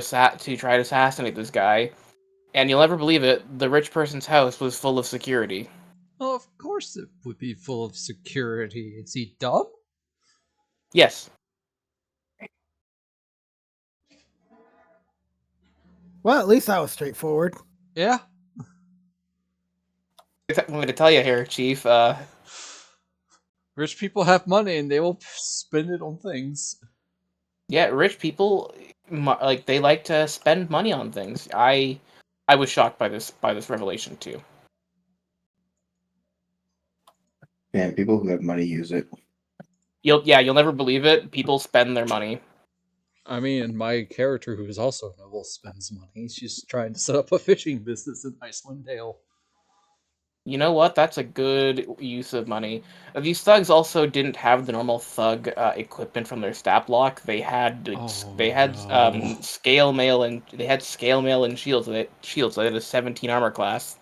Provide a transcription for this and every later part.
to try to assassinate this guy. And you'll never believe it, the rich person's house was full of security. Well, of course it would be full of security. Is he dumb? Yes. Well, at least that was straightforward. Yeah. I'm going to tell you here, Chief. Rich people have money and they will spend it on things. Yeah, rich people, they like to spend money on things. I was shocked by this revelation too. And people who have money use it. You'll never believe it. People spend their money. I mean, my character, who is also a noble, spends money. She's trying to set up a fishing business in Icewind Dale. You know what? That's a good use of money. These thugs also didn't have the normal thug equipment from their stat block. They had scale mail and shields. They had a 17 armor class.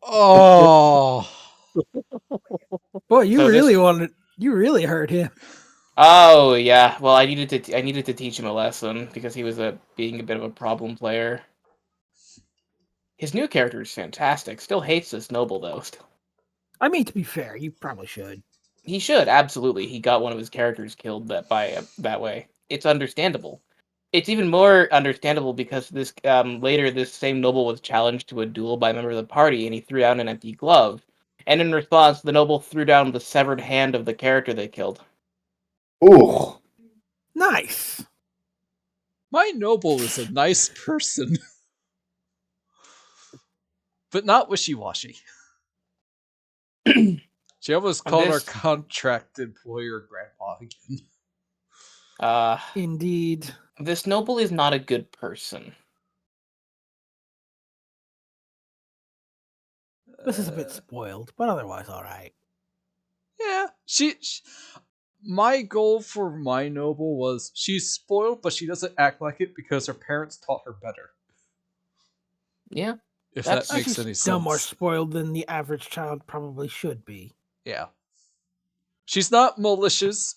Oh, Boy, you So really hurt him. Oh yeah. Well, I needed to teach him a lesson because he was being a bit of a problem player. His new character is fantastic. Still hates this noble though. I mean, to be fair, you probably should. He should, absolutely. He got one of his characters killed that way. It's understandable. It's even more understandable because this later this same noble was challenged to a duel by a member of the party, and he threw down an empty glove. And in response, the noble threw down the severed hand of the character they killed. Ooh. Nice. my noble is a nice person. But not wishy-washy. She almost called our contract employer grandpa again. Indeed. This noble is not a good person. This is a bit spoiled, but otherwise alright. Yeah, she my goal for my noble was she's spoiled, but she doesn't act like it because her parents taught her better. Yeah. If that makes any sense. Still more spoiled than the average child probably should be. Yeah. She's not malicious,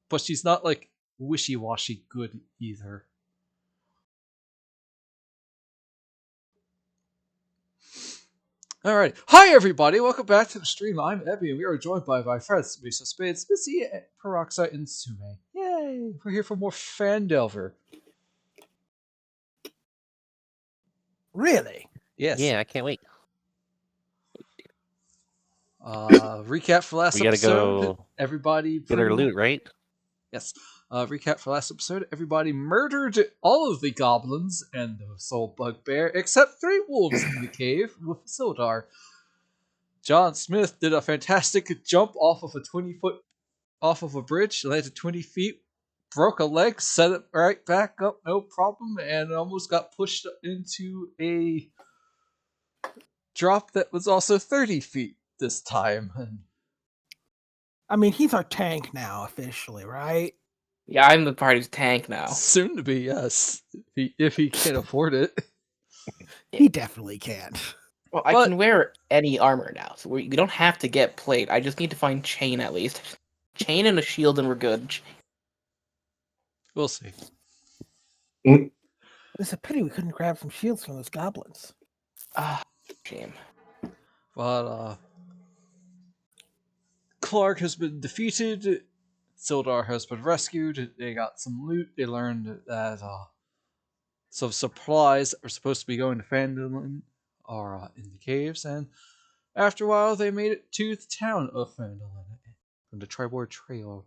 but she's not like wishy-washy good either. Alright. Hi everybody, welcome back to the stream. I'm Ebby and we are joined by my friends maceofspades, Missy, Peroxide, and Sume. Yay! We're here for more Phandelver. Really? Yes. Yeah, I can't wait. Recap for last We gotta episode. go Everybody get our loot, right? Yes. Recap for last episode. Everybody murdered all of the goblins and the soul bugbear, except 3 wolves in the cave with Sildar. John Smith did a fantastic jump off of a 20-foot off of a bridge, landed 20 feet, broke a leg, set it right back up, no problem, and almost got pushed into a drop that was also 30 feet this time. I mean, he's our tank now, officially, right? Yeah, I'm the party's tank now. Soon to be, yes. If he can afford it. He definitely can't. Well, I can wear any armor now, so we don't have to get plate. I just need to find chain at least. Chain and a shield and we're good. We'll see. It's a pity we couldn't grab some shields from those goblins. Shame. But, Clark has been defeated. Sildar has been rescued. They got some loot. They learned that some supplies are supposed to be going to Phandelver are in the caves. And after a while, they made it to the town of Phandelver from the Tribord Trail.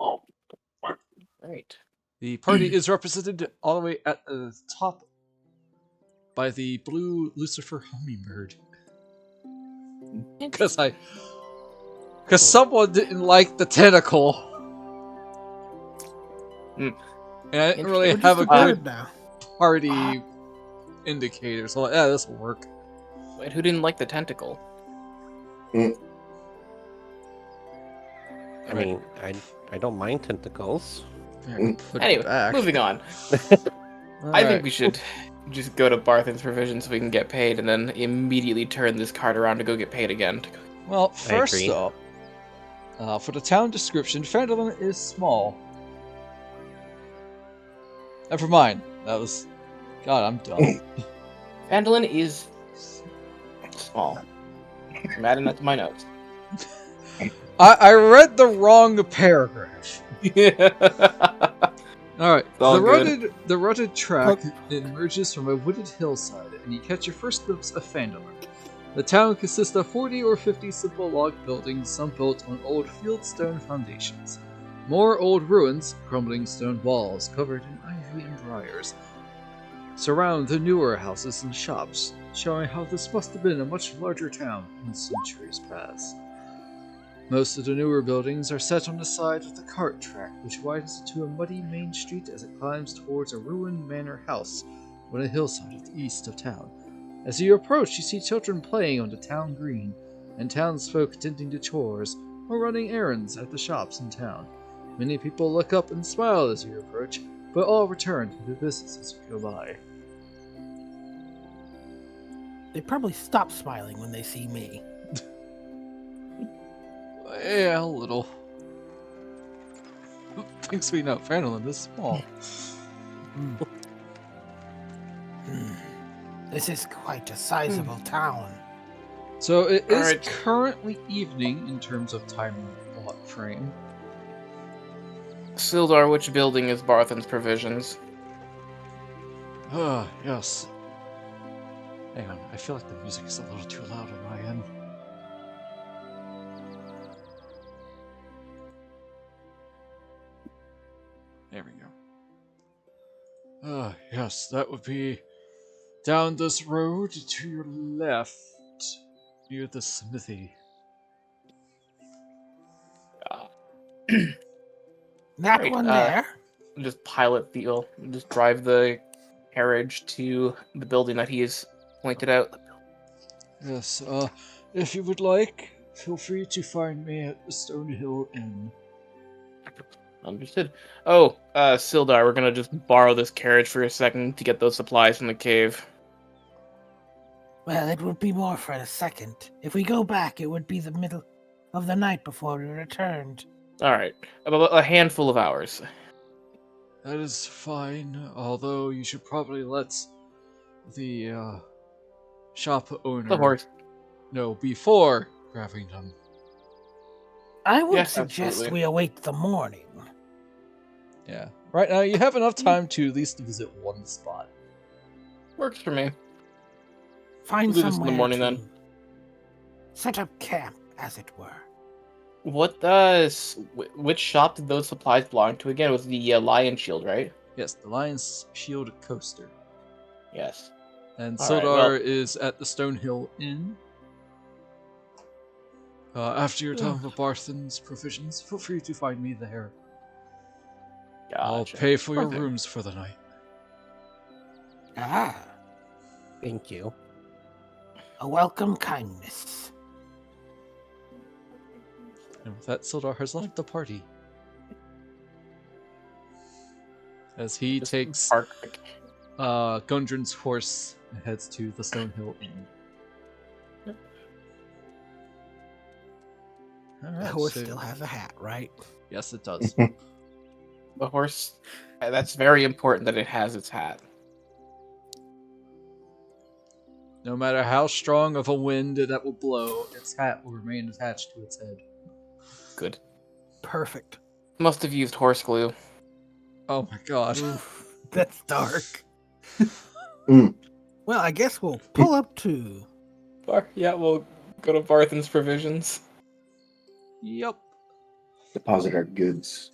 Oh, right. The party is represented all the way at the top by the blue Lucifer hummingbird. Because someone didn't like the tentacle. And I didn't really have a good party indicator. So, yeah, this will work. Wait, who didn't like the tentacle? I mean, I don't mind tentacles. Anyway, moving on. I think we should just go to Barthen's provisions so we can get paid, and then immediately turn this card around to go get paid again. Well, first up, for the town description, Phandelver is small. Never mind. That was... God, I'm dumb. Phandalin is small. I'm adding that to my notes. I read the wrong paragraph. Alright, all good. the rutted track emerges from a wooded hillside, and you catch your first glimpse of Phandelver. The town consists of 40 or 50 simple log buildings, some built on old fieldstone foundations. More old ruins, crumbling stone walls covered in ivy and briars, surround the newer houses and shops, showing how this must have been a much larger town in centuries past. Most of the newer buildings are set on the side of the cart track, which widens into a muddy main street as it climbs towards a ruined manor house on a hillside at the east of town. As you approach, you see children playing on the town green, and townsfolk tending to chores or running errands at the shops in town. Many people look up and smile as you approach, but all return to their business as you go by. They probably stop smiling when they see me. Yeah, a little. Thanks we know Phandelver this small. This is quite a sizable town. So it is Alright. currently evening in terms of time frame. Sildar, which building is Barthen's Provisions? Ah, yes. Hang on, I feel like the music is a little too loud on my end. There we go. Ah, yes, that would be down this road to your left, near the smithy. That Right, one there? Just just drive the carriage to the building that he has pointed out. Yes, if you would like, feel free to find me at the Stonehill Inn. Understood. Oh, Sildar, we're gonna just borrow this carriage for a second to get those supplies from the cave. Well, it would be more for a second. If we go back, it would be the middle of the night before we returned. Alright, about a handful of hours. That is fine, although you should probably let the shop owner The horse. know before grabbing them. I would Yes, suggest absolutely. we await the morning. Yeah. Right now, you have enough time to at least visit one spot. Works for me. Find We'll do this in the somewhere morning, to then. set up camp, as it were. What does... Which shop did those supplies belong to again? It was the Lion Shield, right? Yes, the Lion's Shield Coaster. Yes. And All right, Sildar well- is at the Stonehill Inn. After you're done with Barthen's provisions, feel free to find me there. I'll Gotcha. pay for your Perfect. rooms for the night. Ah, Thank you. a welcome kindness. And with that, Sildar has left the party. As he Just takes park. Gundren's horse and heads to the Stonehill Inn. The Alright, horse so- still has a hat, right? Yes, it does. The horse... That's very important that it has its hat. No matter how strong of a wind that will blow, its hat will remain attached to its head. Good. Perfect. Must have used horse glue. Oh my god. Oof, that's dark. Mm. Well, I guess we'll pull up to... Yeah, we'll go to Barthen's Provisions. Yep. Deposit our goods.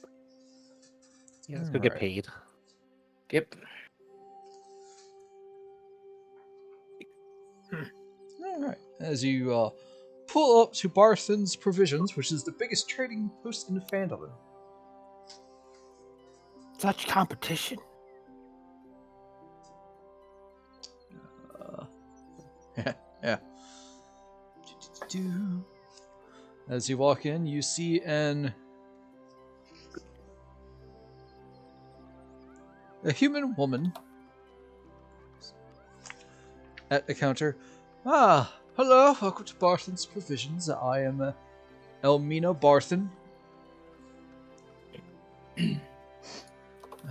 Yeah, let's go get Alright. paid. Yep. Alright. As you pull up to Barthen's Provisions, which is the biggest trading post in Phandelver. Such competition. Yeah. As you walk in, you see a human woman at the counter. Ah, hello, welcome to Barthen's Provisions. I am Elmina Barthen.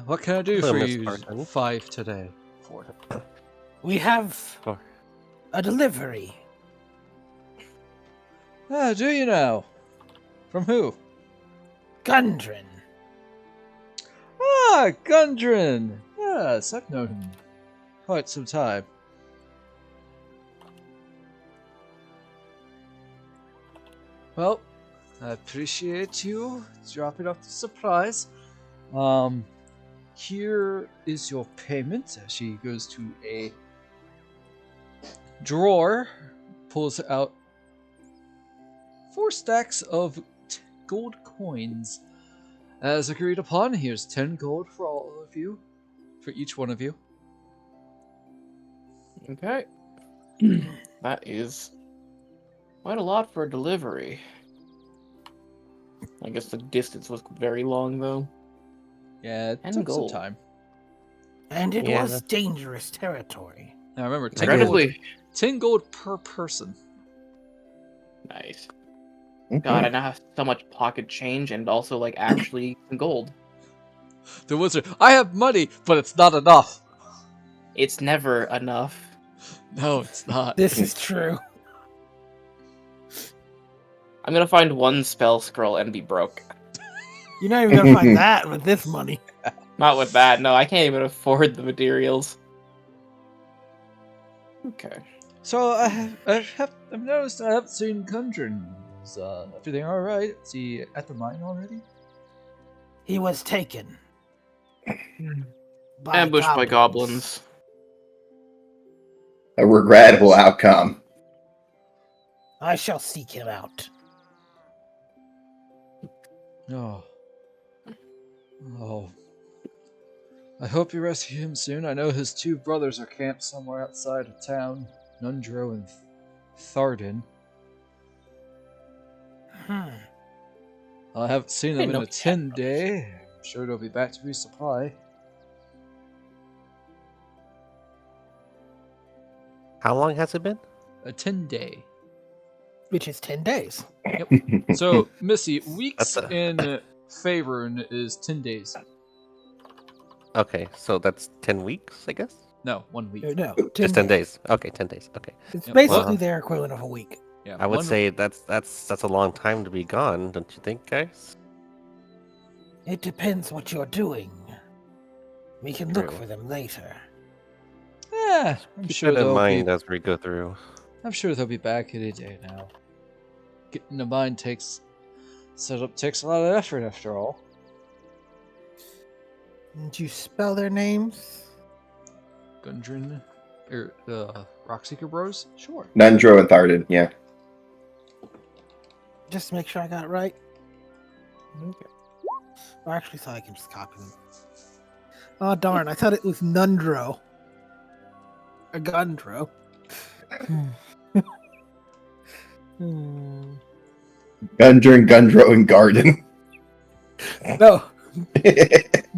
What can I do Hello, for Miss you, Spartan. 5 today? We have Oh. a delivery. Ah, do you now? From who? Gundren. Ah, Gundren! Yes, I've known him quite some time. Well, I appreciate you dropping off the surprise. Here is your payment. She goes to a drawer, pulls out 4 stacks of gold coins. As agreed upon, here's 10 gold for all of you, for each one of you. Okay. That is quite a lot for a delivery. I guess the distance was very long, though. Yeah, it 10 took some gold. time. And it Yeah. was dangerous territory. Now remember, 10 gold, Incredibly 10 gold per person. nice. Okay. God, I now have so much pocket change and also, like, actually some gold. The wizard, I have money, but it's not enough. It's never enough. No, it's not. This is true. I'm gonna find one spell scroll and be broke. You're not even gonna find that with this money. Not with that, no, I can't even afford the materials. Okay. So I've noticed I haven't seen Gundren. Is everything all right? Is he at the mine already? He was taken. Ambushed by goblins. A regrettable outcome. I shall seek him out. Oh. Oh. I hope you rescue him soon. I know his 2 brothers are camped somewhere outside of town, Nundro and Tharden. I haven't seen them in a 10-day. I'm sure they'll be back to resupply. How long has it been? A 10-day. Which is 10 days. So, Missy, weeks That's in Faerun is 10 days. Okay, so that's 10 weeks, I guess? No, 1 week. No, Just 10 days. Okay, 10 days. Okay. It's Yep. basically Well- their equivalent of a week. Yeah, I would one- say that's a long time to be gone, don't you think, guys? It depends what you're doing. We can look True. for them later. Yeah, I'm Keep sure that in they'll mind be. as we go through. I'm sure they'll be back any day now. Getting the mine setup takes a lot of effort, after all. Did you spell their names? Gundren, Rockseeker Bros. Sure. Nundro and Tharden, yeah. Just to make sure I got it right. Okay. Or actually, so I can just copy them. Oh darn! I thought it was Nundro. A Gundro. Gundren, Gundro, and Garden. No,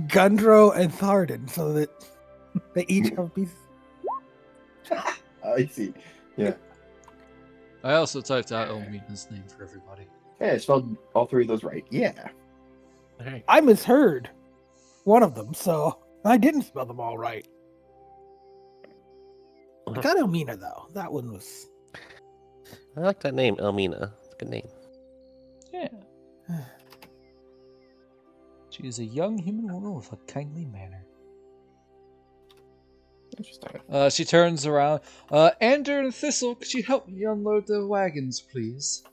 Gundro and Tharden, so that they each have a piece. I see. Yeah. I also typed out Elmina's name for everybody. Yeah, I spelled all 3 of those right. Yeah. Alright. I misheard one of them, so I didn't spell them all right. I got Elmina though. That one was. I like that name, Elmina. It's a good name. Yeah. She is a young human woman with a kindly manner. Interesting. She turns around. Ander and Thistle, could you help me unload the wagons, please?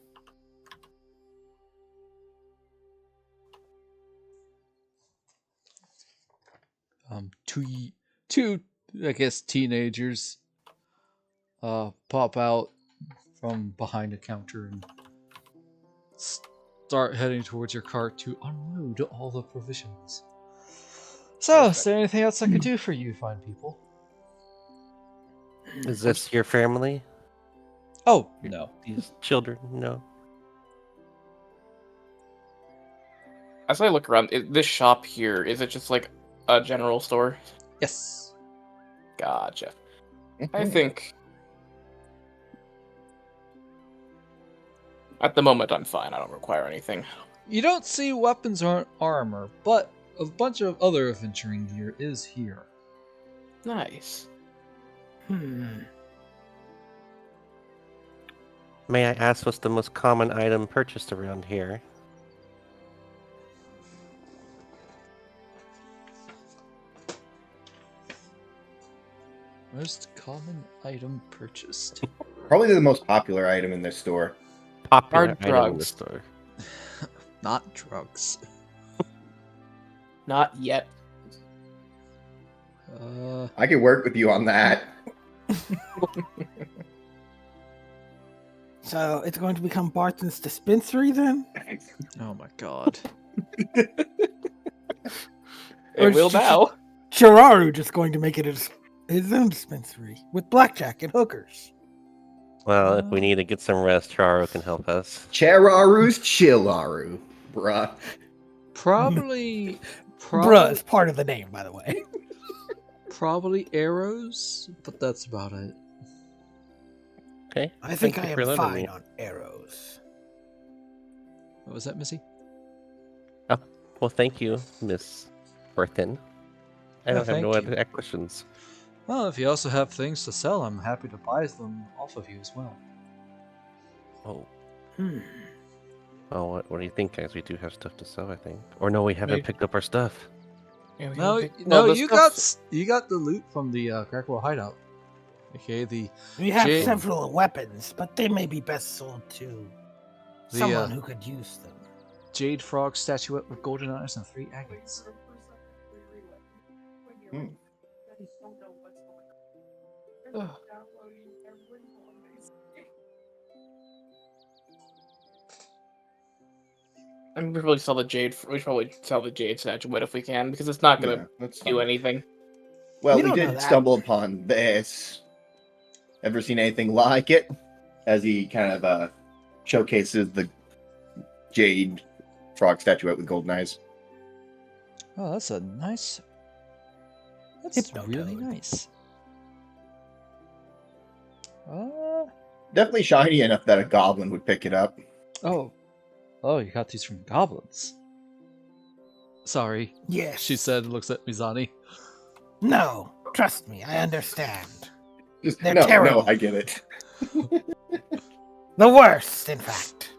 Two, I guess, teenagers pop out from behind a counter and start heading towards your cart to unload all the provisions. So, is there anything else I could do for you, fine people? Is this your family? Oh, no. These children? No. As I look around, this shop here, is it just like a general store? Yes. Gotcha. I think at the moment I'm fine. I don't require anything. You don't see weapons or armor, but a bunch of other adventuring gear is here. Nice. May I ask what's the most common item purchased around here? Most common item purchased. Probably the most popular item in this store. Popular Hard item in the drugs. store. Not drugs. Not yet. I could work with you on that. So it's going to become Barton's dispensary then? Oh my god. Or It will is now. Cheraru just going to make it his own dispensary with blackjack and hookers? Well, if we need to get some rest, Charo can help us. Cheraru's Chillaru, bruh. Probably Bruh is part of the name, by the way. probably arrows, but that's about it. Okay. I think Thank I you for am letting fine me. on arrows. What was that, Missy? Well, thank you, Miss Berthin. I Yeah, don't have no thank you. other questions. Well, if you also have things to sell, I'm happy to buy them off of you as well. Oh, Hmm. what do you think, guys? We do have stuff to sell, I think. Or no, we haven't Maybe. picked up our stuff. Yeah, we No, can pick- no, the you stuff- got the loot from the Crackwell hideout. Okay, the We have Jade- several weapons, but they may be best sold to The, someone who could use them. Jade Frog statuette with golden eyes and 3 agates. Hmm. Ugh. I mean, we probably sell the jade. We should probably sell the jade statuette if we can, because it's not gonna Yeah, that's do fine. anything. Well, We we don't know did that. stumble upon this. Ever seen anything like it? As he kind of showcases the jade frog statuette with golden eyes. Oh, that's a nice. That's Hypnotoad. really nice. Definitely shiny enough that a goblin would pick it up. Oh, you got these from goblins. Sorry, Yes. she said. Looks at Mizani. No, trust me, I understand. Just, They're no, terrible. I get it. The worst, in fact.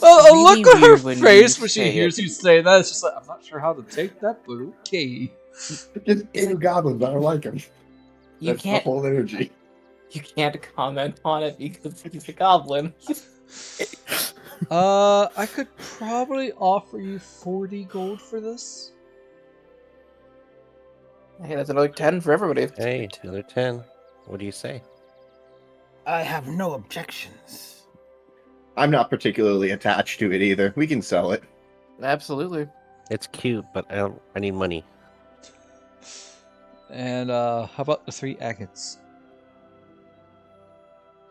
Oh, look really at her weird when face you when she say hears it. you say that. It's just like, I'm not sure how to take that, but okay. Just inner goblins, I don't like them. You That's the can't. whole energy. You can't comment on it because he's a goblin. I could probably offer you 40 gold for this. Hey, that's another 10 for everybody. Hey, another 10. What do you say? I have no objections. I'm not particularly attached to it either. We can sell it. Absolutely. It's cute, but I need money. And how about the 3 agates?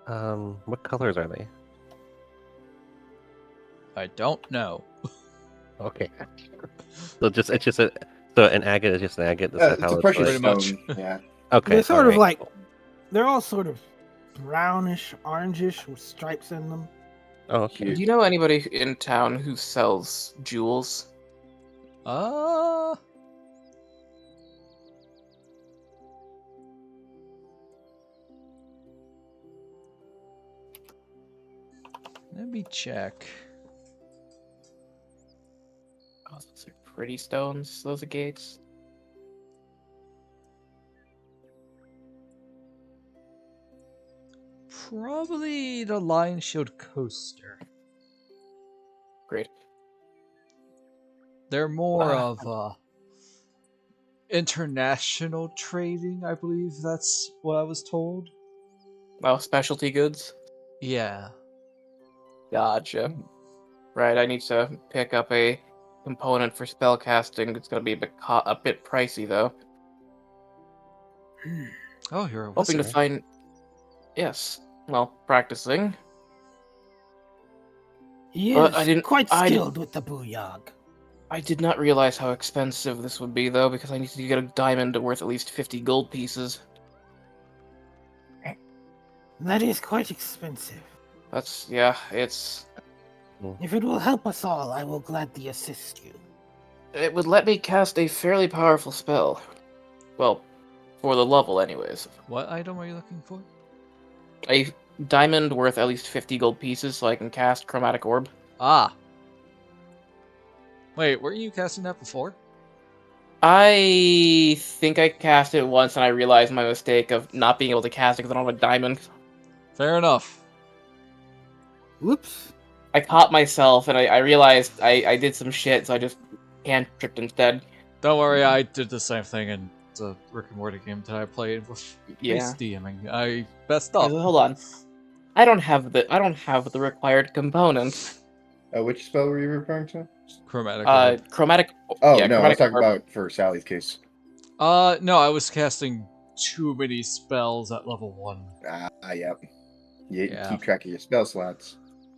What colors are they? I don't know. Okay. So an agate is just an agate. That's It's how a it's precious Pretty much. stone. Yeah. Okay. They're sort of alright. like, they're all sort of brownish, orangish with stripes in them. Oh, okay. Do you know anybody in town who sells jewels? Let me check. Oh, those are pretty stones. Those are gates. Probably the Lion Shield Coaster. Great. They're more Ah. of international trading, I believe that's what I was told. Oh, specialty goods? Yeah. Gotcha. Right, I need to pick up a component for spellcasting. It's gonna be a bit pricey, though. Oh, you're a Hoping to wizard. find... Yes. Well, practicing. He But is I didn't- quite I didn't- skilled with the booyog. I did not realize how expensive this would be, though, because I need to get a diamond worth at least 50 gold pieces. That is quite expensive. That's... yeah, it's... If it will help us all, I will gladly assist you. It would let me cast a fairly powerful spell. Well, for the level, anyways. What item are you looking for? A diamond worth at least 50 gold pieces so I can cast Chromatic Orb. Ah. Wait, weren't you casting that before? I think I cast it once and I realized my mistake of not being able to cast it because I don't have a diamond. Fair enough. Whoops. I caught myself and I realized I did some shit, so I just cantripped instead. Don't worry, I did the same thing in the Rick and Morty game that I played with Yeah. Ace DMing. I messed up. Hold on. I don't have the required components. Which spell were you referring to? Chromatic Orb. Chromatic. Oh, yeah, no, I was Chromatic talking Orb. about for Sally's case. No, I was casting too many spells at level 1. Yep. You Yeah. keep track of your spell slots.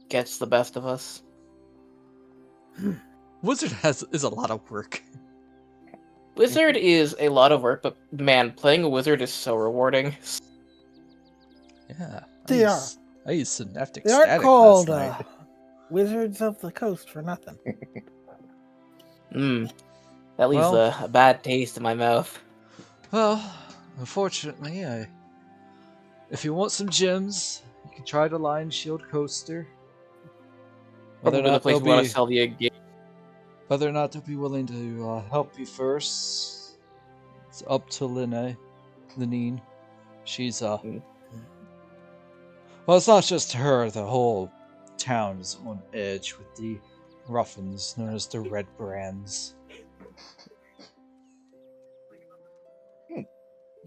Gets the best of us. Wizard is a lot of work. Wizard is a lot of work, but man, playing a wizard is so rewarding. Yeah. They I used Synaptic They aren't Static called last night. Wizards of the Coast for nothing. That leaves Well- a bad taste in my mouth. Well, unfortunately, if you want some gems, you can try the Lion Shield Coaster. Whether or Probably the not place they'll we want be, to sell the game. whether or not they'll be willing to help you first, it's up to Lineen. She's Mm. well, it's not just her. The whole town is on edge with the Ruffins, known as the Red Brands.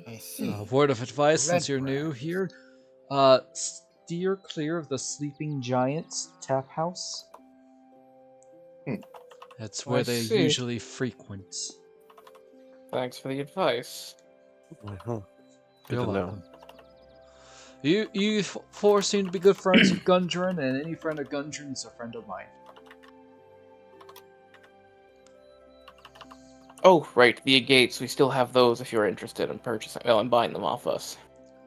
I see. Word of advice, Red since you're new Brands. here, steer clear of the Sleeping Giants tap house. That's where I they see. usually frequent. Thanks for the advice. Mhm. Good You're to know. welcome. You four seem to be good friends of Gundren, and any friend of Gundren is a friend of mine. Oh, right, the agates. We still have those if you're interested in purchasing. Well, and buying them off us.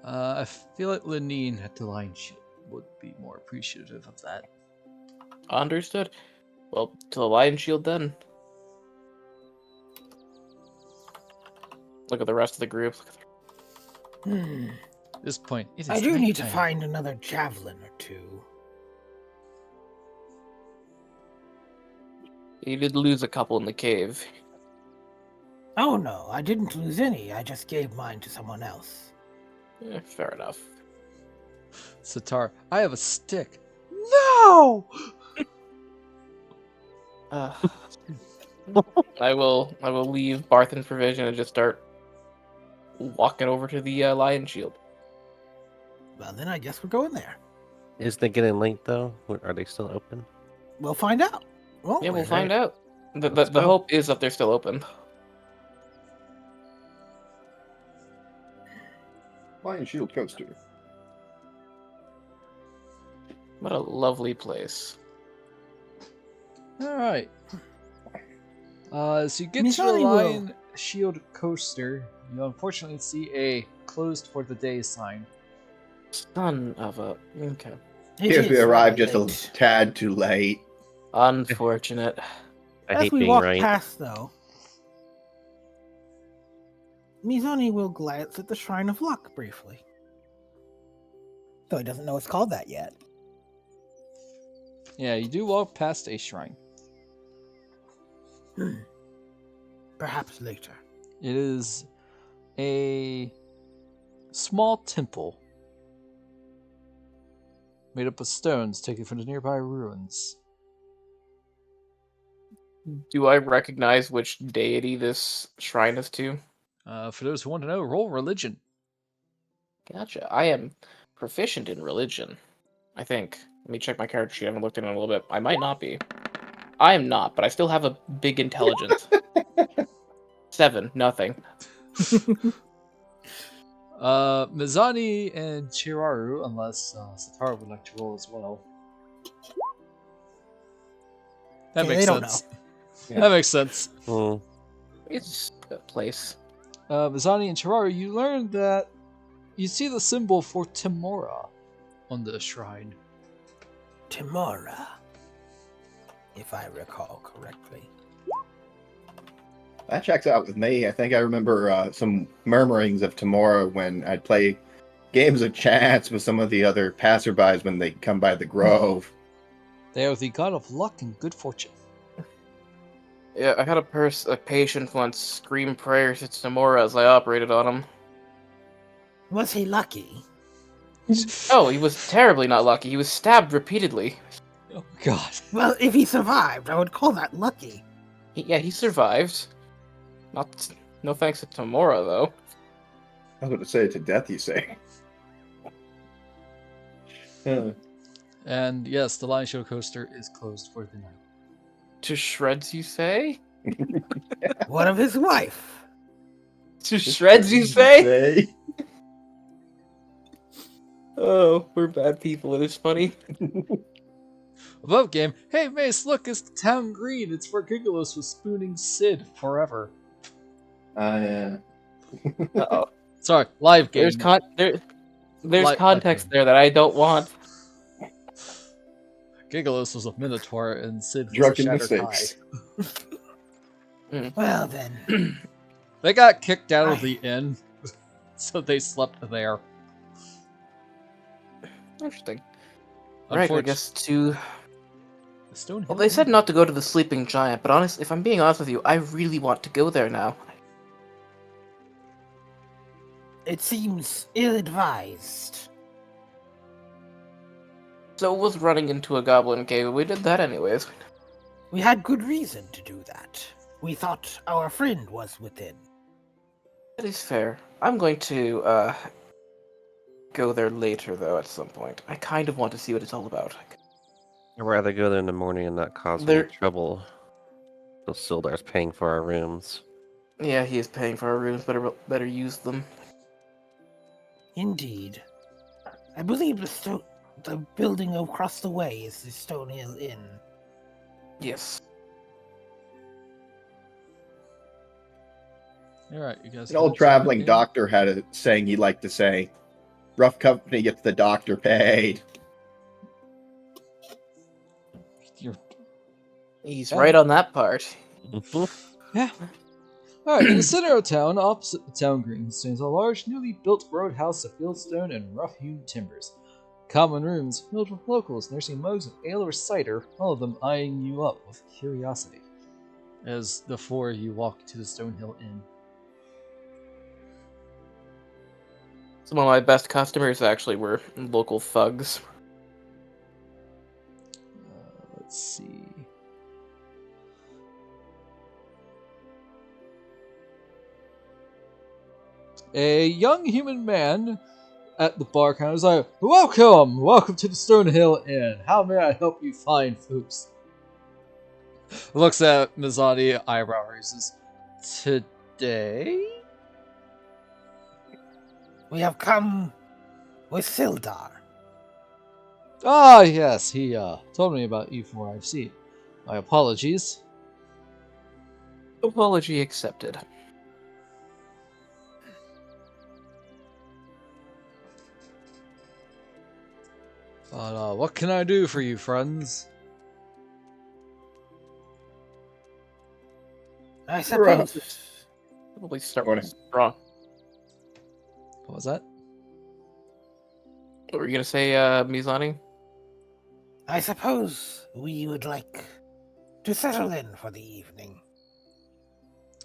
I feel like Lenine at the Lion Shield would be more appreciative of that. Understood. Well, to the Lion Shield then. Look at the rest of the group. At this point, it is I do need to nighttime. find another javelin or two. You did lose a couple in the cave. Oh no, I didn't lose any. I just gave mine to someone else. Fair enough. Satara, I have a stick. No! I will leave Barth in provision and just start walking over to the Lion Shield. Well, then I guess we're going there. Is they getting linked though? Are they still open? We'll find out. Won't Yeah, we? we'll find out. The Let's go. hope is that they're still open. Lion Shield Coaster. What a lovely place. Alright. So you get to the Mizani will- Lion Shield Coaster. You unfortunately see a closed for the day sign. Son of a... Okay. It Here is we arrived rather just a late. tad too late. Unfortunate. I As hate we being walk right. past, though, Mizani will glance at the Shrine of Luck briefly. Though he doesn't know it's called that yet. Yeah, you do walk past a shrine. Perhaps later. It is a small temple made up of stones taken from the nearby ruins. Do I recognize which deity this shrine is to? For those who want to know, roll religion. Gotcha. I am proficient in religion. I think. Let me check my character sheet. I haven't looked at it in a little bit. I might not be. I am not, but I still have a big intelligence. 7, nothing. Mizani and Cheraru, unless Satara would like to roll as well. That Okay, makes they don't sense. know. That makes sense. Hmm. It's a place. Mizani and Cheraru, you learn that you see the symbol for Timora on the shrine. Timora, if I recall correctly. That checks out with me. I think I remember some murmurings of Tamora when I'd play games of chance with some of the other passerbys when they come by the grove. They are the god of luck and good fortune. Yeah, I had a patient once scream prayers to Tamora as I operated on him. Was he lucky? Oh, he was terribly not lucky. He was stabbed repeatedly. Oh god. Well, if he survived, I would call that lucky. He survived. No thanks to Tamora, though. I was going to say to death, you say. And yes, the Lion Show coaster is closed for the night. To shreds, you say? What of his wife? To shreds, you say? Oh, we're bad people. It is funny. Above game. Hey Mace, look, it's the town green. It's where Gigalos was spooning Sid forever. Yeah. Uh-oh. Sorry, live game. There's Live context game. there that I don't want. Gigalos was a minotaur and Sid was Drunken a shattered mistakes. eye. Well then, They got kicked out of the inn, so they slept there. Interesting. Right, I guess to... The Stonehill Well, they said not to go to the Sleeping Giant, but honestly, if I'm being honest with you, I really want to go there now. it seems ill-advised. So was running into a goblin cave. We did that anyways. We had good reason to do that. We thought our friend was within. That is fair. I'm going to, go there later, though, at some point. I kind of want to see what it's all about. I'd rather go there in the morning and not cause There- any trouble. So Sildar's paying for our rooms. Yeah, he is paying for our rooms. Better use them. Indeed. I believe the building across the way is the Stonehill Inn. Yes. Alright, you guys. An old traveling doctor had a saying he liked to say, rough company gets the doctor paid. He's right on that part. Yeah. Alright, in the center of town, opposite the town green, stands a large, newly built roadhouse of fieldstone and rough-hewn timbers. Common rooms filled with locals nursing mugs of ale or cider, all of them eyeing you up with curiosity as the four of you walk to the Stonehill Inn. Some of my best customers actually were local thugs. Let's see. A young human man at the bar counter is like, welcome to the Stonehill Inn. How may I help you fine folks? Looks at Mizani, eyebrow raises. Today? We have come with Sildar. Ah, yes, he told me about you for I've seen. My apologies. Apology accepted. But what can I do for you, friends? I suppose. Probably start Morning. strong. What was that? What were you gonna say, Mizani? I suppose we would like to settle in for the evening.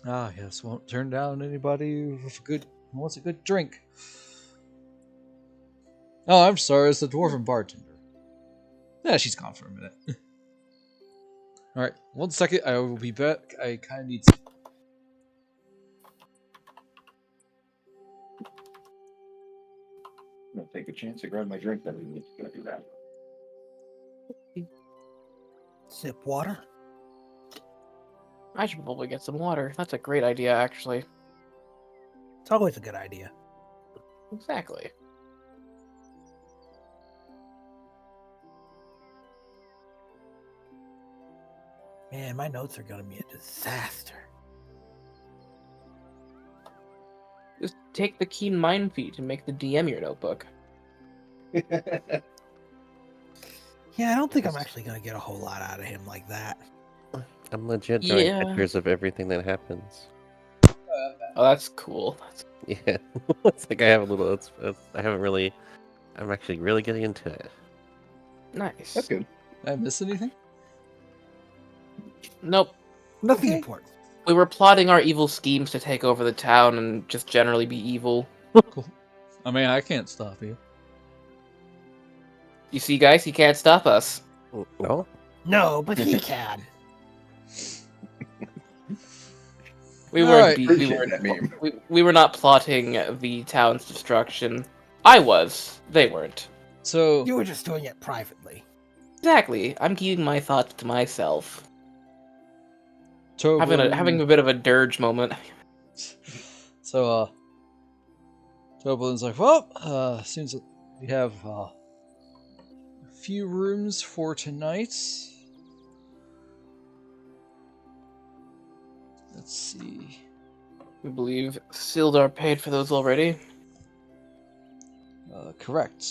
Ah, yes, won't turn down anybody with who wants a good drink. Oh, I'm sorry, it's the dwarven bartender. Yeah, she's gone for a minute. Alright, 1 second, I will be back. I kind of need some. I'm gonna take a chance to grab my drink, then we need to do that. Sip water. I should probably get some water. That's a great idea, actually. It's always a good idea. Exactly. Man, my notes are gonna be a disaster. Just take the keen mind feat and make the DM your notebook. Yeah, I don't think I'm actually gonna get a whole lot out of him like that. I'm legit drawing Yeah. pictures of everything that happens. Oh, that's cool. Yeah, it's like I have a little. I haven't really. I'm actually really getting into it. Nice. That's good. Did I miss anything? Nope. Nothing Okay. important. We were plotting our evil schemes to take over the town and just generally be evil. Cool. I mean, I can't stop you. You see, guys, he can't stop us. No, No, but he can. We All weren't. right. We Appreciate weren't. that meme. We were not plotting the town's destruction. I was. They weren't. So, You were just doing it privately. Exactly. I'm keeping my thoughts to myself. Tobin, Having a bit of a dirge moment. So, Tobin's like, well, seems that we have a few rooms for tonight. Let's see. We believe Sildar paid for those already. Correct.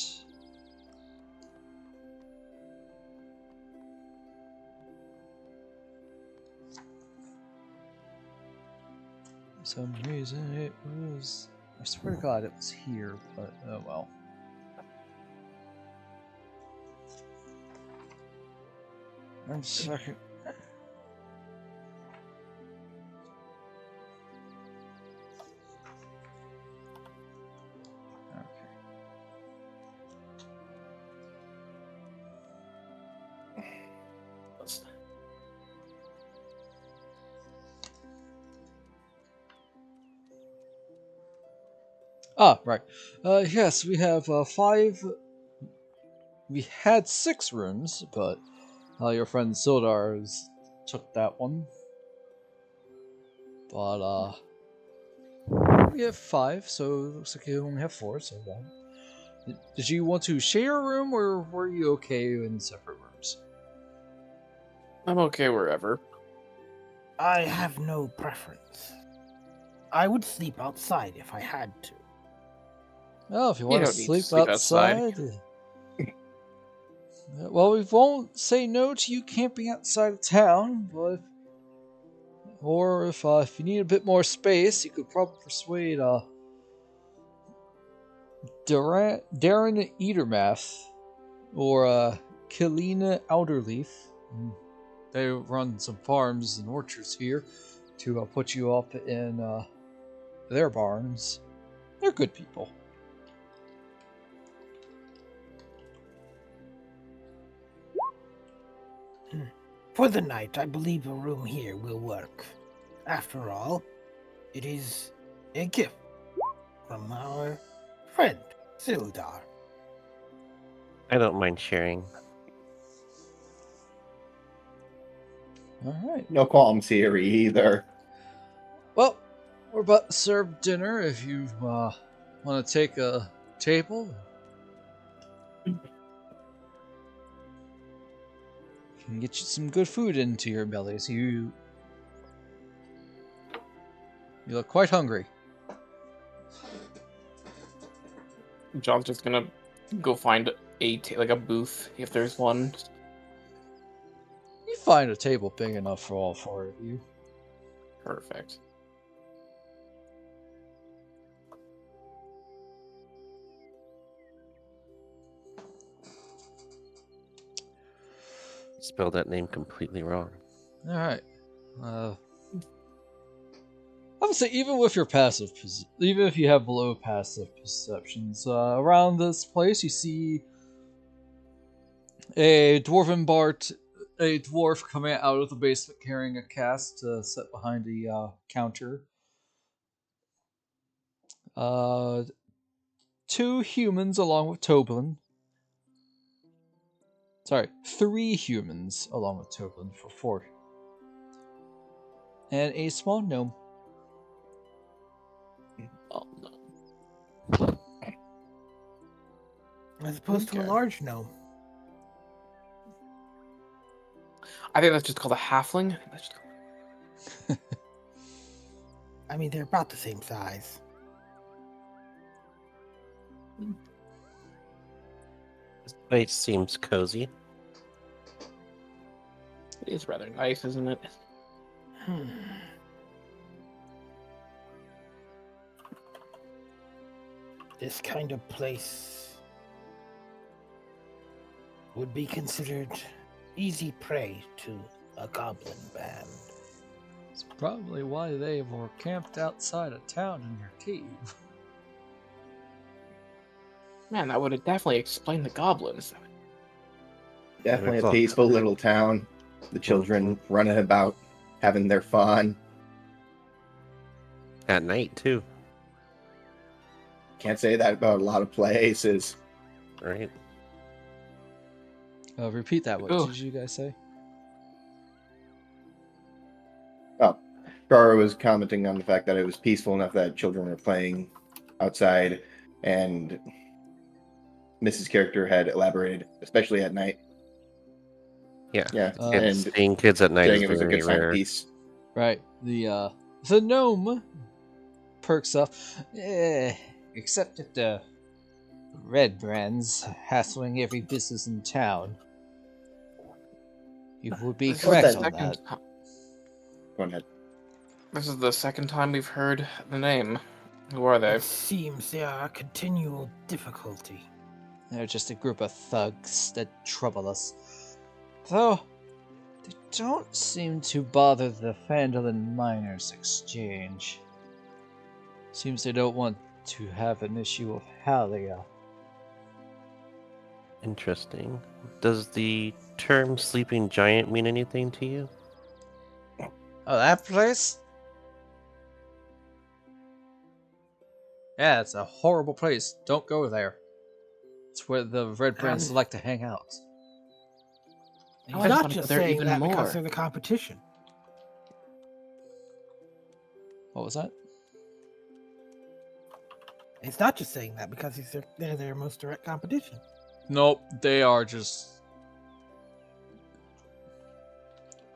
For some reason it was... I swear to God it was here, but oh well. One second. Okay. Ah, right. Yes, we have 5. We had 6 rooms, but your friend Sildar took that one. But we have 5, so it looks like you only have 4. So did you want to share a room, or were you okay in separate rooms? I'm okay wherever. I have no preference. I would sleep outside if I had to. Well, if you You want to don't need to sleep sleep outside. outside. Well, we won't say no to you camping outside of town, but if you need a bit more space, you could probably persuade Darren Eatermath or Kalina Outerleaf. They run some farms and orchards here to put you up in their barns. They're good people. For the night, I believe a room here will work. After all, it is a gift from our friend, Sildar. I don't mind sharing. Alright. No qualms here either. Well, we're about to serve dinner if you want to take a table. Can get you some good food into your bellies. You look quite hungry. John's just gonna go find like a booth if there's one. You find a table big enough for all 4 of you. Perfect. Spelled that name completely wrong. All right. I would say even with your even if you have low passive perceptions, around this place you see a dwarf coming out of the basement carrying a cask to set behind the counter. 2 humans along with Toblin. Sorry, 3 humans along with Toblin for 4. And a small gnome. Oh no. As opposed to a Okay. large gnome. I think that's just called a halfling. That's just I mean, they're about the same size. This place seems cozy. It is rather nice, isn't it? This kind of place would be considered easy prey to a goblin band. It's probably why they were camped outside of town in your cave. Man, that would have definitely explained the goblins. Definitely a Fuck. peaceful little town. The children running about, having their fun. At night too, Can't say that about a lot of places. right? Repeat that. What Ooh. did you guys say? Cheraru was commenting on the fact that it was peaceful enough that children were playing outside, and Mrs. character had elaborated, especially at night. Yeah. Yeah, And Seeing kids at night saying is it was a very good sign of rare. peace. Right. The gnome perks up. Except that the red brand's hassling every business in town. You would be This is correct the on second that. ti- Go ahead. This is the second time we've heard the name. Who are they? It seems they are a continual difficulty. They're just a group of thugs that trouble us. Though, they don't seem to bother the Phandelver miners exchange. Seems they don't want to have an issue of Halia. Interesting. Does the term sleeping giant mean anything to you? Oh, that place? Yeah, it's a horrible place. Don't go there. It's where the red brands like to hang out. He's I just not wanna go just there saying even that more. because they're the competition. What was that? It's not just saying that because they're their most direct competition. Nope, they are just...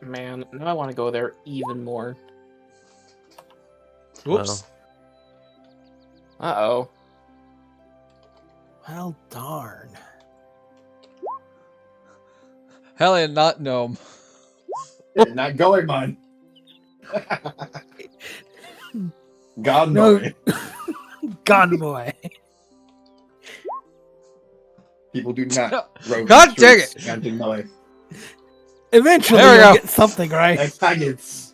Man, now I want to go there even more. Whoops. Uh-oh. Well, darn. Halia, not gnome. Not going, man. God No. boy. Gone boy. People do not roam God the dang streets chanting Malay. Eventually There we you'll go. get something right. That's faggots.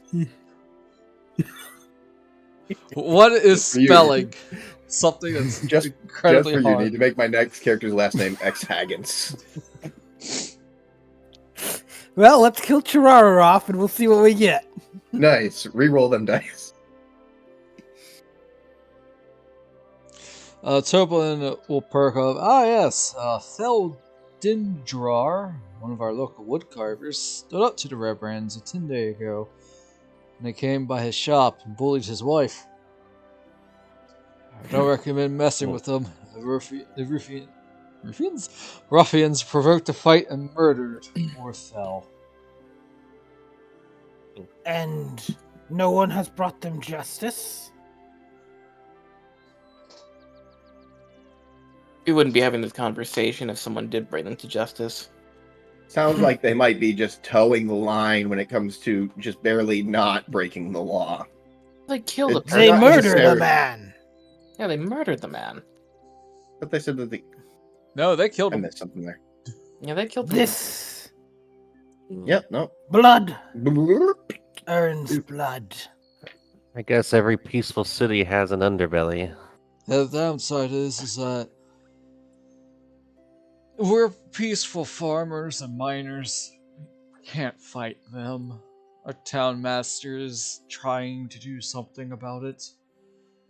What is For you. spelling? Something that's Just incredibly for you, hard. need to make my next character's last name X Haggins. Well, let's kill Cheraru off and we'll see what we get. Nice. Reroll them dice. Toblin will perk up. Ah, yes. Theldindrar, one of our local woodcarvers, stood up to the red brands a 10 days ago. And they came by his shop and bullied his wife. I don't recommend messing with them. The ruffians provoked a fight and murdered or fell. And no one has brought them justice? We wouldn't be having this conversation if someone did bring them to justice. Sounds like they might be just towing the line when it comes to just barely not breaking the law. They killed a It- person. They not murdered a necessary. man. Yeah, they murdered the man. But they said that they... No, they killed I him. missed something there. Yeah, they killed This Yep, no. blood Bloop. earns blood. I guess every peaceful city has an underbelly. The downside is that we're peaceful farmers and miners. We can't fight them. Our town master is trying to do something about it.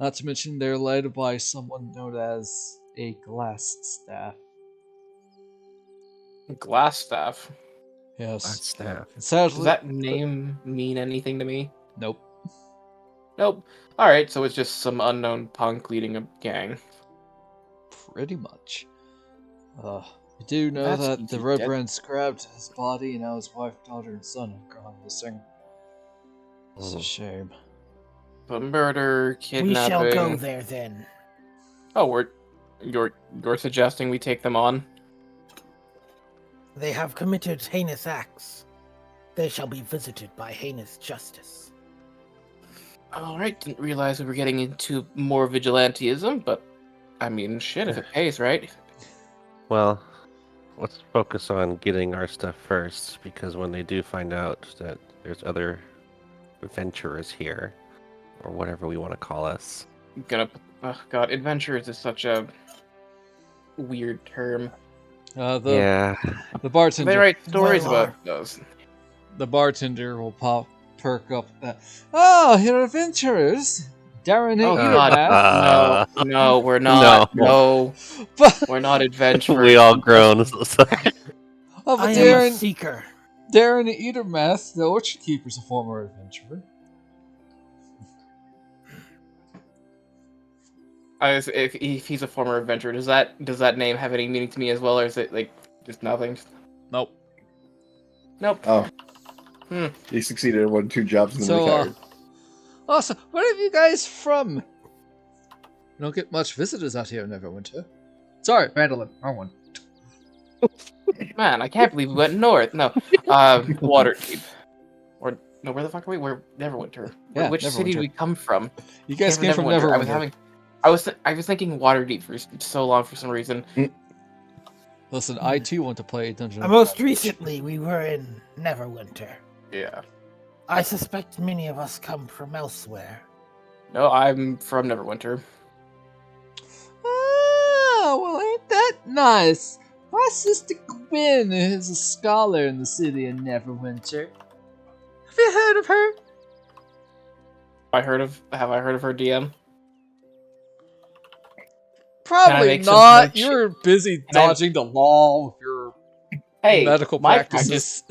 Not to mention they're led by someone known as a glass staff. Glass staff. Yes. Staff. And sadly, Does that name mean anything to me? nope. Nope. Alright, so it's just some unknown punk leading a gang. Pretty much. We do know That's that the easy, Red Dad. Brands grabbed his body, and now his wife, daughter, and son have gone missing. It's a Mhm. shame. But murder, We kidnapping. shall go there then. Oh, you're suggesting we take them on? They have committed heinous acts. They shall be visited by heinous justice. All right, didn't realize we were getting into more vigilantism, but I mean, shit, if it pays, right? Well, let's focus on getting our stuff first, because when they do find out that there's other adventurers here, or whatever we want to call us. Oh god, adventurers is such a weird term. The Yeah. They bartender. write stories Well, about those. The bartender will perk up. Oh, you're adventurers, Darren Oh and god, Eatermath. no, we're No. not. No, But we're not We adventurers. all groan. Sorry. oh, but I am a Darren seeker. and Eatermath, the orchard keeper's a former adventurer. If he's a former adventurer, does that name have any meaning to me as well, or is it like just nothing? Nope. Nope. Oh, Hmm. he succeeded at 1 2 jobs and then So, retired. Also, where are you guys from? You don't get much visitors out here in Neverwinter. Sorry, Phandelver, wrong one. Man, I can't believe we went north. No, Waterdeep. Or no, where the fuck are we? We're Neverwinter. Yeah, Which city did Neverwinter. we come from? You guys came from Neverwinter. I was thinking Waterdeep for so long for some reason. Listen, I too want to play Dungeons. Most recently, we were in Neverwinter. Yeah. I suspect many of us come from elsewhere. No, I'm from Neverwinter. Oh, well, ain't that nice? My sister Gwen is a scholar in the city of Neverwinter. Have you heard of her? Have I heard of her, DM? Probably make some not. punch? You're busy Can I- dodging the law with your Hey, medical my practices.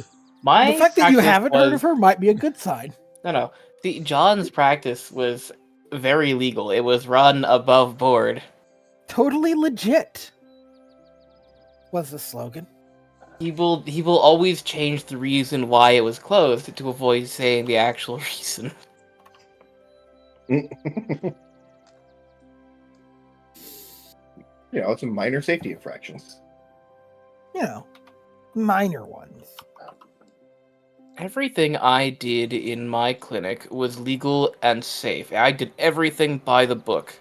My The fact that you practice haven't heard was- of her might be a good sign. No. See, John's practice was very legal. It was run above board. Totally legit. Was the slogan. He will always change the reason why it was closed to avoid saying the actual reason. You know, it's a minor safety infractions. You know, minor ones. Everything I did in my clinic was legal and safe. I did everything by the book.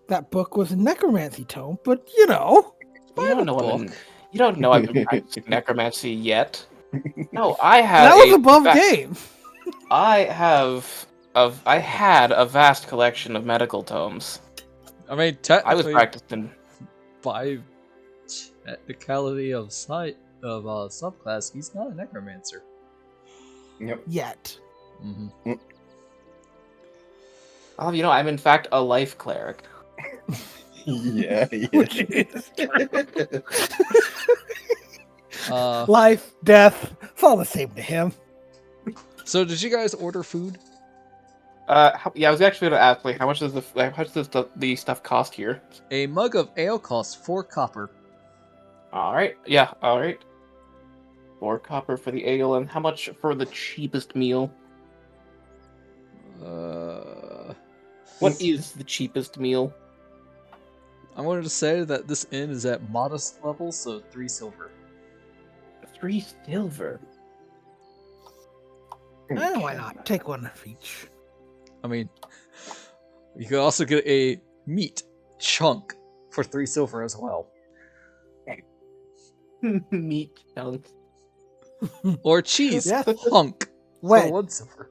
That book was a necromancy tome, but you know. You don't know book. you don't know I've been practicing necromancy yet. No, I have. That was above game. I had a vast collection of medical tomes. I mean, I was technically, practicing. by technicality of subclass, he's not a necromancer. Yep. Yet. Mm-hmm. Oh, you know, I'm in fact a life cleric. Yeah. Which is Uh, life, death, it's all the same to him. so did you guys order food? Yeah, I was actually going to ask, like, how much does the stuff cost here? A mug of ale costs 4 copper. All right, yeah, all right. 4 copper for the ale, and how much for the cheapest meal? What is the cheapest meal? I wanted to say that this inn is at modest level, so 3 silver. 3 silver. Why not? Take one of each. I mean, you could also get a meat chunk for 3 silver as well. Meat chunks. Or cheese Yes. hunk for Wait. 1 silver.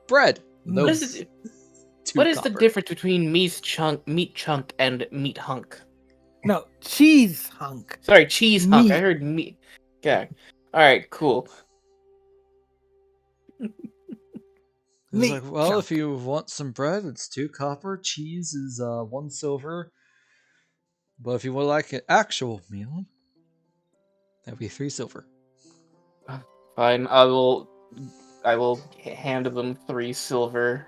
Bread. No. What is it? 2 What is the copper. difference between meat chunk, and meat hunk? No, cheese hunk. Sorry, cheese hunk. I Meat. heard meat. Okay. All right. Cool. It's Meat like, well, chunk. if you want some bread, it's 2 copper. Cheese is 1 silver. But if you would like an actual meal, that'd be 3 silver. Fine. I will hand them 3 silver.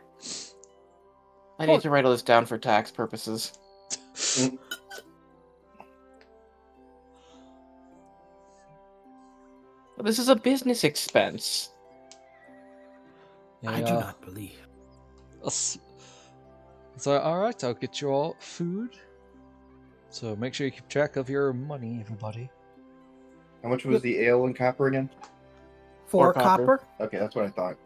I need to write all this down for tax purposes. This is a business expense. Yeah, I do not believe. So, alright, I'll get you all food. So make sure you keep track of your money, everybody. How much was the ale and copper again? 4 copper. copper? Okay, that's what I thought.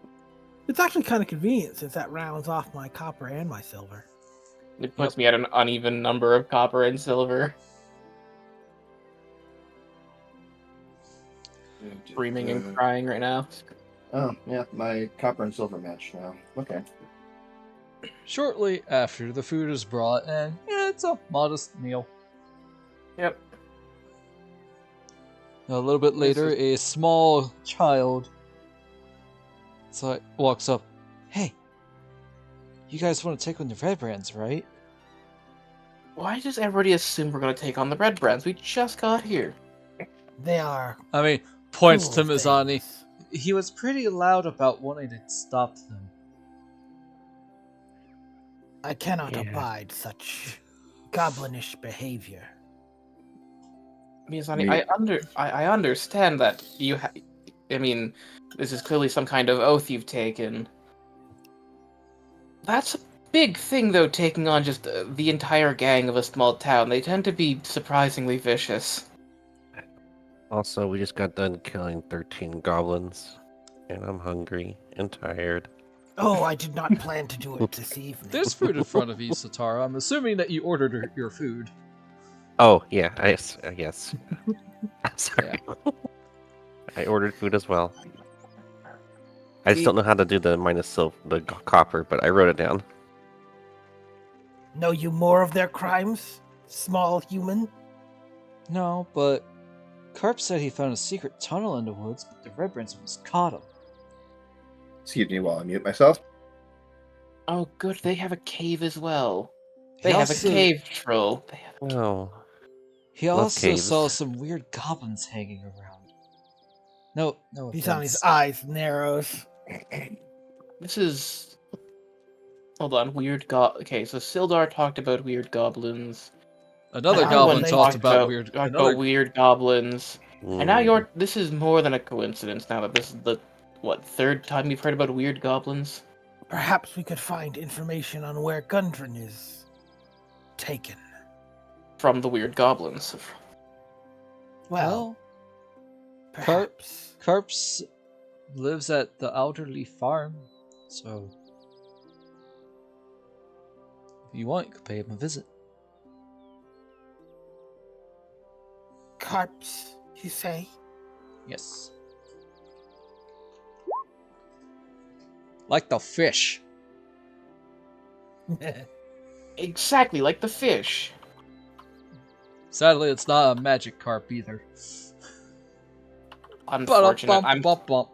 It's actually kind of convenient since that rounds off my copper and my silver. It puts me at an uneven number of copper and silver. Screaming and crying right now. Oh, yeah, my copper and silver match now. Okay. Shortly after, the food is brought, and it's a modest meal. Yep. A little bit later, a small child walks up. Hey, you guys want to take on the red brands, right? Why does everybody assume we're going to take on the red brands? We just got here. They are. I mean, points to cool Mizani. things. He was pretty loud about wanting to stop them. I cannot Yeah. abide such goblinish behavior. Mizani, I understand that you I mean, this is clearly some kind of oath you've taken. That's a big thing, though, taking on just the entire gang of a small town. They tend to be surprisingly vicious. Also, we just got done killing 13 goblins, and I'm hungry and tired. Oh, I did not plan to do it this evening. There's food in front of you, Satara. I'm assuming that you ordered your food. Oh, yeah, yes. I'm sorry. I ordered food as well. I just don't know how to do the the copper, but I wrote it down. Know you more of their crimes, small human? No, but Carp said he found a secret tunnel in the woods, but the red brands was caught him. Excuse me while I mute myself. Oh, good, they have a cave as well. He They have a also- cave troll. Oh, He Love also caves. saw some weird goblins hanging around. No Mizani's offense. eyes narrows. This is... Hold on, Okay, so Sildar talked about weird goblins. Another I goblin would talked like about weird goblins. And now mm. this is more than a coincidence now that this is the, third time you've heard about weird goblins? Perhaps we could find information on where Gundren is taken. From the weird goblins. Well, Carp perhaps. Carps lives at the elderly farm, so if you want, you could pay him a visit. Carps, you say? Yes. Like the fish. Exactly, like the fish. Sadly, it's not a magic carp either. Unfortunate. Ba-dum-bum-bum-bum.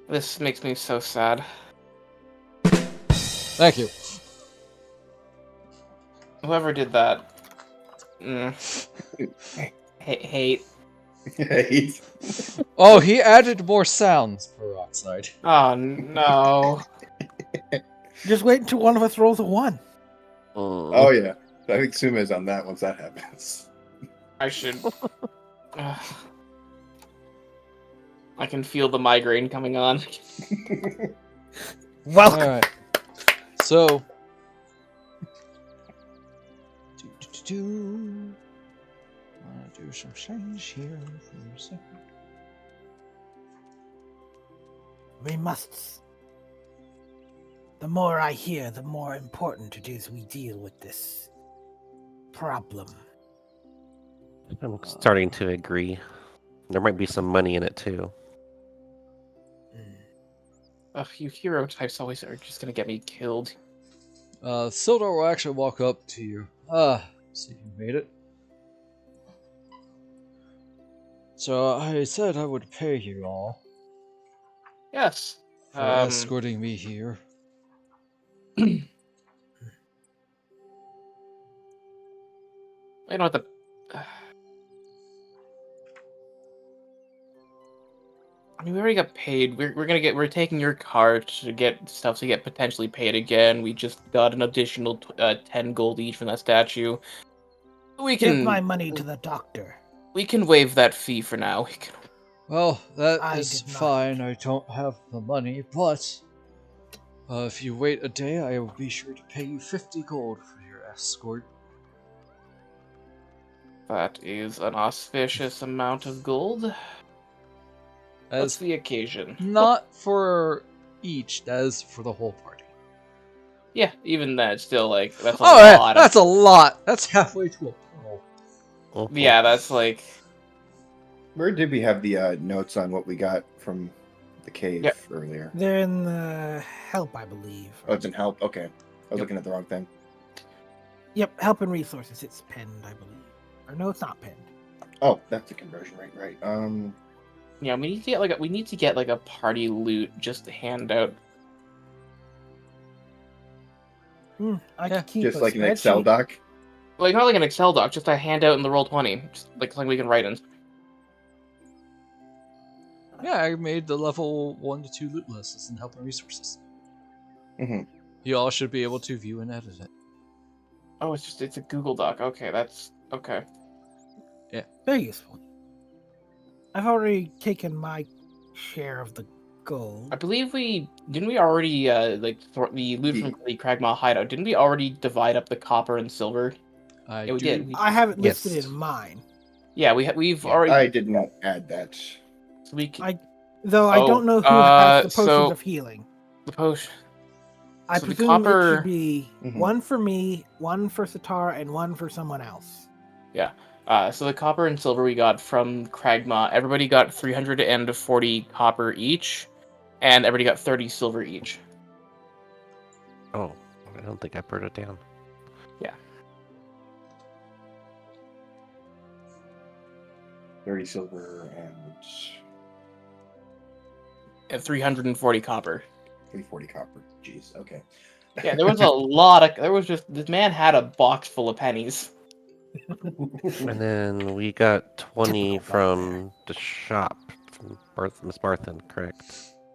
This makes me so sad. Thank you. Whoever did that. Hate. Hey. Oh, he added more sounds, peroxide. Oh no. Just wait until one of us rolls a 1. Oh yeah. I think Sume is on that once that happens. I should. I can feel the migraine coming on. Welcome. Alright. So. Wanna do some change here for a second. We must. The more I hear, the more important it is we deal with this problem. I'm starting to agree. There might be some money in it too. Ugh, you hero types always are just gonna get me killed. Sildar will actually walk up to you. See if you made it. So I said I would pay you all Yes. for escorting me here. You know what the. I mean, we already got paid. We're taking your car to get stuff to get potentially paid again. We just got an additional 10 gold each from that statue. We Give can my money to the doctor. we can waive that fee for now. We can... Well, that I is did not. fine. I don't have the money, but if you wait a day, I will be sure to pay you 50 gold for your escort. That is an auspicious amount of gold. What's As the occasion? not for each. That is for the whole party. Yeah, even that, it's still like that's a Oh, yeah, lot. that's a lot. That's halfway to a pearl. Yeah, that's like Where did we have the notes on what we got from the cave Yep. earlier? They're in the help, I believe. Oh, it's in help. Okay, I was Yep. looking at the wrong thing. Yep, help and resources. It's penned, I believe. Or no, it's not penned. Oh, that's the conversion rate, right? yeah. We need to get like a party loot just to hand out. I Yeah, could keep Just a like an Excel spreadsheet. doc. Like not like an Excel doc, just a handout in the Roll20, just like something we can write in. Yeah, I made the level 1 to 2 loot lists in help and resources. Mhm. You all should be able to view and edit it. Oh, it's a Google Doc. Okay, that's okay. Very useful. I've already taken my share of the gold. I believe we already like the loot from the Cragmaw hideout. Didn't we already divide up the copper and silver? Yeah, we did. I have it listed Yes. in mine. Yeah, we've Yeah, already. I didn't add that. So we can, Though I Oh, don't know who has the potions so- of healing. the potion. I So the presume it copper- should be Mhm. one for me, one for Satara, and one for someone else. So the copper and silver we got from Cragmaw. Everybody got 340 copper each, and everybody got 30 silver each. Oh, I don't think I put it down. 30 silver and And 340 copper. 340 copper. Jeez. Okay. Yeah, there was a lot of. There was just this man had a box full of pennies. And then we got 20 Typical from the shop from Miss Barthen, correct?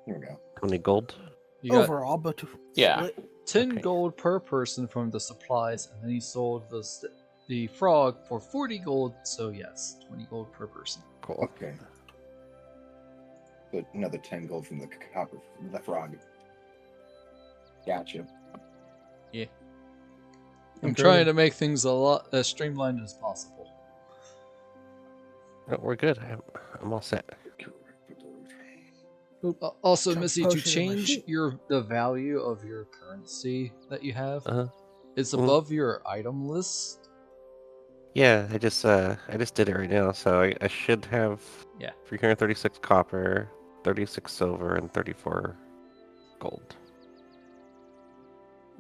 Here we go. 20 gold. You got Overall, but Yeah. split. 10 Okay. gold per person from the supplies, and then he sold the frog for 40 gold, so yes, 20 gold per person. Cool. Okay. But another 10 gold from the copper, from the frog. Gotcha. I'm Okay. trying to make things a lot as streamlined as possible. No, we're good. I'm all set. Also, Chuck Missy, to potion in my change sheet. the value of your currency that you have, Uh-huh. it's Mhm. above your item list. Yeah, I just did it right now, so I should have Yeah. 336 copper, 36 silver, and 34 gold.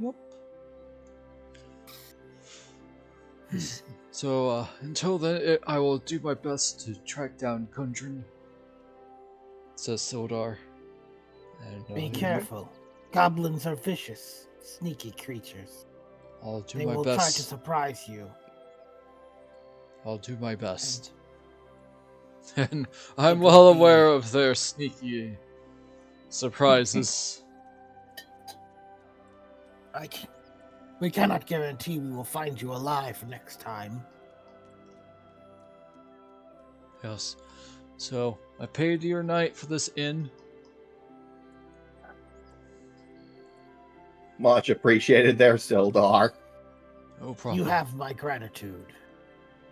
Yep. So, until then, I will do my best to track down Kundrin, says Sildar. And, Be careful. Goblins are vicious, sneaky creatures. I'll do They my will try to best. surprise you. I'll do my best. And I'm well aware of their sneaky surprises. We cannot guarantee we will find you alive next time. Yes. So, I paid your night for this inn. Much appreciated there, Sildar. No problem. You have my gratitude.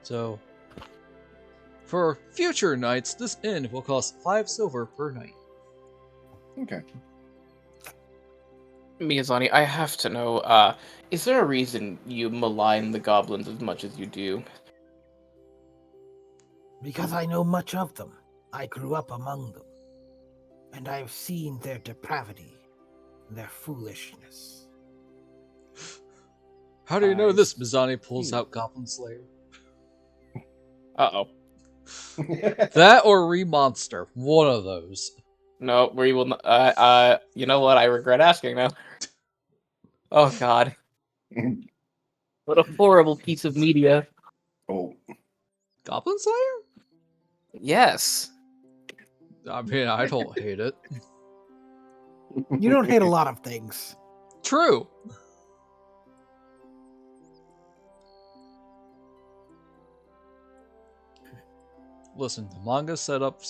So, for future nights, this inn will cost 5 silver per night. Okay. Mizani, I have to know, is there a reason you malign the goblins as much as you do? Because I know much of them. I grew up among them. And I have seen their depravity, their foolishness. How do you know I this? Mizani pulls see. out Goblin Slayer. Uh-oh. That or Remonster. One of those. No, we will not, you know what? I regret asking now. Oh, God. What a horrible piece of media. Oh. Goblin Slayer? Yes. I mean, I don't hate it. You don't hate a lot of things. True. Listen, the manga set up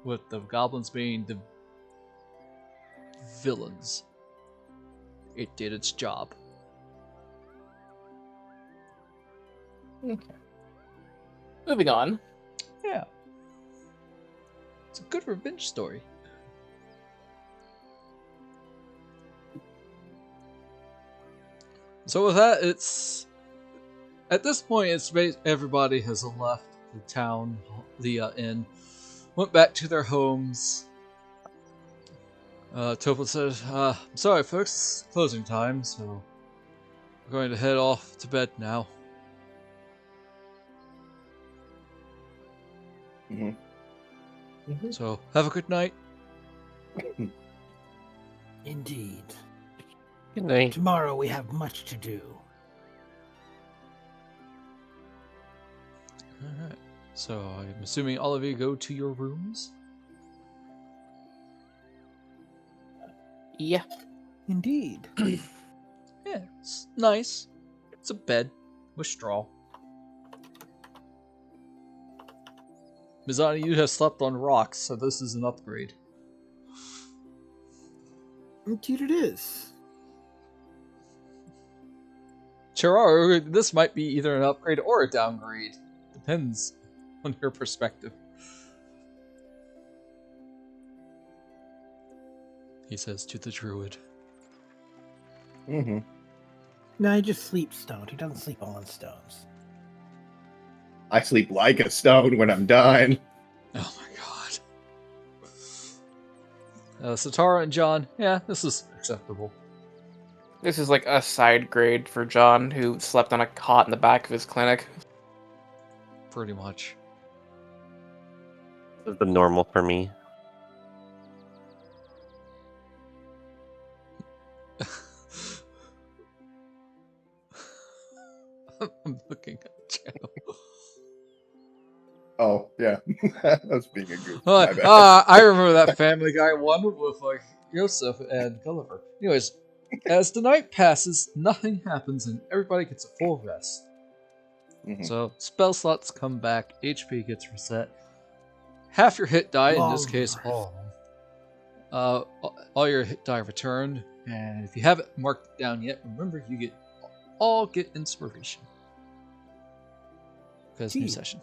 with the goblins being the villains. It did its job. Moving on. Yeah. It's a good revenge story. So with that, it's at this point, everybody has left the town, the inn, went back to their homes. Topal said, "I'm sorry, folks, it's closing time, so we're going to head off to bed now." So have a good night. Indeed. Good night. Tomorrow we have much to do. Alright. So I'm assuming all of you go to your rooms? Yeah. Indeed. Yeah, it's nice. It's a bed with straw. Mizani, you have slept on rocks, so this is an upgrade. Indeed it is. Cheraru, this might be either an upgrade or a downgrade. Depends on your perspective. He says to the druid. Mm-hmm. No, he just sleeps stoned. He doesn't sleep on stones. I sleep like a stone when I'm done. Oh my god. Satara and John, yeah, this is acceptable. This is like a side grade for John, who slept on a cot in the back of his clinic. Pretty much. This is the normal for me. I'm looking at the channel. Oh, yeah. I was being a goof. My bad. I remember that Family Guy one with like Yosef and Gulliver. Anyways, as the night passes, nothing happens and everybody gets a full rest. Mhm. So spell slots come back, HP gets reset. Half your hit die, in this Long case, rest. all of them. All your hit die returned, and if you haven't marked it down yet, remember you all get inspiration. Because new Gee. session.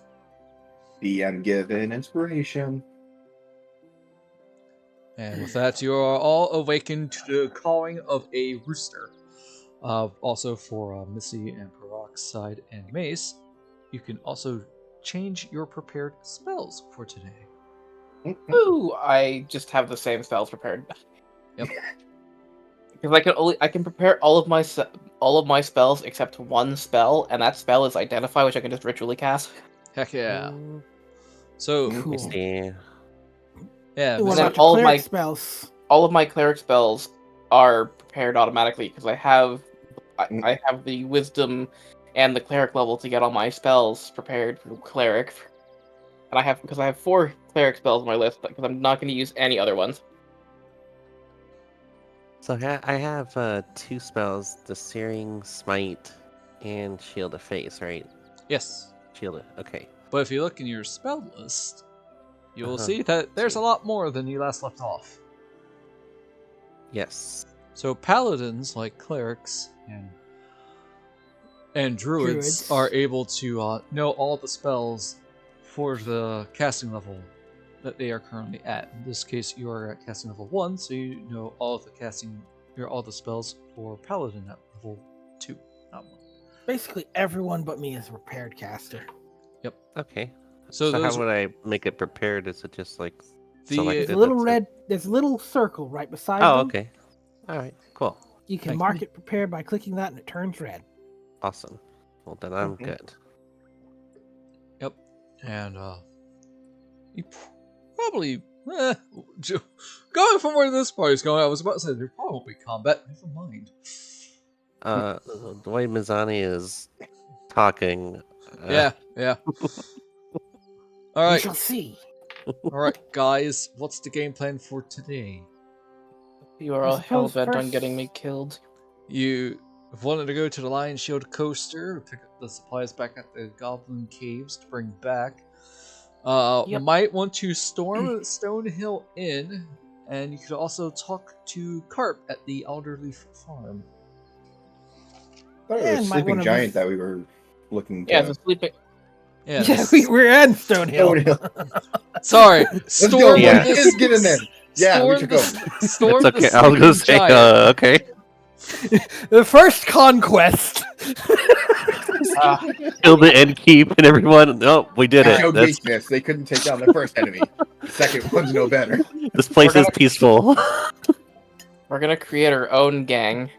DM given inspiration. And with that, you are all awakened to the cawing of a rooster. Also for Missy and Peroxide and Mace, you can also change your prepared spells for today. Ooh, I just have the same spells prepared. Yep. Because I can prepare all of my spells except one spell, and that spell is Identify, which I can just ritually cast. Heck yeah. So, I Cool. see. yeah, What And then about all your of my- cleric spells? All of my cleric spells are prepared automatically because I have the wisdom and the cleric level to get all my spells prepared for cleric. And I have 4 cleric spells on my list because I'm not going to use any other ones. So I have 2 spells: the Searing Smite and Shield of Face, right? yes. Shield of, okay. But if you look in your spell list, you will Uh-huh. see that there's See. a lot more than you last left off. Yes. So paladins, like clerics and druids, Druids. are able to know all the spells for the casting level that they are currently at. In this case, you are at casting level 1, so you know all of the spells for paladin at level 2, not 1. Basically, everyone but me is a prepared caster. Okay. So So those how would I make it prepared? Is it just like The- selected? There's a little that's it? red. There's a little circle right beside Oh, them. okay. All right. Cool. You can Thank mark it prepared by clicking that, and it turns red. Awesome. Well, then I'm Mhm. good. Yep. And you probably going from where this party's going, I was about to say there probably won't be combat. Never mind. The way Mizani is talking. Yeah. All We right, shall see. all right, guys. What's the game plan for today? You are I all hell suppose bent on first- getting me killed. You wanted to go to the Lion Shield coaster, pick up the supplies back at the Goblin Caves to bring back. Yep. Might want to storm Stonehill Inn, and you could also talk to Carp at the Alderleaf Farm. I thought it Yeah, was might Sleeping wanna Giant vis- that we were looking to. Yeah, the sleeping. Yeah, Yeah, we're in Stonehill. sorry. Let's go. Yeah. Let's get in there. Yeah, we should go. Storm It's okay. the I was gonna Sleeping say. Giant. Okay. The first conquest. Kill the end keep and everyone. Nope, we did They it. showed That's, weakness. They couldn't take down the first enemy. The second one's no better. this place We're is gonna- peaceful. We're gonna create our own gang.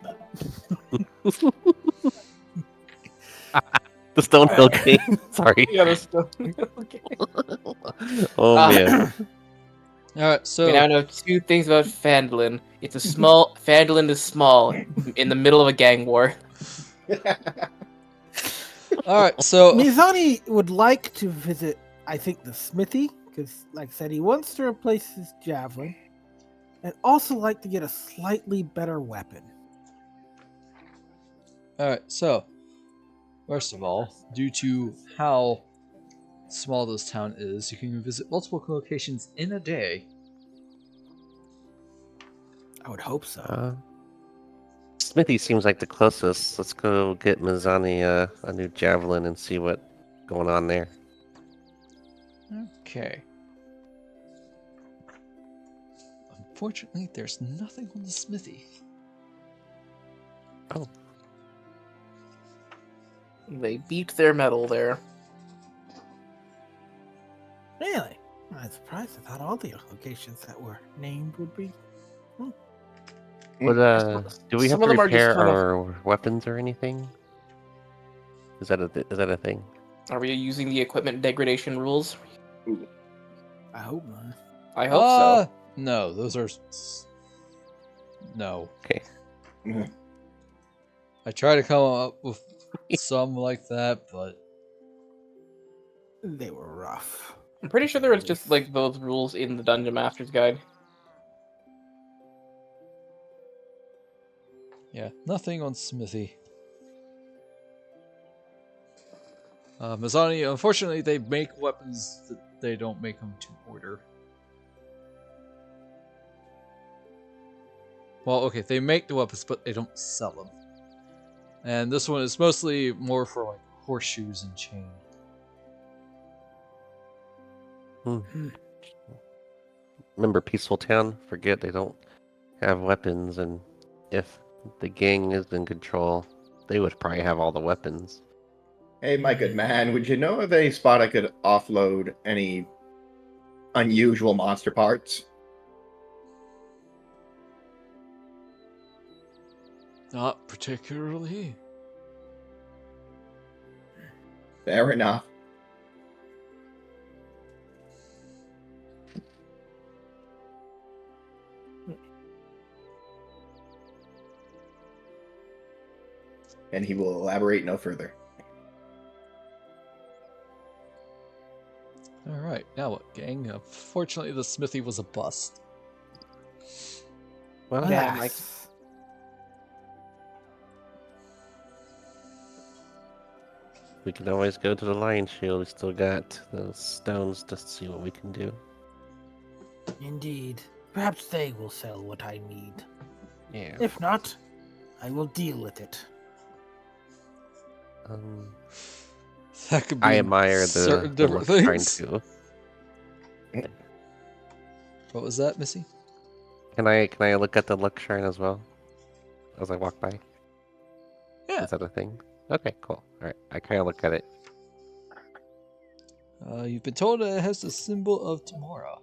The Stonehill King. Sorry. Yeah, that's okay. Oh man. All right, so We now know 2 things about Phandalin. It's a small. Phandalin is small, in the middle of a gang war. all right, so Mizani would like to visit, I think, the smithy, because, like I said, he wants to replace his javelin, and also like to get a slightly better weapon. all right, so first of all, due to how small this town is, you can visit multiple locations in a day. I would hope so. Smithy seems like the closest. Let's go get Mizani a new javelin and see what's going on there. Okay. Unfortunately, there's nothing on the smithy. Oh, They beat their metal there. Really? I'm surprised. I thought all the locations that were named would be. but do we have Some to of them are just repair kind of- our weapons or anything? Is that a thing? Are we using the equipment degradation rules? I hope not. I hope so. No, those are no. Okay. I try to come up with some like that, but They were rough. I'm pretty sure there was just like those rules in the Dungeon Master's Guide. yeah, nothing on smithy. Mizani, unfortunately, they make weapons that they don't make them to order. Well, okay, they make the weapons, but they don't sell them. And this one is mostly more for like horseshoes and chain. Remember Peaceful Town? Forget they don't have weapons, and if the gang is in control, they would probably have all the weapons. Hey, my good man, would you know of a spot I could offload any unusual monster parts? Not particularly. Fair enough. And he will elaborate no further. Alright, now what, gang? Fortunately, the smithy was a bust. Well, Yeah, Alas. Mike. we can always go to the Lion Shield. We still got those stones to see what we can do. Indeed. Perhaps they will sell what I need. Yeah. If not, I will deal with it. That could be I admire certain the different look trying things. to. What was that, Missy? Can I look at the luck shrine as well as I walk by? Yeah. Is that a thing? Okay, cool. All right, I kind of look at it. You've been told it has the symbol of tomorrow.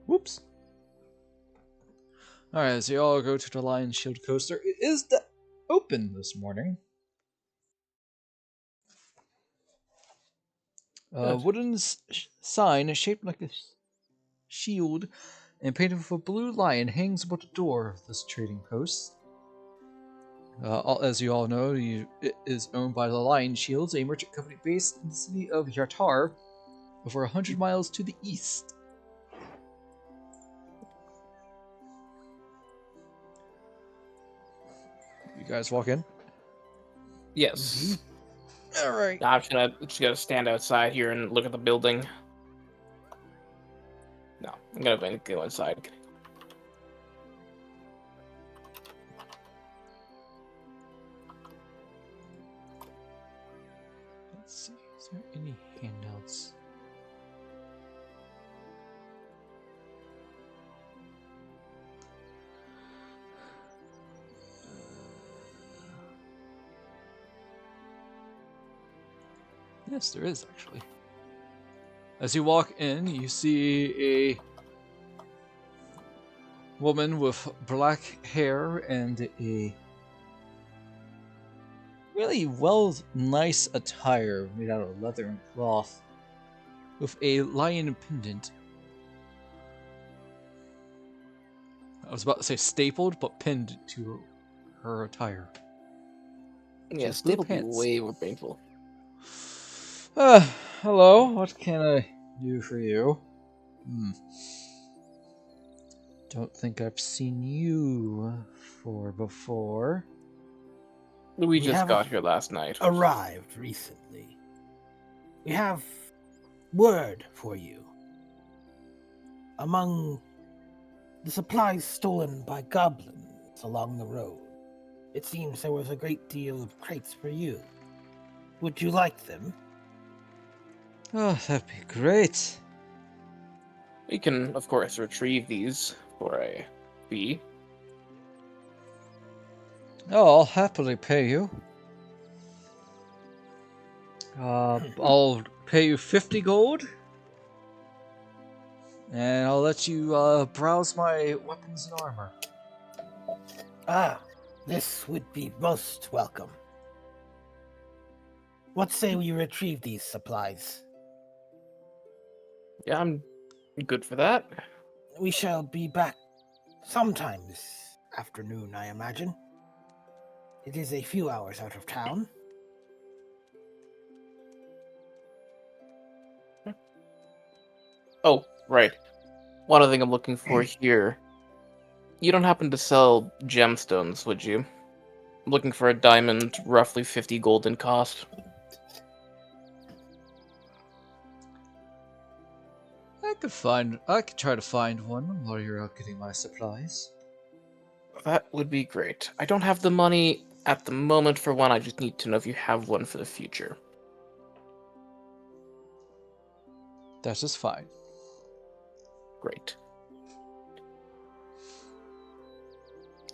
Whoops. Alright, as you all go to the Lion Shield coaster, it is open this morning. A wooden sign shaped like a shield and painted with a blue lion hangs above the door of this trading post. As you all know, it is owned by the Lion Shields, a merchant company based in the city of Yatar, over 100 miles to the east. You guys walk in? Yes. Alright. Now I'm just gonna stand outside here and look at the building. No, I'm gonna go inside. Let's see. Is there any handouts? Yes, there is actually. As you walk in, you see a woman with black hair and a really nice attire made out of leather and cloth, with a lion pendant. I was about to say stapled, but pinned to her attire. Yeah, has blue stable would be pants. way more painful. Hello, what can I do for you? Don't think I've seen you before. We just have got here last night. arrived recently. We have word for you. Among the supplies stolen by goblins along the road, it seems there was a great deal of crates for you. Would you like them? Oh, that'd be great. We can, of course, retrieve these for a fee. Oh, I'll happily pay you. I'll pay you 50 gold. And I'll let you browse my weapons and armor. Ah, this would be most welcome. What say we retrieve these supplies? Yeah, I'm good for that. We shall be back sometime this afternoon, I imagine. It is a few hours out of town. Oh, right. One other thing I'm looking for here. You don't happen to sell gemstones, would you? I'm looking for a diamond, roughly 50 gold in cost. I could try to find one while you're out getting my supplies. That would be great. I don't have the money at the moment for one, I just need to know if you have one for the future. That's just fine. Great.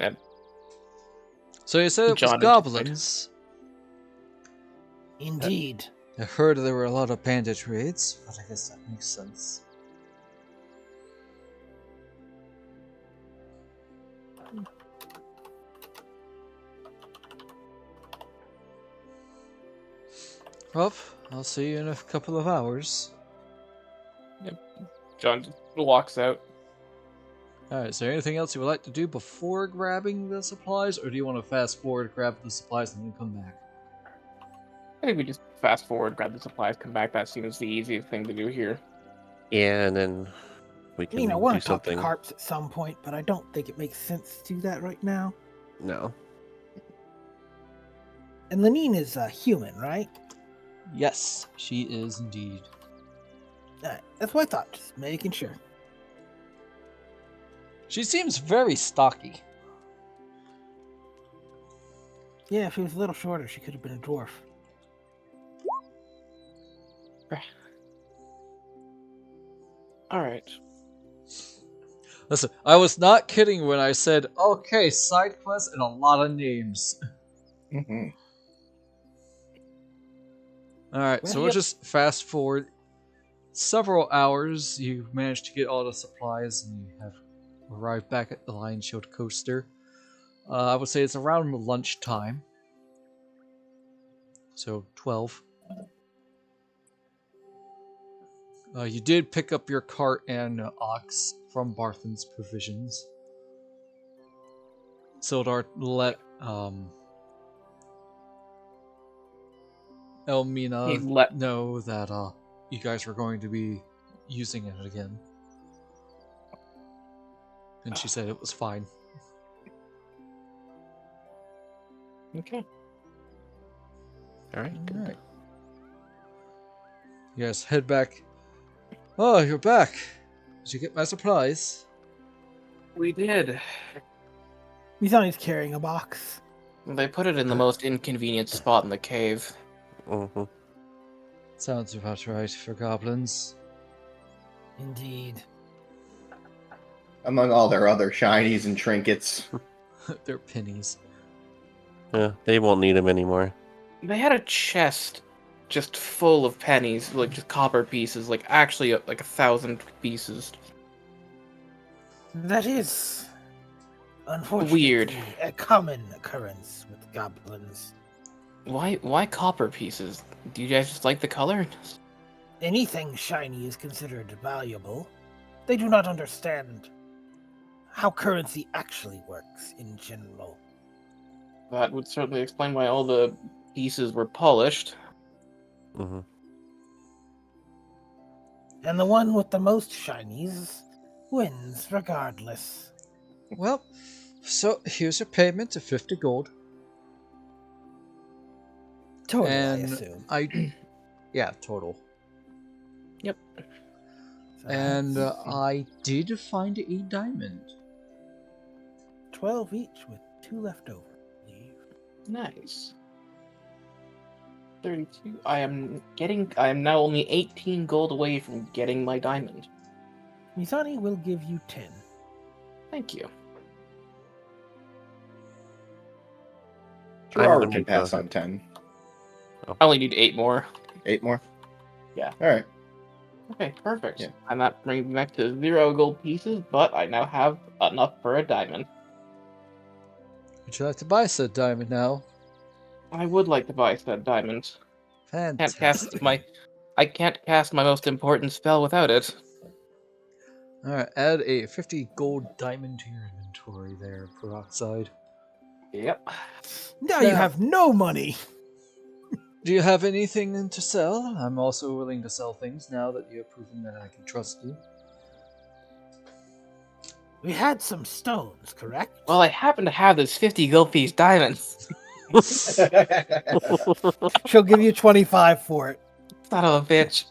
And So you said it was John goblins. Indeed. I heard there were a lot of bandit raids, but I guess that makes sense. Well, I'll see you in a couple of hours. John just walks out. Alright, is there anything else you would like to do before grabbing the supplies, or do you want to fast forward, grab the supplies, and then come back? I think we just fast forward, grab the supplies, come back. That seems the easiest thing to do here. Yeah, and then we I can mean, I want do to talk to something. Carps at some point, but I don't think it makes sense to do that right now. No. And Lenine is a human, right? Yes, she is indeed. Alright, that's what I thought, just making sure. She seems very stocky. Yeah, if he was a little shorter, she could have been a dwarf. Alright. Listen, I was not kidding when I said, okay, side quests and a lot of names. Mm-hmm. Alright, so we'll Yep. just fast forward several hours. You managed to get all the supplies and you have arrived back at the Lion Shield Coaster. I would say it's around lunchtime. So 12. You did pick up your cart and ox from Barthen's Provisions. Sildar let Elmina He let- know that you guys were going to be using it again. And she said it was fine. Okay. Alright, good. Alright. You guys head back. Oh, you're back. Did you get my supplies? We did. Mizani's carrying a box. They put it in the most inconvenient spot in the cave. Mm-hmm. Sounds about right for goblins. Indeed. Among all their other shinies and trinkets. They're pennies. Yeah, they won't need them anymore. They had a chest just full of pennies, like just copper pieces, like actually like 1,000 pieces. That is, unfortunately, Weird. a common occurrence with goblins. Why copper pieces? Do you guys just like the color? Anything shiny is considered valuable. They do not understand how currency actually works in general. That would certainly explain why all the pieces were polished. Hmm. And the one with the most shinies wins regardless. Well, so here's your payment of 50 gold. Total, And I assume. yeah, total. Yep. So And that's I did find a diamond. 12 each with 2 left over, I believe. Nice. 32. I am now only 18 gold away from getting my diamond. Mizani will give you 10. Thank you. I'm Cheraru gonna can go pass ahead. on 10. I only need 8 more. 8 more? Yeah. Alright. Okay, perfect. Yeah. And that brings me back to 0 gold pieces, but I now have enough for a diamond. Would you like to buy said diamond now? I would like to buy said diamond. Fantastic. I can't cast my most important spell without it. Alright, add a 50 gold diamond to your inventory there, peroxide. Yep. Now you Now- have no money! Do you have anything to sell? I'm also willing to sell things now that you have proven that I can trust you. We had some stones, correct? Well, I happen to have this 50 gold piece diamonds. She'll give you 25 for it. Son of a bitch.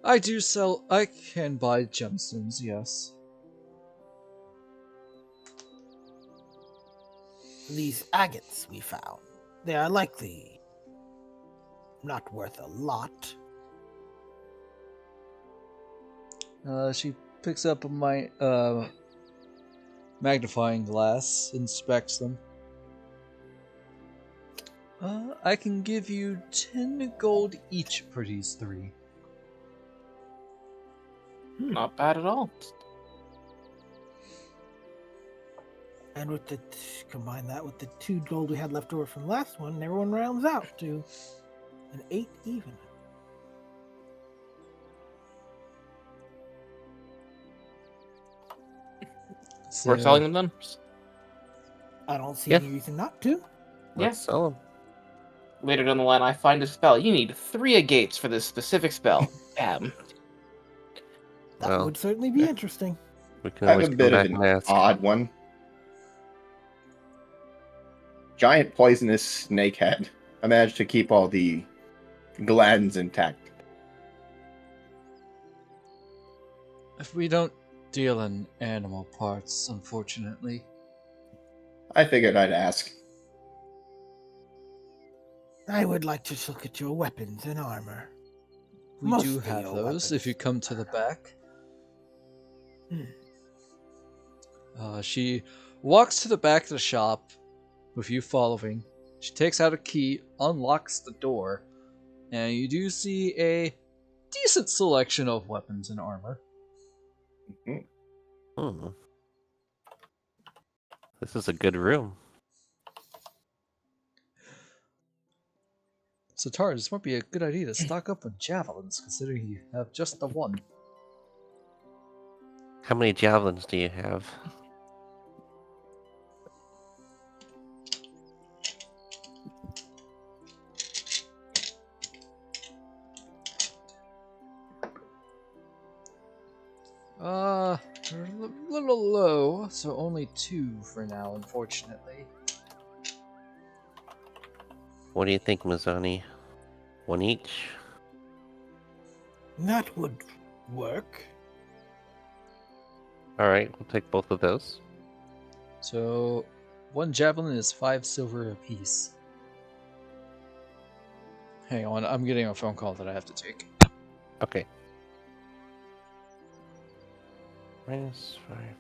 I can buy gemstones, yes. These agates we found, they are likely not worth a lot. She picks up my magnifying glass, inspects them. I can give you 10 gold each for these 3. Not bad at all. And with combine that with the 2 gold we had left over from the last one, and everyone rounds out to an 8 even. We're selling them then? I don't see Yeah. any reason not to. Let's sell them. Later down the line, I find a spell. You need 3 agates for this specific spell. Bam. That Well, would certainly be interesting. We can I always have a come bit of back an and ask. odd one. Giant poisonous snakehead. I managed to keep all the glands intact. If we don't deal in animal parts, unfortunately. I figured I'd ask. I would like to look at your weapons and armor. We Most do of have your those if weapons. you come to the back. She walks to the back of the shop with you following. She takes out a key, unlocks the door, and you do see a decent selection of weapons and armor. Hmm. This is a good room. Satara, this might be a good idea to stock up on javelins, considering you have just the one. How many javelins do you have? A little low, so only 2 for now, unfortunately. What do you think, Mizani? 1 each? That would work. Alright, we'll take both of those. So, 1 javelin is 5 silver apiece. Hang on, I'm getting a phone call that I have to take. Okay. -5.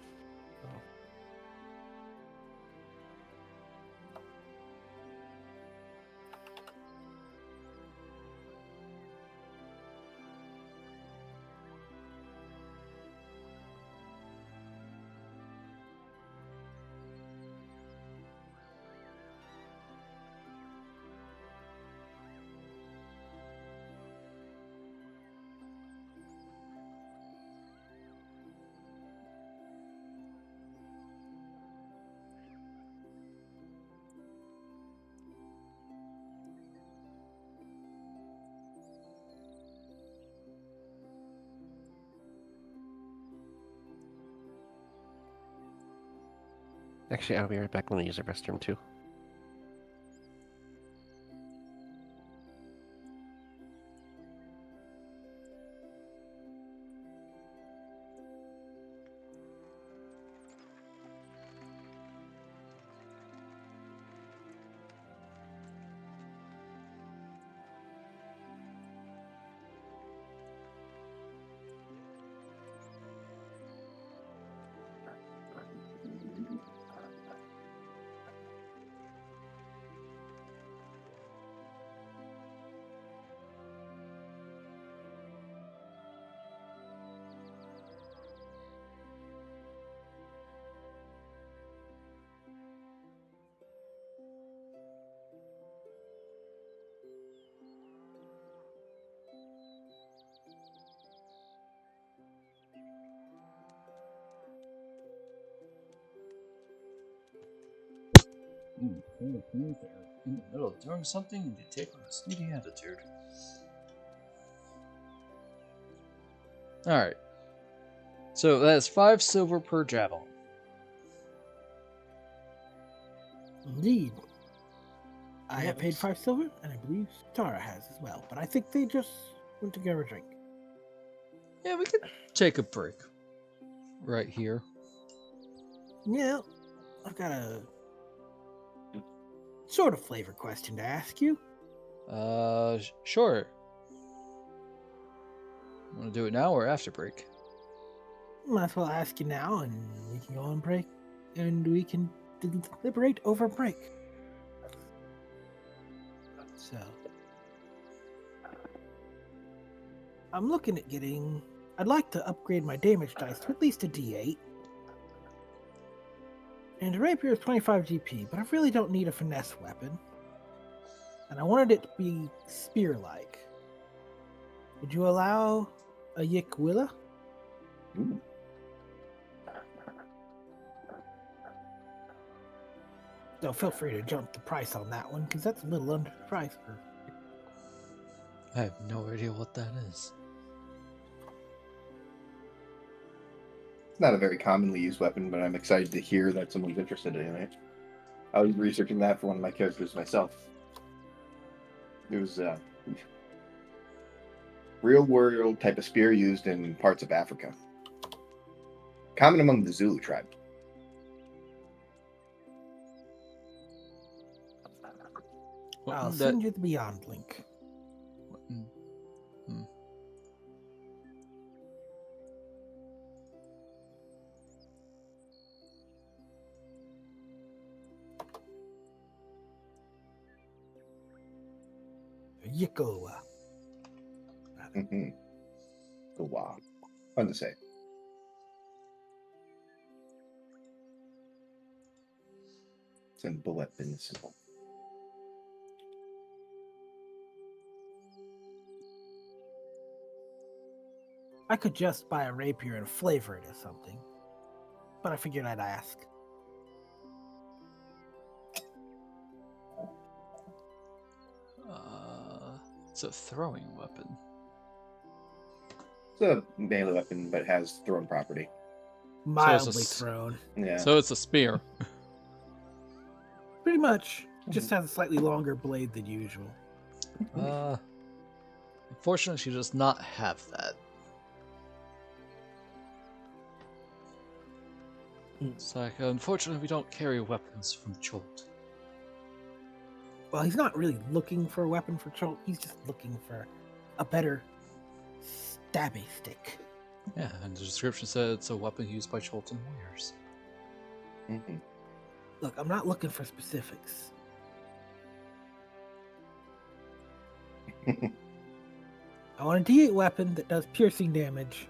Actually, I'll be right back. Let me use the restroom too. In the middle of doing something, and you take on a snooty attitude. Alright. So that's 5 silver per javelin. Indeed. I have paid 5 silver, and I believe Satara has as well. But I think they just went to get a drink. Yeah, we could take a break. Right here. Yeah, I've got a sort of flavor question to ask you. Sure. Want to do it now or after break? Might as well ask you now, and we can go on break, and we can deliberate over break. So, I'm looking at getting. I'd like to upgrade my damage dice to at least a D8. And a rapier is 25 GP, but I really don't need a finesse weapon. And I wanted it to be spear-like. Would you allow a Yikwilla? Ooh. So feel free to jump the price on that one, because that's a little under the price. I have no idea what that is. It's not a very commonly used weapon, but I'm excited to hear that someone's interested in it. I was researching that for one of my characters myself. It was a real-world type of spear used in parts of Africa. Common among the Zulu tribe. I'll send you the Beyond link. Yikowa. Mm-hmm. Oh, wow. Fun to say. Simple weapon, simple. I could just buy a rapier and flavor it as something, but I figured I'd ask. It's a throwing weapon. It's a melee weapon, but has thrown property. Mildly thrown. Yeah. So it's a spear. Pretty much. Just has a slightly longer blade than usual. Unfortunately, she does not have that. It's like, unfortunately, we don't carry weapons from Cholt. Well, he's not really looking for a weapon for Cholt. He's just looking for a better stabby stick. Yeah, and the description said it's a weapon used by Cholton warriors. Mhm. Look, I'm not looking for specifics. I want a D8 weapon that does piercing damage,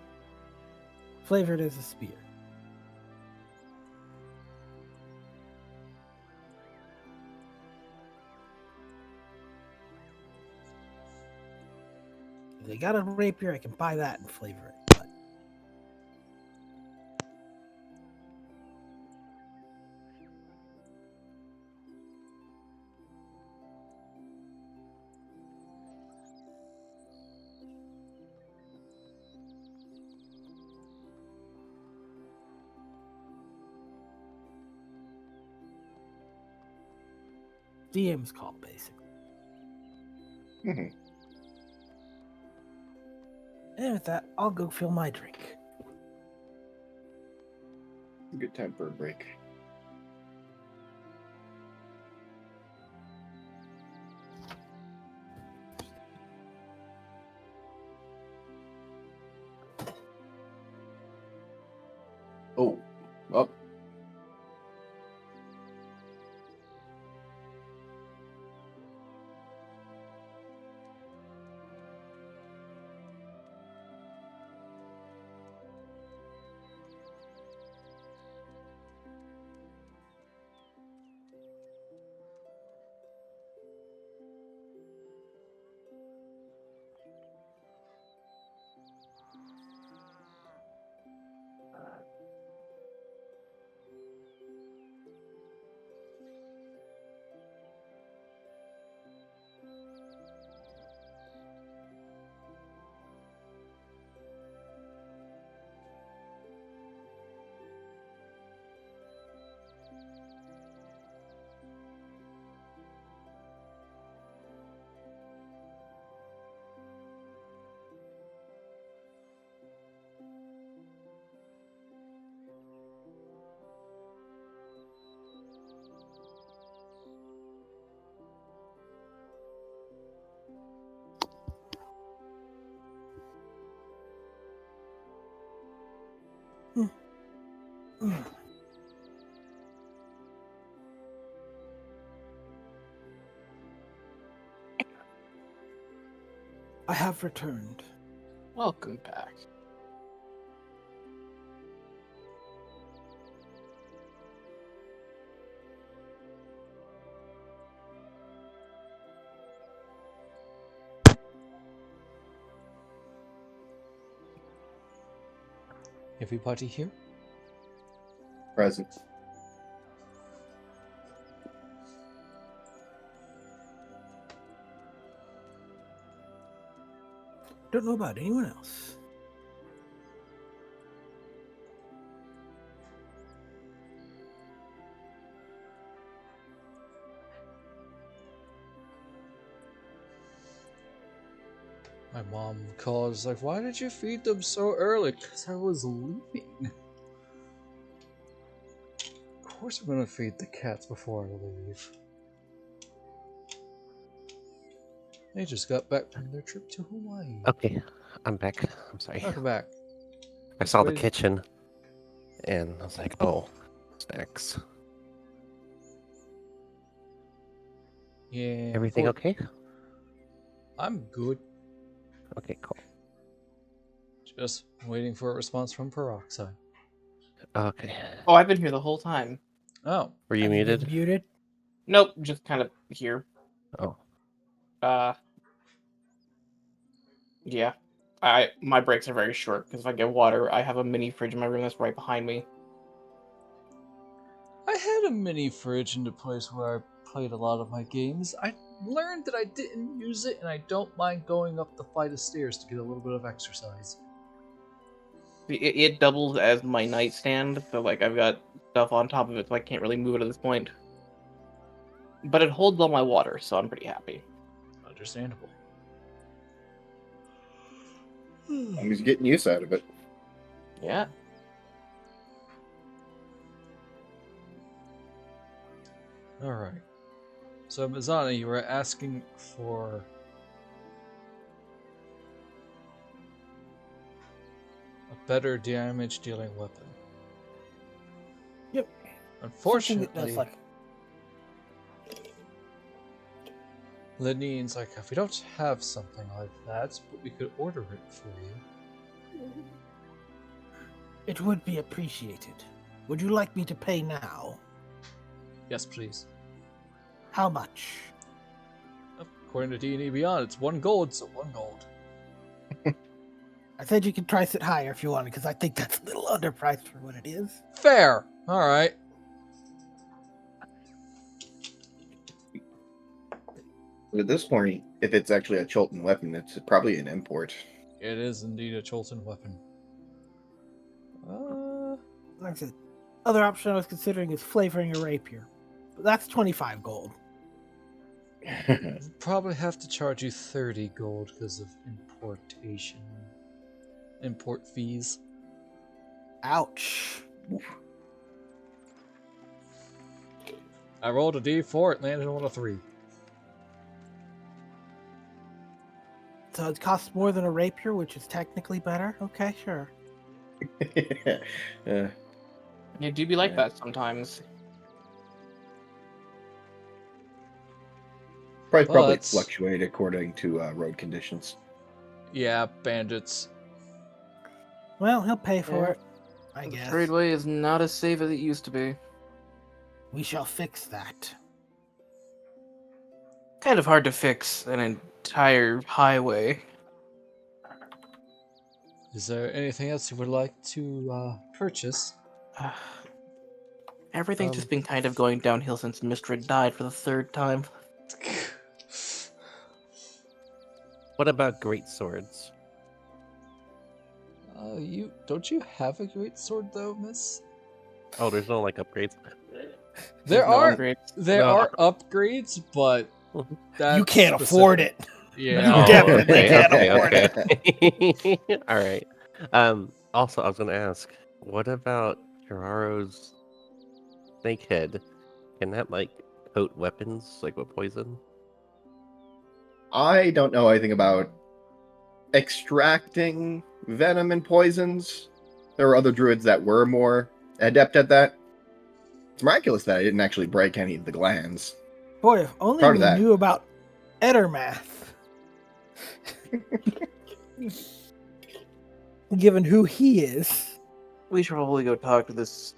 flavored as a spear. If they got a rapier, I can buy that and flavor it. But DM's call, basically. Mhm. And with that, I'll go fill my drink. Good time for a break. Oh, up. I have returned. Welcome back. Everybody here? Present. Don't know about anyone else. My mom calls like, why did you feed them so early? Because I was leaving. Of course I'm gonna feed the cats before I leave. They just got back from their trip to Hawaii. Okay, I'm back. I'm sorry. Welcome back. I saw the Wait. kitchen, and I was like, "Oh, snacks. Yeah. Everything okay?" I'm good. Okay, cool. Just waiting for a response from peroxide. Okay. Oh, I've been here the whole time. Oh. Were you Have been muted? muted? Nope, just kind of here. Oh, Yeah. My breaks are very short because if I get water, I have a mini fridge in my room that's right behind me. I had a mini fridge in the place where I played a lot of my games. I learned that I didn't use it, and I don't mind going up the flight of stairs to get a little bit of exercise. It doubles as my nightstand, so like I've got stuff on top of it, so I can't really move it at this point. But it holds all my water, so I'm pretty happy. Understandable. He's getting use out of it. Yeah. Alright. So, Mizani, you were asking for a better damage dealing weapon. Yep. Something Unfortunately, that does like Lenine's like, we don't have something like that, but we could order it for you. it would be appreciated. Would you like me to pay now? Yes, please. How much? According to D&E Beyond, it's 1 gold, so 1 gold. I said you could price it higher if you wanted, because I think that's a little underpriced for what it is. Fair! Alright. At this point, if it's actually a Chultan weapon, it's probably an import. It is indeed a Chultan weapon. Like I said, other option I was considering is flavoring a rapier. But that's 25 gold. Probably have to charge you 30 gold because of importation. Import fees. Ouch. I rolled a d4, it landed on a 3. So it costs more than a rapier, which is technically better? Okay, sure. It do be like that sometimes. Price probably But- fluctuate according to road conditions. Yeah, bandits. Well, he'll pay for Yeah. it, I The guess. tradeway is not as safe as it used to be. We shall fix that. Kind of hard to fix an entire highway. Is there anything else you would like to purchase? Everything's just been kind of going downhill since Mistred died for the 3rd time. What about great swords? Don't you have a great sword though, miss? Oh, there's no like upgrades. There There's no are upgrades. there No. are upgrades, but that's You can't specific. afford it. Yeah. You definitely can't afford it. All right. Also, I was gonna ask, what about Cheraru's snake head? Can that like coat weapons, like with poison? I don't know anything about extracting venom and poisons. There were other druids that were more adept at that. It's miraculous that I didn't actually break any of the glands. Boy, if only Proud of we that. knew about Ettermath. Given who he is. We should probably go talk to this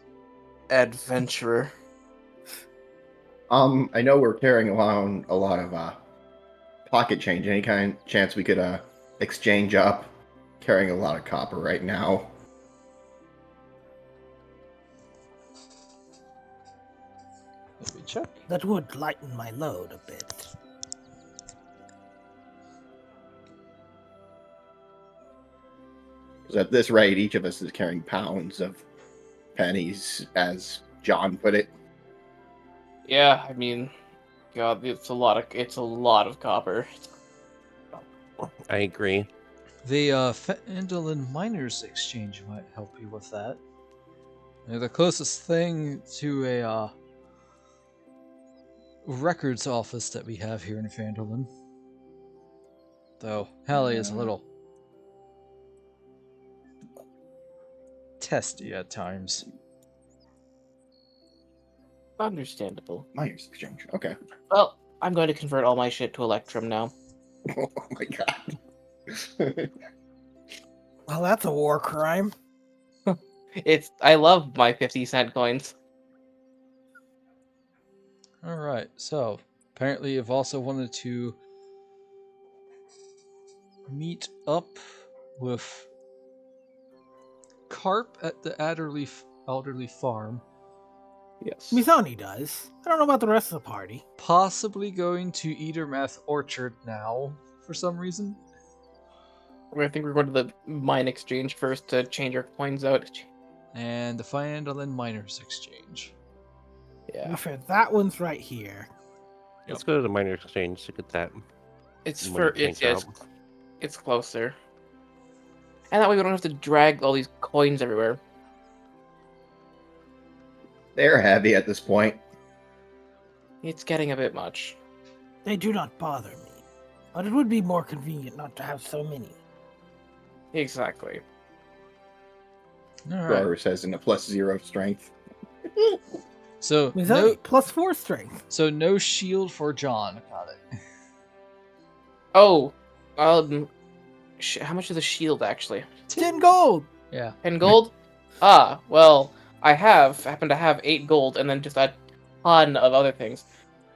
adventurer. I know we're carrying around a lot of pocket change. Any kind chance we could exchange up? Carrying a lot of copper right now. Let me check. That would lighten my load a bit. Because at this rate, each of us is carrying pounds of pennies, as John put it. Yeah, I mean, God, it's a lot of copper. I agree. The Phandelver Miners Exchange might help you with that. They're the closest thing to a records office that we have here in Phandelver. Though Hallie is a little testy at times. Understandable. Miners exchange. Okay. Well, I'm going to convert all my shit to Electrum now. Oh my god. Well, that's a war crime. I love my 50-cent coins. Alright, so apparently you've also wanted to meet up with Carp at the elderly farm. Yes. Mizani does. I don't know about the rest of the party. Possibly going to Eatermath Orchard now for some reason. I think we're going to the mine exchange first to change our coins out. And the Phandelver Miners Exchange. To be Yeah. fair, that one's right here. Let's go to the miners exchange to get that. It's money for tank it's out. it's closer. And that way we don't have to drag all these coins everywhere. They're heavy at this point. It's getting a bit much. They do not bother me, but it would be more convenient not to have so many. Exactly. All right. Cheraru says in a +0 strength. So Mizani, no, +4 strength. so no shield for John. Got it. Oh, how much is the shield actually? 10 gold! Yeah. 10 gold? Well, I happen to have 8 gold and then just a ton of other things.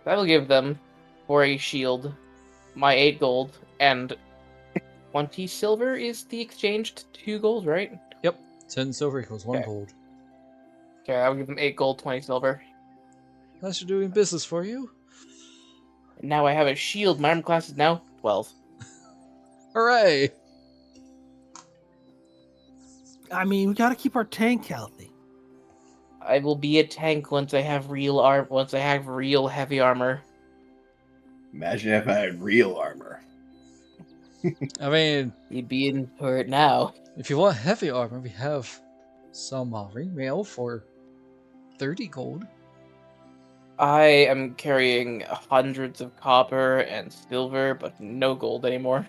That will give them, for a shield, my 8 gold, and 20 silver is the exchanged 2 gold, right? Yep. 10 silver equals 1 Okay. gold. Okay, I'll give them 8 gold, 20 silver. That's for doing business for you. And now I have a shield. My armor class is now 12. Hooray! I mean, we gotta keep our tank healthy. I will be a tank once I have real heavy armor. Imagine if I had real armor. I mean, You'd be in for it now. if you want heavy armor, we have some ring mail for 30 gold. I am carrying hundreds of copper and silver, but no gold anymore.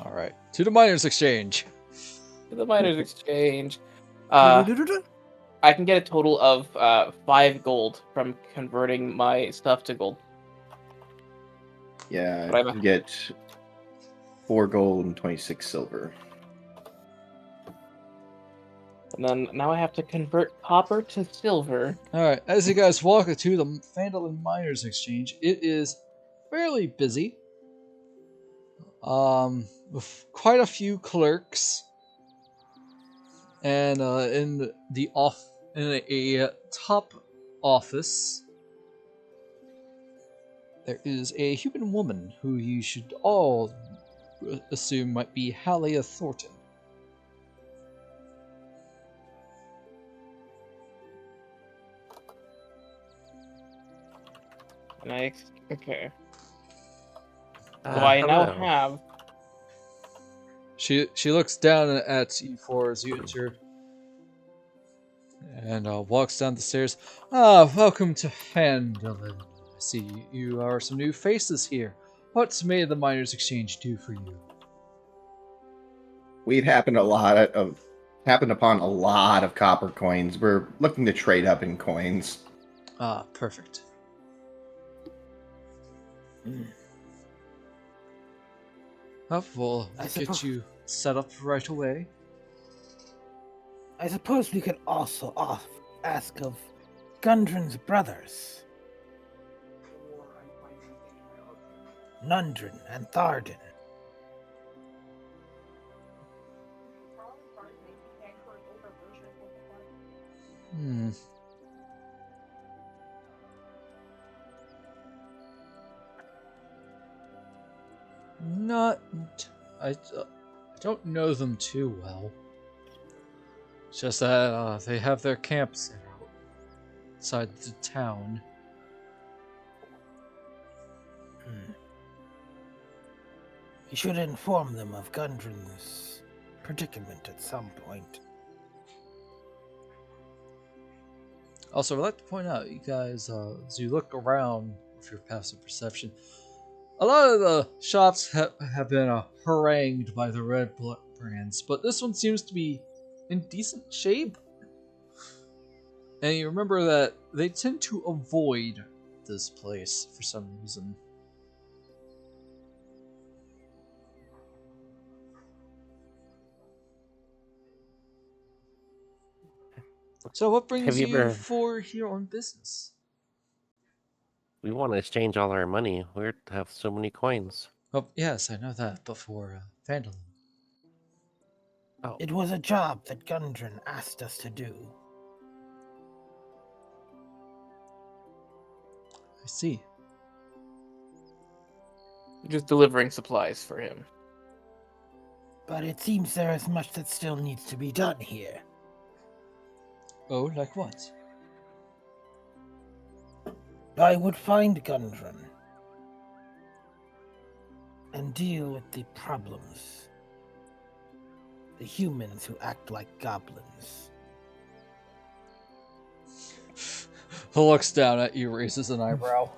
Alright. To the miners' exchange. To the miners' exchange. I can get a total of 5 gold from converting my stuff to gold. Yeah, But I can get 4 gold and 26 silver. And then now I have to convert copper to silver. Alright, as you guys walk to the Phandelver Miners Exchange, it is fairly busy. With quite a few clerks. And in a top office, there is a human woman who you should all assume might be Halia Thornton. And okay. So I now hello. have She looks down at you four as you enter, and walks down the stairs. Welcome to Phandelver. I see you are some new faces here. What may the Miners Exchange do for you? We've happened upon a lot of copper coins. We're looking to trade up in coins. Perfect. Well, I get suppose- you set up right away. I suppose we could also ask of Gundren's brothers, Nundren and Tharden. Hmm. I don't know them too well. It's just that they have their camps outside the town. We should inform them of Gundren's predicament at some point. Also, I'd like to point out, you guys, as you look around with your passive perception, a lot of the shops have been harangued by the red brands, but this one seems to be in decent shape. And you remember that they tend to avoid this place for some reason. So what brings Have you you ever- four here on business? We want to exchange all our money. We have so many coins. Oh, yes, I know that, but for Phandelver. Oh, It was a job that Gundren asked us to do. I see. just delivering supplies for him. But it seems there is much that still needs to be done here. Oh, like what? I would find Gundren and deal with the problems. The humans who act like goblins. He looks down at you, raises an eyebrow.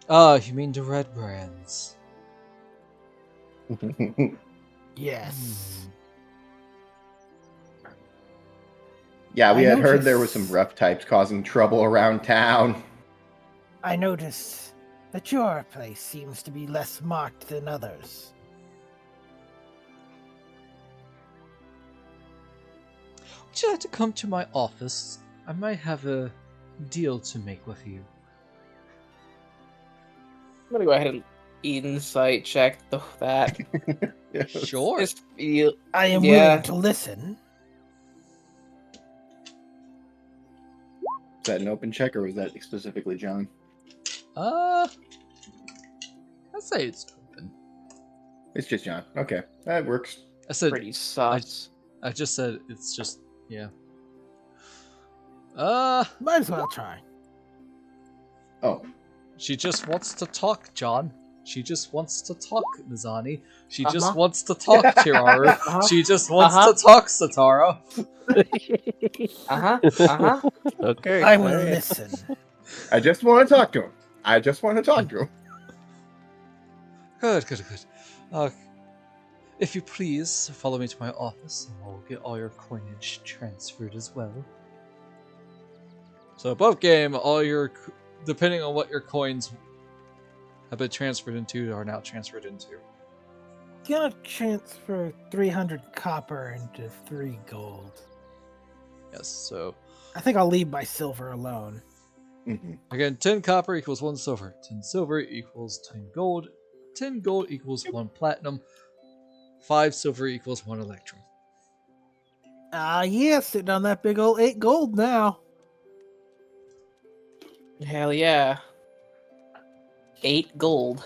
Ah, you mean the red brands. Yes. Yeah, we I had heard there were noticed- some rough types causing trouble around town. I noticed that your place seems to be less marked than others. Would you like to come to my office? I might have a deal to make with you. I'm gonna go ahead and insight check that. Yes. Sure. Just feel. I am Yeah. willing to listen. Is that an open check or was that specifically John? I'd say it's open. It's just John. Okay, that works. I said Pretty sus. I just said it's just yeah. Might as well try. Oh, She just wants to talk, John. She just wants to talk, Mizani. She just Uh-huh. wants to talk, Cheraru. Uh-huh. She just wants Uh-huh. to talk, Satara. Okay. I will alright. listen. I just want to talk to him. I just want to talk to him. Good. If you please, follow me to my office, and I'll get all your coinage transferred as well. So above game, depending on what your coins have been transferred into, are now transferred into. Gonna transfer 300 copper into 3 gold. Yes, so I think I'll leave my silver alone. Mhm. again, 10 copper equals 1 silver, 10 silver equals 10 gold, 10 gold equals 1 platinum, 5 silver equals 1 electrum. Yeah, sitting on that big old 8 gold now. Hell yeah. 8 gold.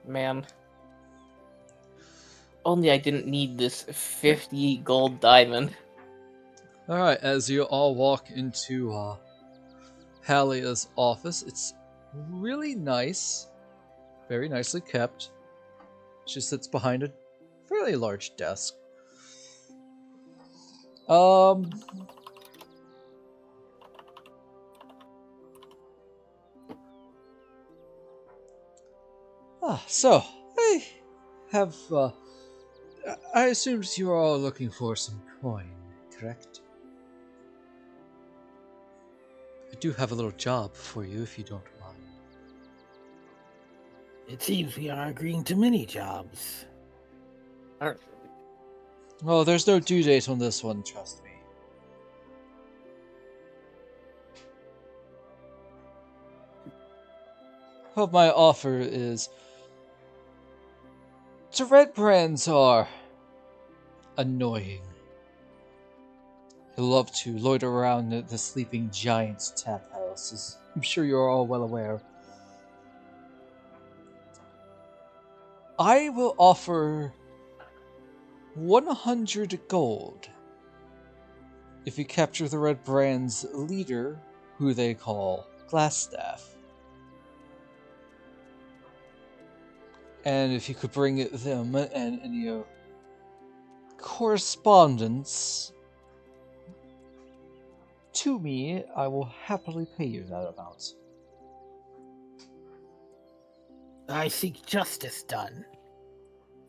Man. Only I didn't need this 50 gold diamond. Alright, as you all walk into Halia's office, it's really nice, very nicely kept. She sits behind a fairly large desk. So I have I assumed you are all looking for some coin, correct? I do have a little job for you if you don't mind. It seems we are agreeing to many jobs. Oh, there's no due date on this one, trust me. What my offer is, the red brands are annoying. They love to loiter around the sleeping giant's tap house, as I'm sure you're all well aware. I will offer 100 gold if you capture the red brand's leader, who they call Glassstaff. And if you could bring them and any correspondence to me, I will happily pay you that amount. I seek justice done.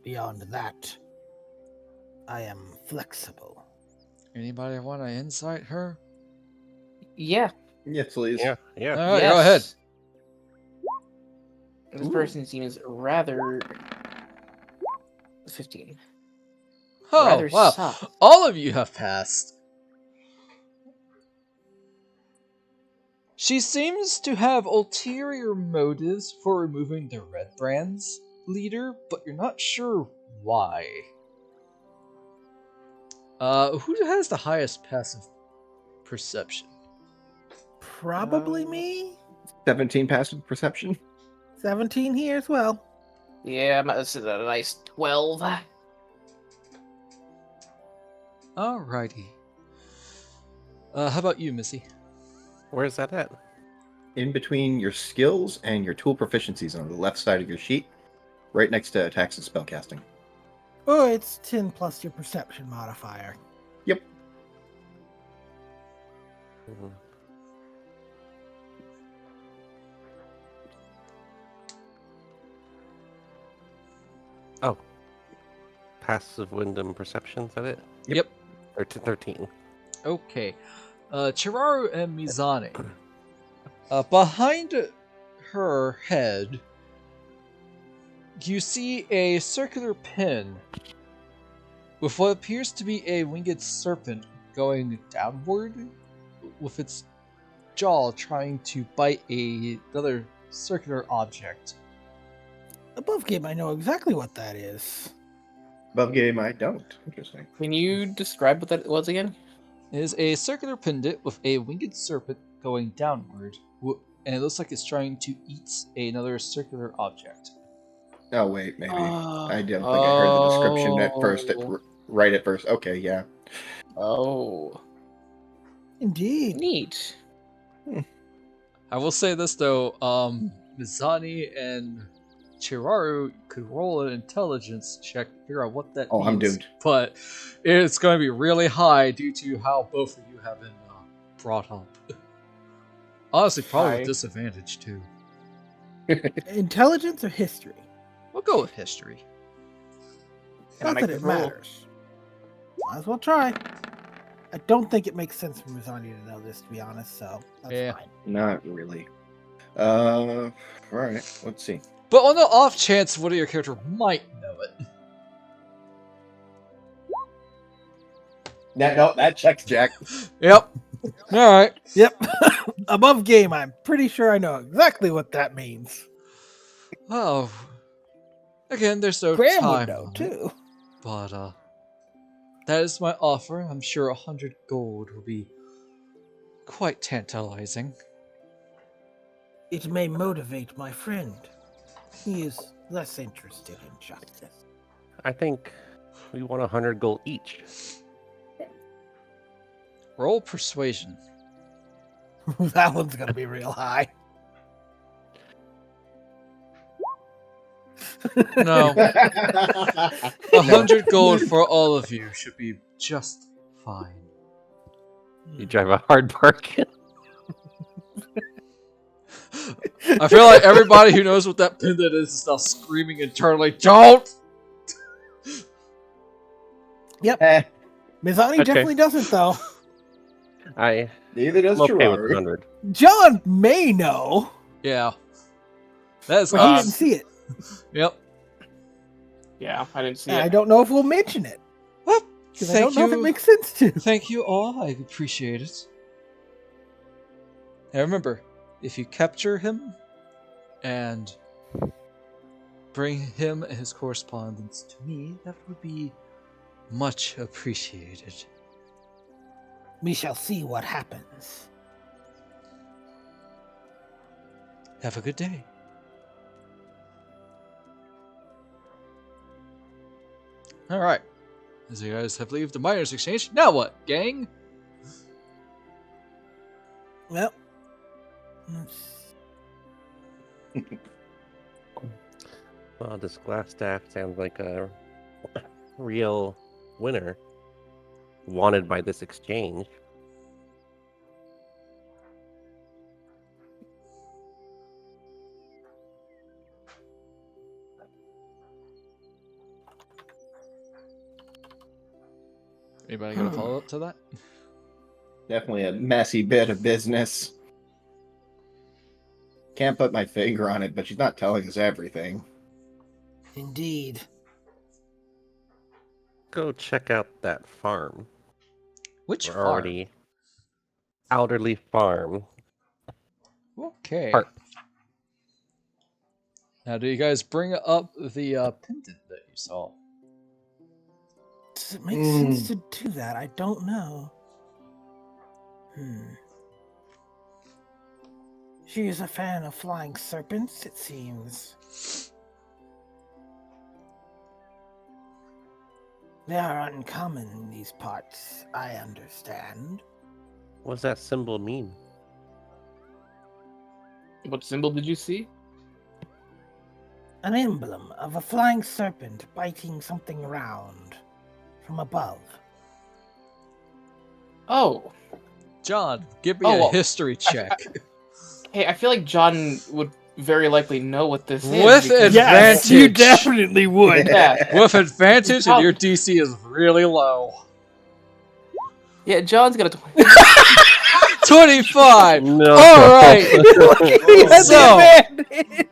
Beyond that, I am flexible. Anybody want to insight her? Yeah. Yes, please. Yeah. Alright, go ahead. Yes. This Ooh. person seems rather 15. Oh, Rather wow. soft. All of you have passed. She seems to have ulterior motives for removing the Red Brand's leader, but you're not sure why. Who has the highest passive perception? Probably me? 17 passive perception. 17 here as well. Yeah, this is a nice 12. Alrighty. How about you, Missy? Where's that at? In between your skills and your tool proficiencies on the left side of your sheet, right next to attacks and spellcasting. Oh, it's 10 plus your perception modifier. Yep. passive wisdom perception, is that it? Yep. 13. Okay. Cheraru and Mizani. Behind her head, you see a circular pin with what appears to be a winged serpent going downward, with its jaw trying to bite another circular object. Above game, I know exactly what that is. Above game, I don't. Interesting. Can you describe what that was again? It is a circular pendant with a winged serpent going downward, and it looks like it's trying to eat another circular object. Oh wait, maybe I don't think I heard the description at first. Right at first. Okay, yeah. Oh, Indeed. neat. I will say this though, Mizani and Cheraru could roll an intelligence check to figure out what that Oh, means. I'm doomed. But it's going to be really high due to how both of you have been brought up. Honestly, probably High. with disadvantage too. Intelligence or history? We'll go with history. Can I Not make that the it roll? matters. Might as well try. I don't think it makes sense for Mizani to know this, to be honest, so that's Yeah. fine. Not really. All right. Let's see. But on the off chance one of your character might know it. That checks, Jack. Yep. Alright. Yep. Above game, I'm pretty sure I know exactly what that means. Oh. Again, there's no Graham time would know, on it, too. but that is my offer. I'm sure 100 gold will be quite tantalizing. It may motivate my friend. He is less interested in justice. I think we want 100 gold each. Roll persuasion. That one's gonna be real high. No. 100 gold for all of you should be just fine. You drive a hard bargain. I feel like everybody who knows what that pendant is now screaming internally, don't! Mizani Okay. definitely doesn't, though. Neither does I'm okay with Cheraru. 100. John may know, Yeah. That is but he us. didn't see it. Yep. Yeah, I didn't see And it. I don't know if we'll mention it. Well, Because I don't know if it makes sense to. Thank you all. I appreciate it. And remember, if you capture him and bring him and his correspondence to me, that would be much appreciated. We shall see what happens. Have a good day. Alright. As you guys have leave the miners' exchange, now what, gang? Well, Well, this glass staff sounds like a real winner. Wanted by this exchange. Anybody got a follow up to that? Definitely a messy bit of business. Can't put my finger on it, but she's not telling us everything. indeed. Go check out that farm. Which We're farm? already Outerly Farm. Okay. Part. Now, do you guys bring up the pendant that you saw? Does it make sense to do that? I don't know. She is a fan of flying serpents, it seems. They are uncommon in these parts, I understand. What does that symbol mean? What symbol did you see? An emblem of a flying serpent biting something round from above. Oh, John, give me Oh, a well, history check. hey, I feel like John would very likely know what this is. With because- Yes, you Advantage. definitely would. Yeah. With advantage, and your DC is really low. Yeah, John's got a 20. 25! No. Alright! He has the So- advantage.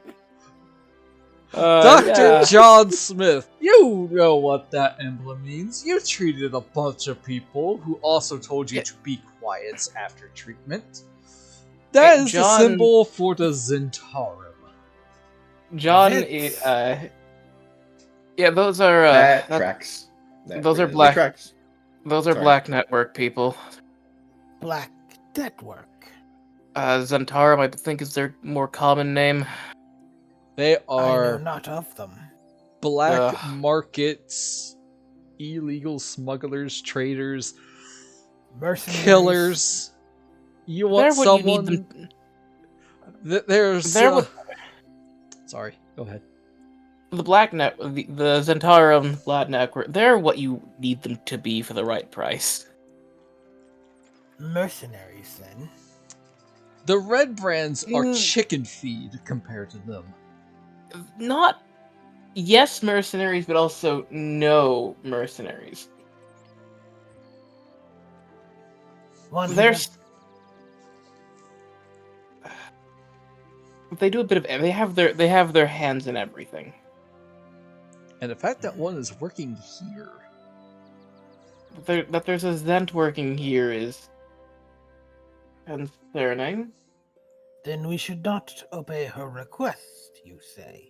Dr. Yeah. John Smith, you know what that emblem means. You treated a bunch of people who also told you Yeah. to be quiet after treatment. That Hey, is the John- symbol for the Zentarum. John, Vince. yeah, those are that that- tracks. That those are really black- Tracks. those are Sorry. Black Network people. Black Network. Zentarum, I think, is their more common name. They I know are not of them. black Ugh. markets, illegal smugglers, traders, Mercenaries. killers. You want They're what you someone? need them. There's. They're what Sorry, go ahead. the Zentarum Black Network. They're what you need them to be for the right price. Mercenaries, then. The red brands are Mm. chicken feed compared to them. Not yes mercenaries, but also no mercenaries. One who There's does- they do a bit of they have their hands in everything. And the fact that one is working here. That there's a Zent working here is concerning. Then we should not obey her request, you say.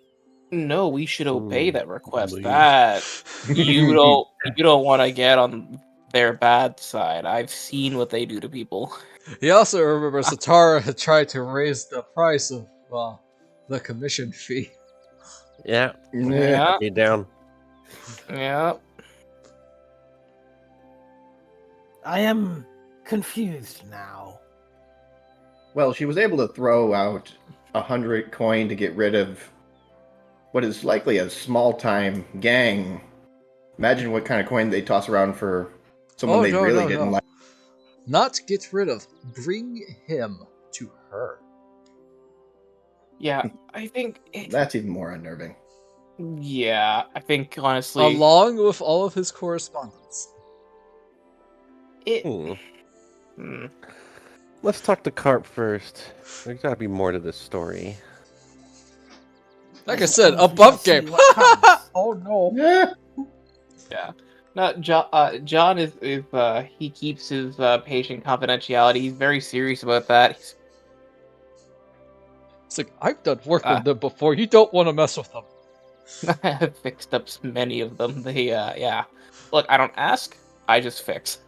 No, we should obey Ooh, that request. please. That you don't want to get on their bad side. I've seen what they do to people. He also remembers Satara had tried to raise the price of the commission fee. Yeah, Yeah, be down. yeah. I am confused now. Well, she was able to throw out 100 coin to get rid of what is likely a small-time gang. Imagine what kind of coin they toss around for someone Oh, they no, really no, didn't no. like. Not get rid of, bring him to her. Yeah, I think. That's even more unnerving. Yeah, I think honestly, Along with all of his correspondence. it. Hmm. Let's talk to Carp first. There's gotta be more to this story. Like I said, suppose a we bump shall see game. what comes. Oh no. Yeah. No, John is he keeps his patient confidentiality. He's very serious about that. It's like, I've done work Ah. with them before. You don't want to mess with them. I have fixed up many of them. They yeah. Look, I don't ask. I just fix.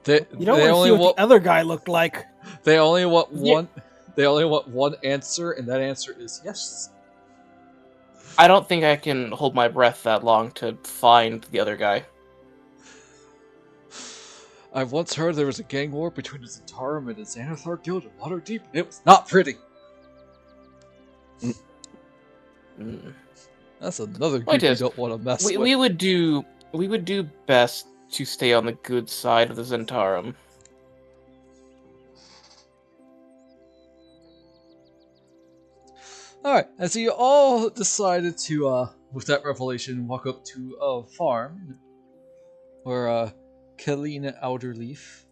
They, You don't they want to only see what want the other guy looked like. they only want Yeah. one. They only want one answer, and that answer is yes. I don't think I can hold my breath that long to find the other guy. I've once heard there was a gang war between the Zentarum and the Xanathar Guild in Waterdeep. It was not pretty. Mm. That's another Point group you is, don't want to mess We, with. we would do best to stay on the good side of the Zentarum. Alright, and so you all decided to, with that revelation, walk up to a farm where Kalina Outerleaf.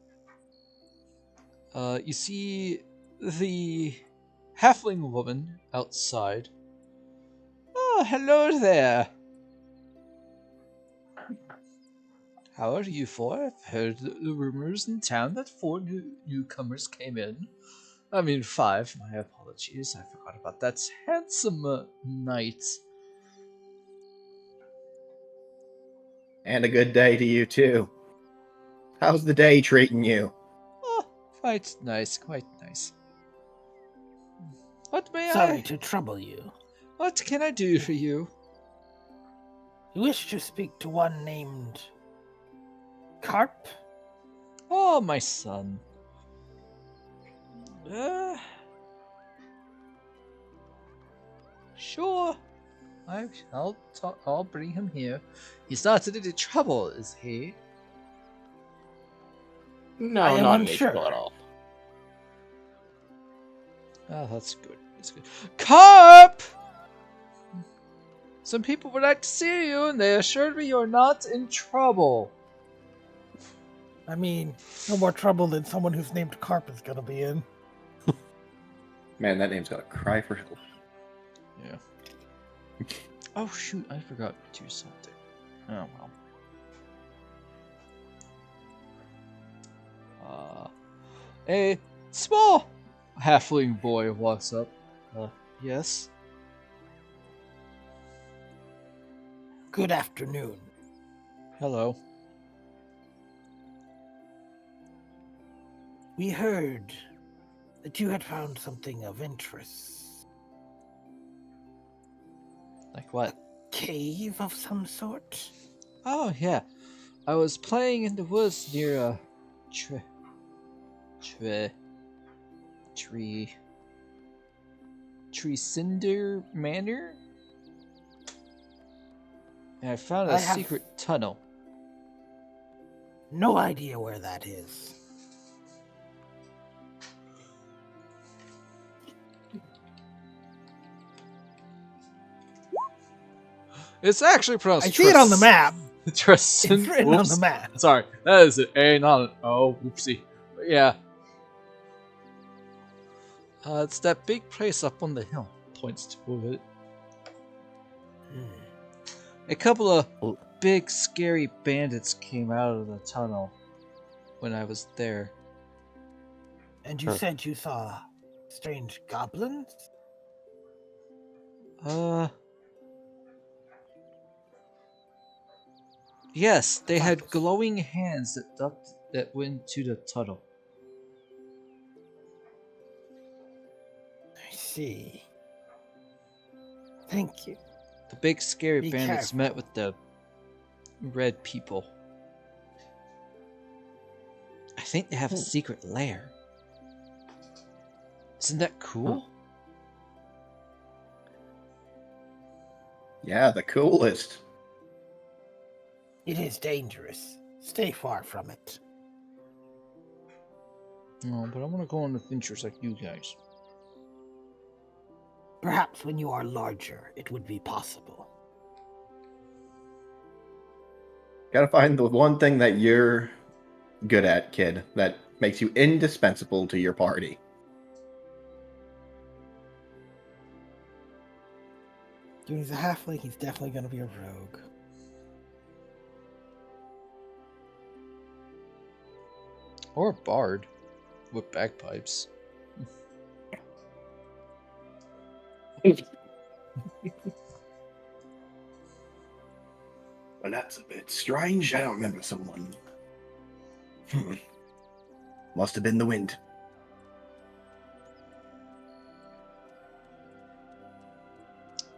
You see the halfling woman outside. Oh, hello there. How are you four? I've heard the rumors in town that 4 newcomers came in. I mean 5, my apologies, I forgot about that handsome knight. And a good day to you, too. How's the day treating you? Oh, quite nice, quite nice. What may Sorry to trouble you. What can I do for you? You wish to speak to one named Carp? Oh, my son. Sure. I'll bring him here. He's not in any trouble, is he? No, I am not unsure. unusual at all. Oh, that's good. That's good. Carp! Some people would like to see you, and they assured me you're not in trouble. I mean, no more trouble than someone who's named Carp is gonna be in. Man, that name's got a cry for help. Yeah. Oh shoot, I forgot to do something. Oh well. A small halfling boy walks up. Yes? Good afternoon. Hello. We heard that you had found something of interest. Like what? Cave of some sort? Oh yeah. I was playing in the woods near a tree cinder manor, and I found a I have- secret tunnel. No idea where that is. It's actually pronounced. I see it on the map. Tristan. It's written on Whoops. the map. Sorry, that is an A, not an O. Whoopsie. But yeah. It's that big place up on the hill. Points to it. A couple of big, scary bandits came out of the tunnel when I was there. And you said you saw strange goblins? Yes, they had glowing hands that went to the tunnel. I see. Thank you. The big, scary Be bandits careful. met with the red people. I think they have a secret lair. Isn't that cool? Yeah, the coolest. It is dangerous. Stay far from it. No, but I want to go on adventures like you guys. Perhaps when you are larger, it would be possible. Gotta find the one thing that you're good at, kid, that makes you indispensable to your party. When he's a halfling, he's definitely going to be a rogue. Or a bard with bagpipes. Well, that's a bit strange. I don't remember someone. Must have been the wind.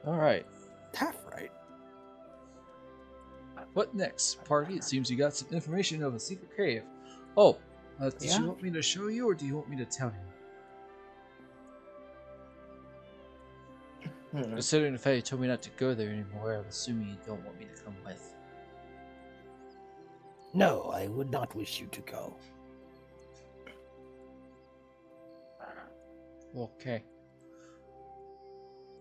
Alright. Half right. What next, party? It seems you got some information of a secret cave. Oh, did Yeah? you want me to show you or do you want me to tell you? Considering the fact you told me not to go there anymore, I'm assuming you don't want me to come with. No, I would not wish you to go. Okay.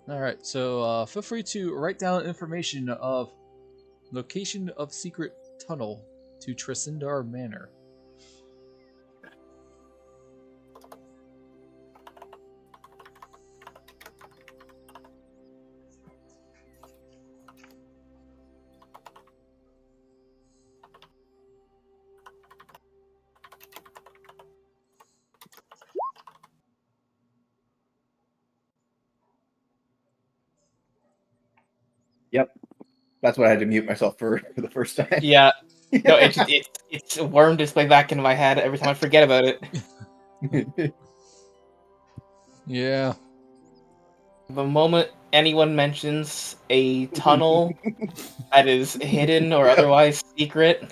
Alright, so feel free to write down information of location of secret tunnel to Trisindar Manor. Yep. That's what I had to mute myself for the first time. Yeah. No, it's wormed its way back into my head every time I forget about it. Yeah. The moment anyone mentions a tunnel that is hidden or otherwise secret,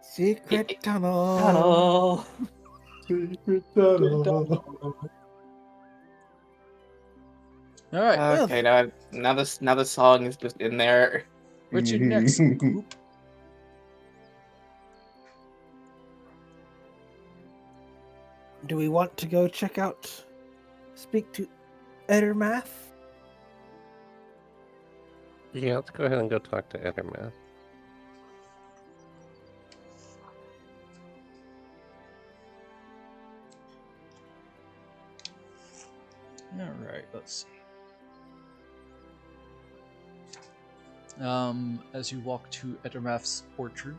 Secret tunnel. tunnel. Alright, Okay, now the song is just in there. what's your next group? Do we want to go check out speak to Edermath? Yeah, let's go ahead and go talk to Edermath. Alright, let's see. As you walk to Edermath's orchard,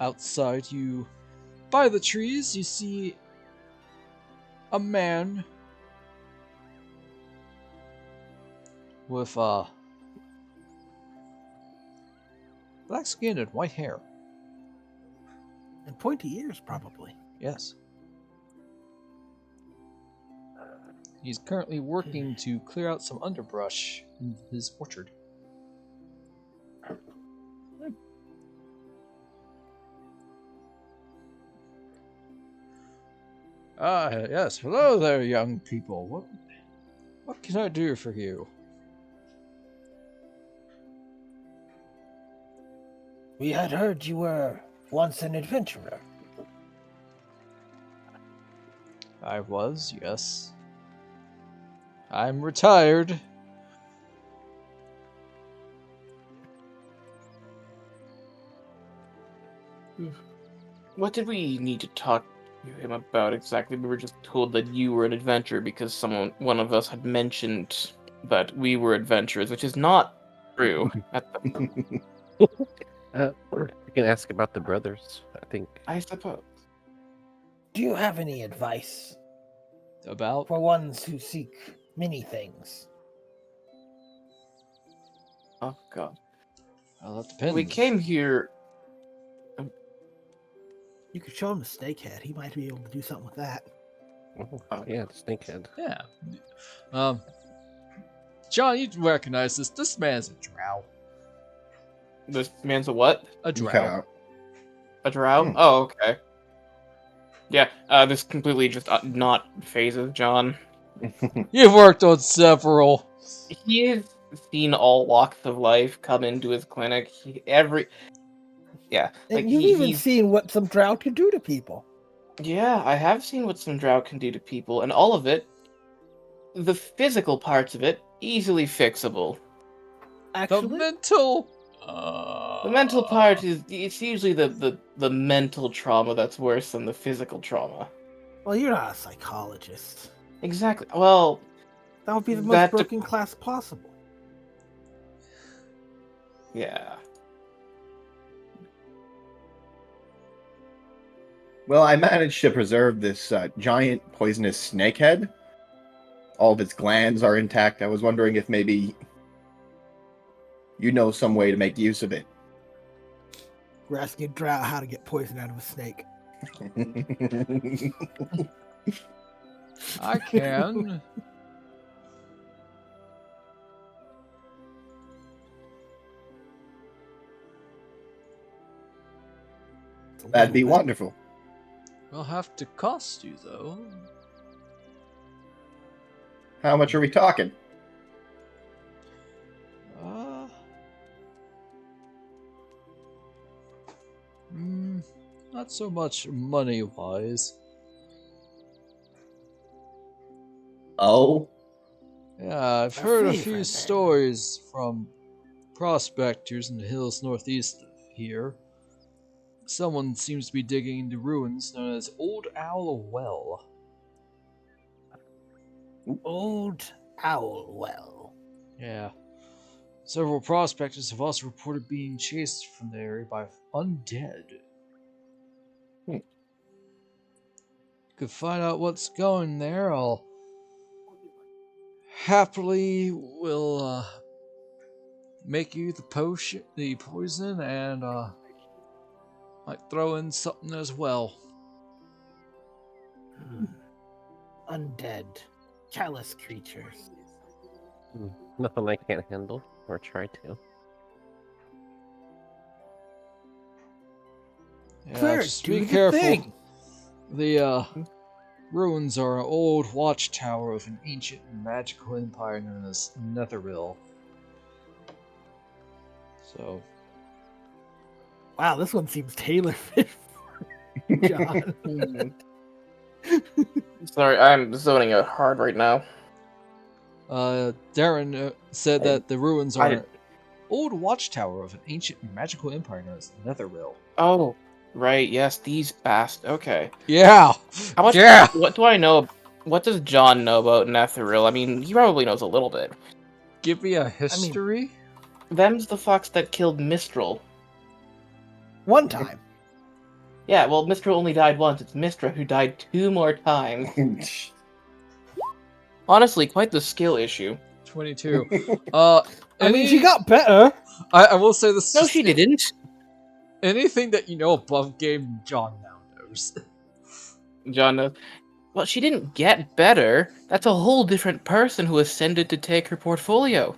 outside you, by the trees, you see a man with black skin and white hair. And pointy ears, probably. Yes. He's currently working to clear out some underbrush in his orchard. Yes. Hello there, young people. What can I do for you? We had heard you were once an adventurer. I was, yes. I'm retired. What did we need to talk to him about exactly? We were just told that you were an adventurer because one of us had mentioned that we were adventurers, which is not true. We can ask about the brothers, I think. I suppose. Do you have any advice About? for ones who seek many things? Oh god. Well, that depends. We came here. You could show him the snakehead. He might be able to do something with that. Oh, yeah, the snakehead. Yeah. John, you recognize this. This man's a drow. This man's a what? A You cut drow. out. A drow? Hmm. Oh, okay. Yeah, this completely just not phases John. You've worked on several. He's seen all walks of life come into his clinic. Yeah, like And you've even he's seen what some drought can do to people. yeah, I have seen what some drought can do to people, and all of it, the physical parts of it, easily fixable. The Actually, mental. The mental part it's usually the mental trauma that's worse than the physical trauma. well, you're not a psychologist. Exactly. Well, That would be the most That de- broken class possible. yeah. Well, I managed to preserve this giant poisonous snakehead. All of its glands are intact. I was wondering if maybe you know some way to make use of it. We're asking a drought how to get poison out of a snake. I can. It's a That'd be little bit. wonderful. Will have to cost you, though. How much are we talking? Not so much money-wise. Oh? Yeah, I've A heard a favor, few then. stories from prospectors in the hills northeast of here. Someone seems to be digging into ruins known as Old Owl Well. Old Owl Well. Yeah. Several prospectors have also reported being chased from the area by undead. Could find out what's going there. I'll happily will make you the poison, and might throw in something as well. Undead. Callous creatures. Nothing I can't handle or try to. Yeah, Cleric, just do be the careful. thing. The ruins are an old watchtower of an ancient and magical empire known as Netheril. So, Wow, this one seems tailor-fit for John. Sorry, I'm zoning out hard right now. Darren said I- that the ruins I are did- an old watchtower of an ancient magical empire known as Netherrealm. Oh, right. Yes, these Okay. Yeah! How much? Yeah! What do I know? What does John know about Netheril? I mean, he probably knows a little bit. Give me a history? Them's the fox that killed Mistral. One time. Yeah, well, Mistral only died once. It's Mistra who died 2 more times. Honestly, quite the skill issue. 22. I mean, she got better. I will say this. No, just she didn't. Anything that you know above game, John now knows. John knows. Well, she didn't get better. That's a whole different person who ascended to take her portfolio.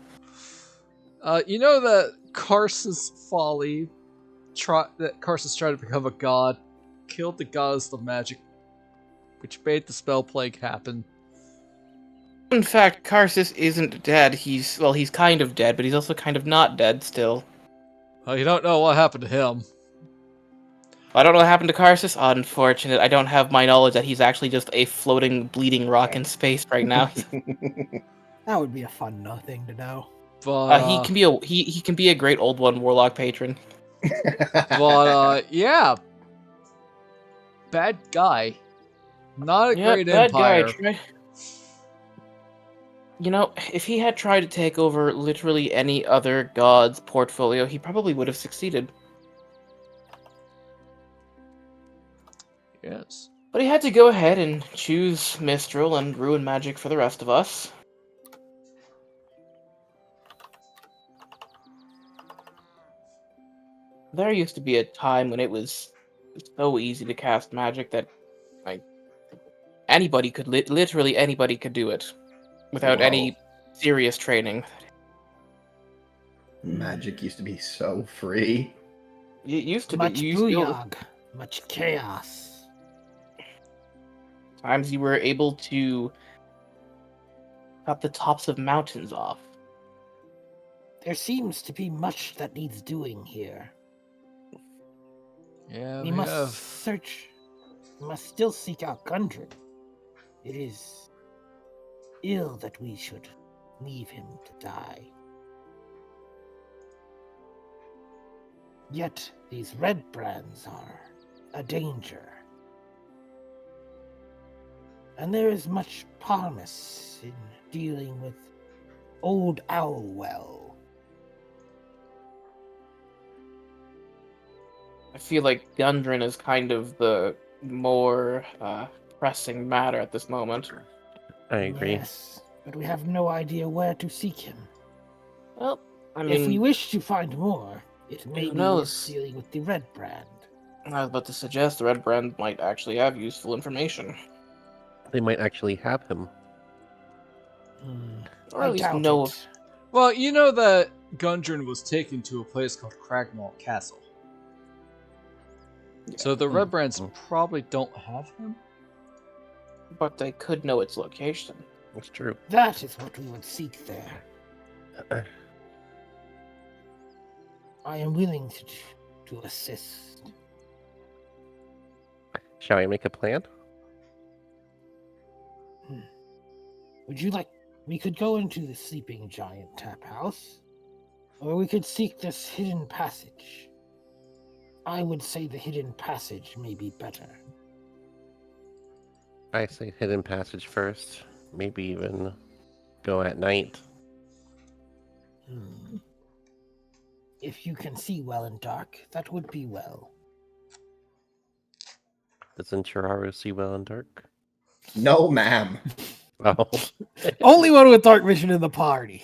You know that Karsus folly, that Karsus tried to become a god, killed the goddess of magic, which made the spell plague happen. In fact, Karsus isn't dead. He's kind of dead, but he's also kind of not dead still. You don't know what happened to him. I don't know what happened to Karsus. Unfortunate. I don't have my knowledge that he's actually just a floating, bleeding rock in space right now. That would be a fun thing to know. But He can be a great old one warlock patron. yeah, bad guy, not a Yeah, great that empire. guy. You know, if he had tried to take over literally any other god's portfolio, he probably would have succeeded. Yes. But he had to go ahead and choose Mistral and ruin magic for the rest of us. There used to be a time when it was so easy to cast magic that, like, anybody could literally anybody could do it without Whoa. any serious training. Magic used to be so free. It used to be. Much You used to be able to- booyah, much chaos. times you were able to cut the tops of mountains off. There seems to be much that needs doing here. Yeah, We must search. We must still seek out Gundren. It is ill that we should leave him to die. Yet these red brands are a danger. And there is much promise in dealing with Old Owlwell. I feel like Gundren is kind of the more pressing matter at this moment. I agree. Yes, but we have no idea where to seek him. Well, I If we mean, wish to find more, it may who be knows? worth dealing with the red brand. I was about to suggest the Red Brand might actually have useful information. They might actually have him. Or I at least doubt know it. Well, you know that Gundren was taken to a place called Cragmaw Castle. So the Red Brands probably don't have him. but they could know its location. That's true. That is what we would seek there. I am willing to assist. Shall we make a plan? Would you like... We could go into the Sleeping Giant tap house, or we could seek this hidden passage. I would say the hidden passage may be better. I say hidden passage first. Maybe even go at night. If you can see well in dark, that would be well. Doesn't Cheraru see well in dark? No, ma'am. Oh. Only one with dark vision in the party.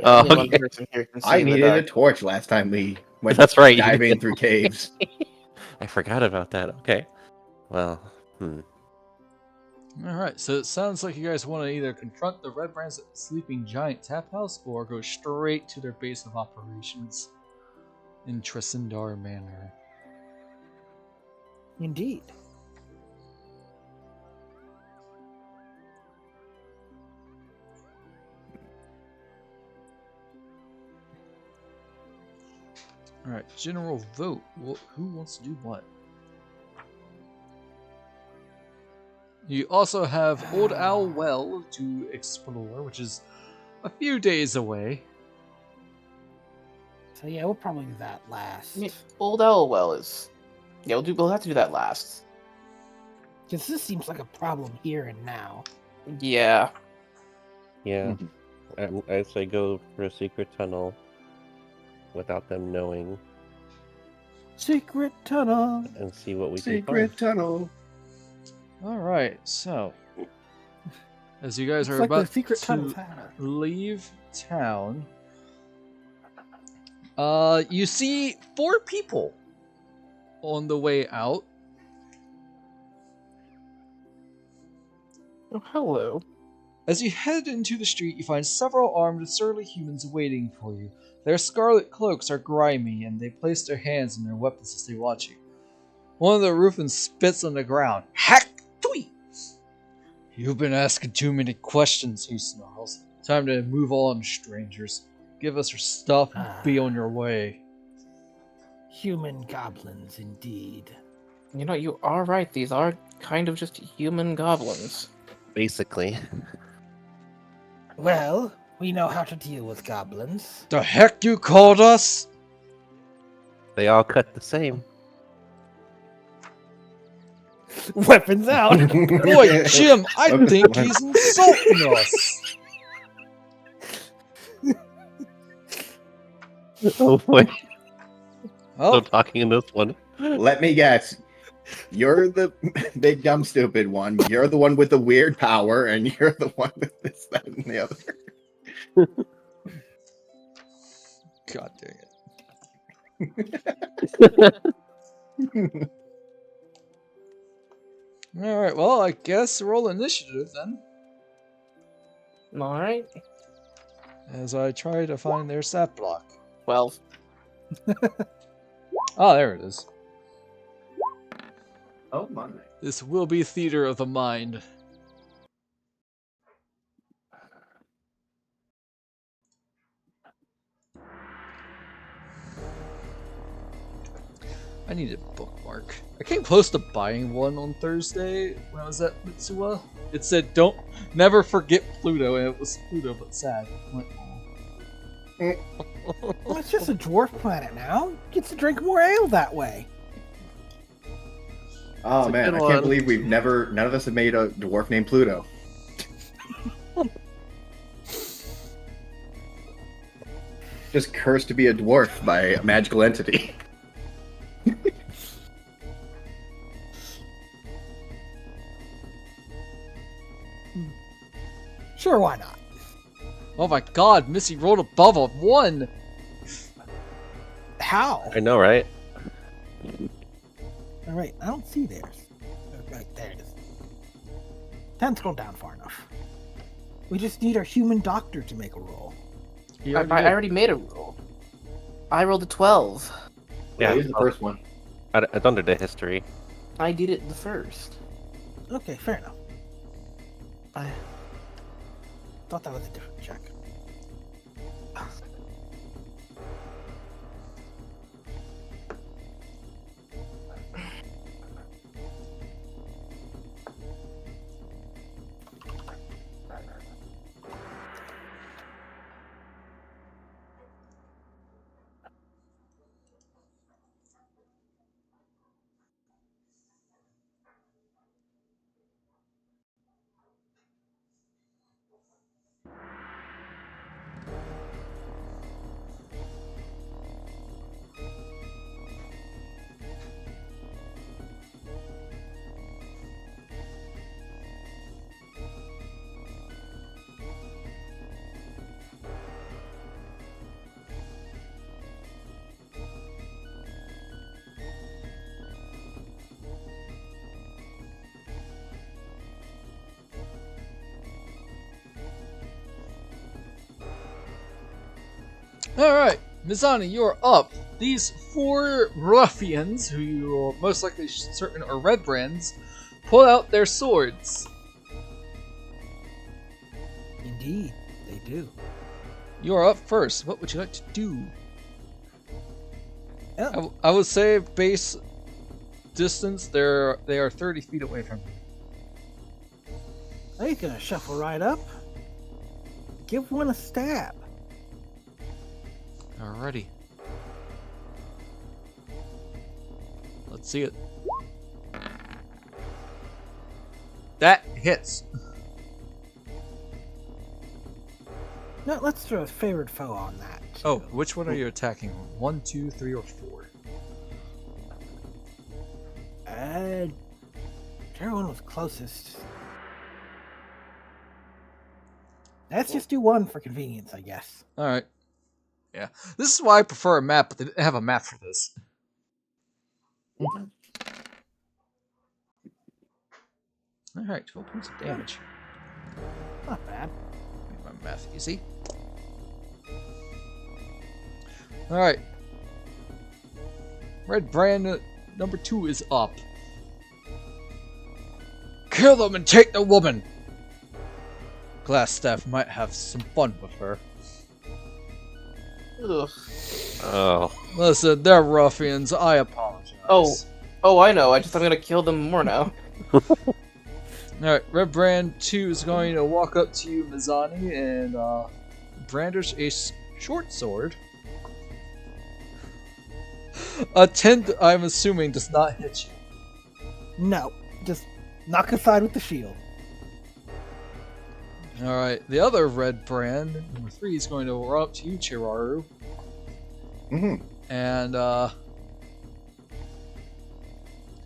Oh, Only one okay. person here can see I in the needed a dark. torch last time we went That's right. you diving did. through caves. I forgot about that. Okay. Well, Alright, so it sounds like you guys want to either confront the Red Brands at the Sleeping Giant Tap House or go straight to their base of operations in Tresendar Manor. Indeed. Alright, general vote. Who wants to do what? You also have Old Owl Well to explore, which is a few days away. So yeah, we'll probably do that last. I mean, Old Elwell is. Yeah, we'll have to do that last. Because this seems like a problem here and now. Yeah. Yeah. I'd say go for a secret tunnel without them knowing Secret tunnel. and see what we can Secret find. tunnel. Alright, so. As you guys It's are like the about secret tunnel's to had leave town, you see 4 people on the way out. Oh, hello. As you head into the street, you find several armed, surly humans waiting for you. Their scarlet cloaks are grimy, and they place their hands on their weapons as they watch you. One of the ruffians spits on the ground. Hack! Tweet! You've been asking too many questions, he snarls. Time to move on, strangers. Give us your stuff and be on your way. Human goblins, indeed. You know, you are right. These are kind of just human goblins. Basically. Well, we know how to deal with goblins. The heck you called us? They all cut the same. Weapons out! Boy, Jim, I think he's insulting us. Oh boy. Well, Still talking in this one. Let me guess. You're the big dumb stupid one. You're the one with the weird power, and you're the one with this, that, and the other. God dang it. Alright, well, I guess roll initiative then. All right. As I try to find their stat block. 12. Oh, there it is. Oh my. This will be theater of the mind. I need a bookmark. I came close to buying one on Thursday when I was at Mitsuwa. It said, "Don't never forget Pluto," and it was Pluto, but sad. I went, Well, it's just a dwarf planet now. Gets to drink more ale that way. Oh It's a man, good I can't one. believe none of us have made a dwarf named Pluto. Just cursed to be a dwarf by a magical entity. Sure, why not? "Oh my God, Missy rolled above a 1." How? I know, right? All right, I don't see theirs. Oh, right, there it is. Can't scroll down far enough. We just need our human doctor to make a roll. He I already did. already made a roll. I rolled a 12. Yeah, he's the first one. It's under the history. I did it the first. Okay, fair enough. I... Thought that was a different check. Alright, Mizani, you're up. These 4 ruffians, who you're most likely certain are red brands, pull out their swords. Indeed, they do. You are up first. What would you like to do? Oh, I would say base distance, they are 30 feet away from you. He's gonna shuffle right up. Give one a stab. Alrighty. Let's see it. That hits. No, let's throw a favorite foe on that. Oh, which one are you attacking? 1, 2, 3, or 4? Whichever one was closest. Let's just do one for convenience, I guess. Alright. Yeah. This is why I prefer a map, but they didn't have a map for this. Alright, 12 points of damage. Not bad. Make my math easy. Alright. Red brand number 2 is up. Kill them and take the woman! Glass staff might have some fun with her. Ugh. Oh. Listen, they're ruffians. I apologize. Oh, I know. I'm gonna kill them more now. Alright, Red Brand 2 is going to walk up to you, Mizani, and brandish a short sword. A 10, I'm assuming, does not hit you. No, just knock aside with the shield. Alright, the other Red Brand, number 3, is going to run up to you, Cheraru. And,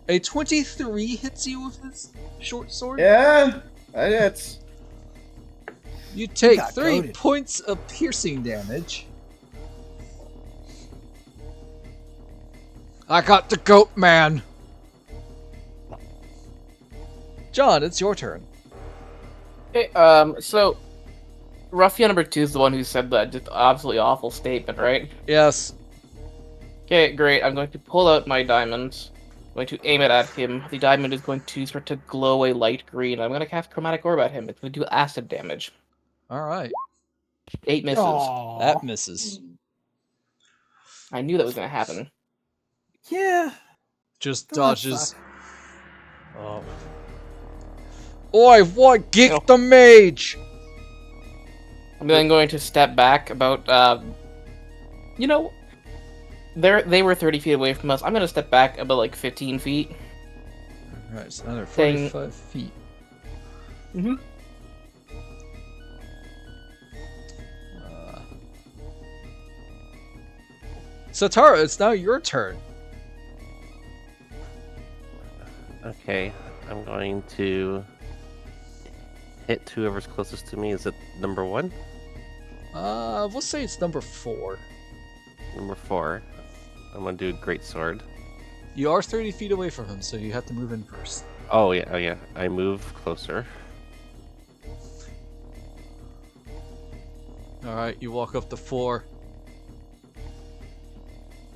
a 23 hits you with his short sword? Yeah, that's. You take got 3 goated. points of piercing damage. I got the goat man! John, it's your turn. Okay, so Ruffian number 2 is the one who said that just absolutely awful statement, right? Yes. Okay, great. I'm going to pull out my diamonds. I'm going to aim it at him. The diamond is going to start to glow a light green. I'm going to cast Chromatic Orb at him. It's going to do acid damage. Alright. 8 misses. Aww. That misses. I knew that was going to happen. Yeah. Just That dodges. suck. Oh. Oi, what? Geek the mage! I'm then going to step back about, you know, they were 30 feet away from us. I'm going to step back about, like, 15 feet. Alright, so another Thing- 45 feet. Mm-hmm. Satara, it's now your turn. Okay, I'm going to hit whoever's closest to me. Is it number 1? We'll say it's number 4. Number 4. I'm gonna do a great sword. You are 30 feet away from him, so you have to move in first. Oh yeah. I move closer. Alright, you walk up to 4.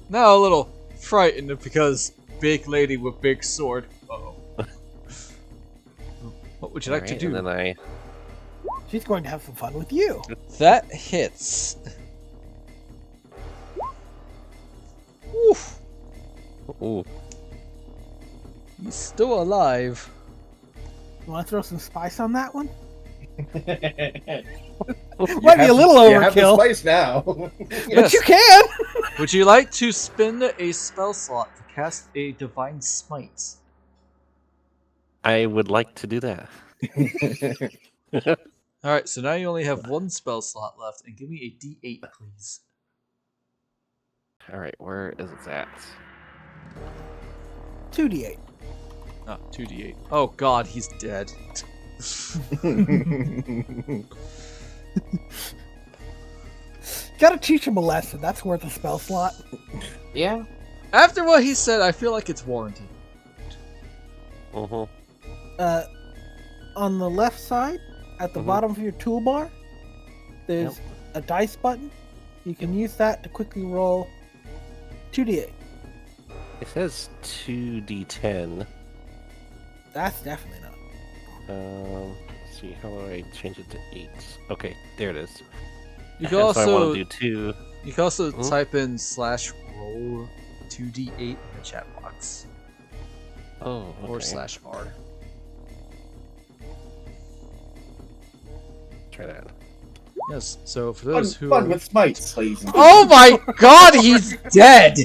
Now a little frightened because big lady with big sword. Uh-oh. What would you like to Alright, do? and then She's going to have some fun with you. That hits. Oof. Ooh. He's still alive. You want to throw some spice on that one? You Might be have a little You have the overkill, spice now. but Yes. you can. Would you like to spend a spell slot to cast a Divine Smite? I would like to do that. Alright, so now you only have 1 spell slot left, and give me a d8, please. Alright, where is it at? 2d8. Ah, 2d8. Oh god, he's dead. Gotta teach him a lesson. That's worth a spell slot. Yeah. After what he said, I feel like it's warranted. On the left side, at the Mhm. bottom of your toolbar, there's a dice button. You can use that to quickly roll 2d8. It says 2d10. That's definitely not. Let's see, how do I change it to 8? Okay, there it is. You can And so I also want to do 2. you can also Hmm? type in /roll 2d8 in the chat box. Oh, okay. Or /r. try that. Yes. So for those who Fun with smites, please. Oh my God, he's dead.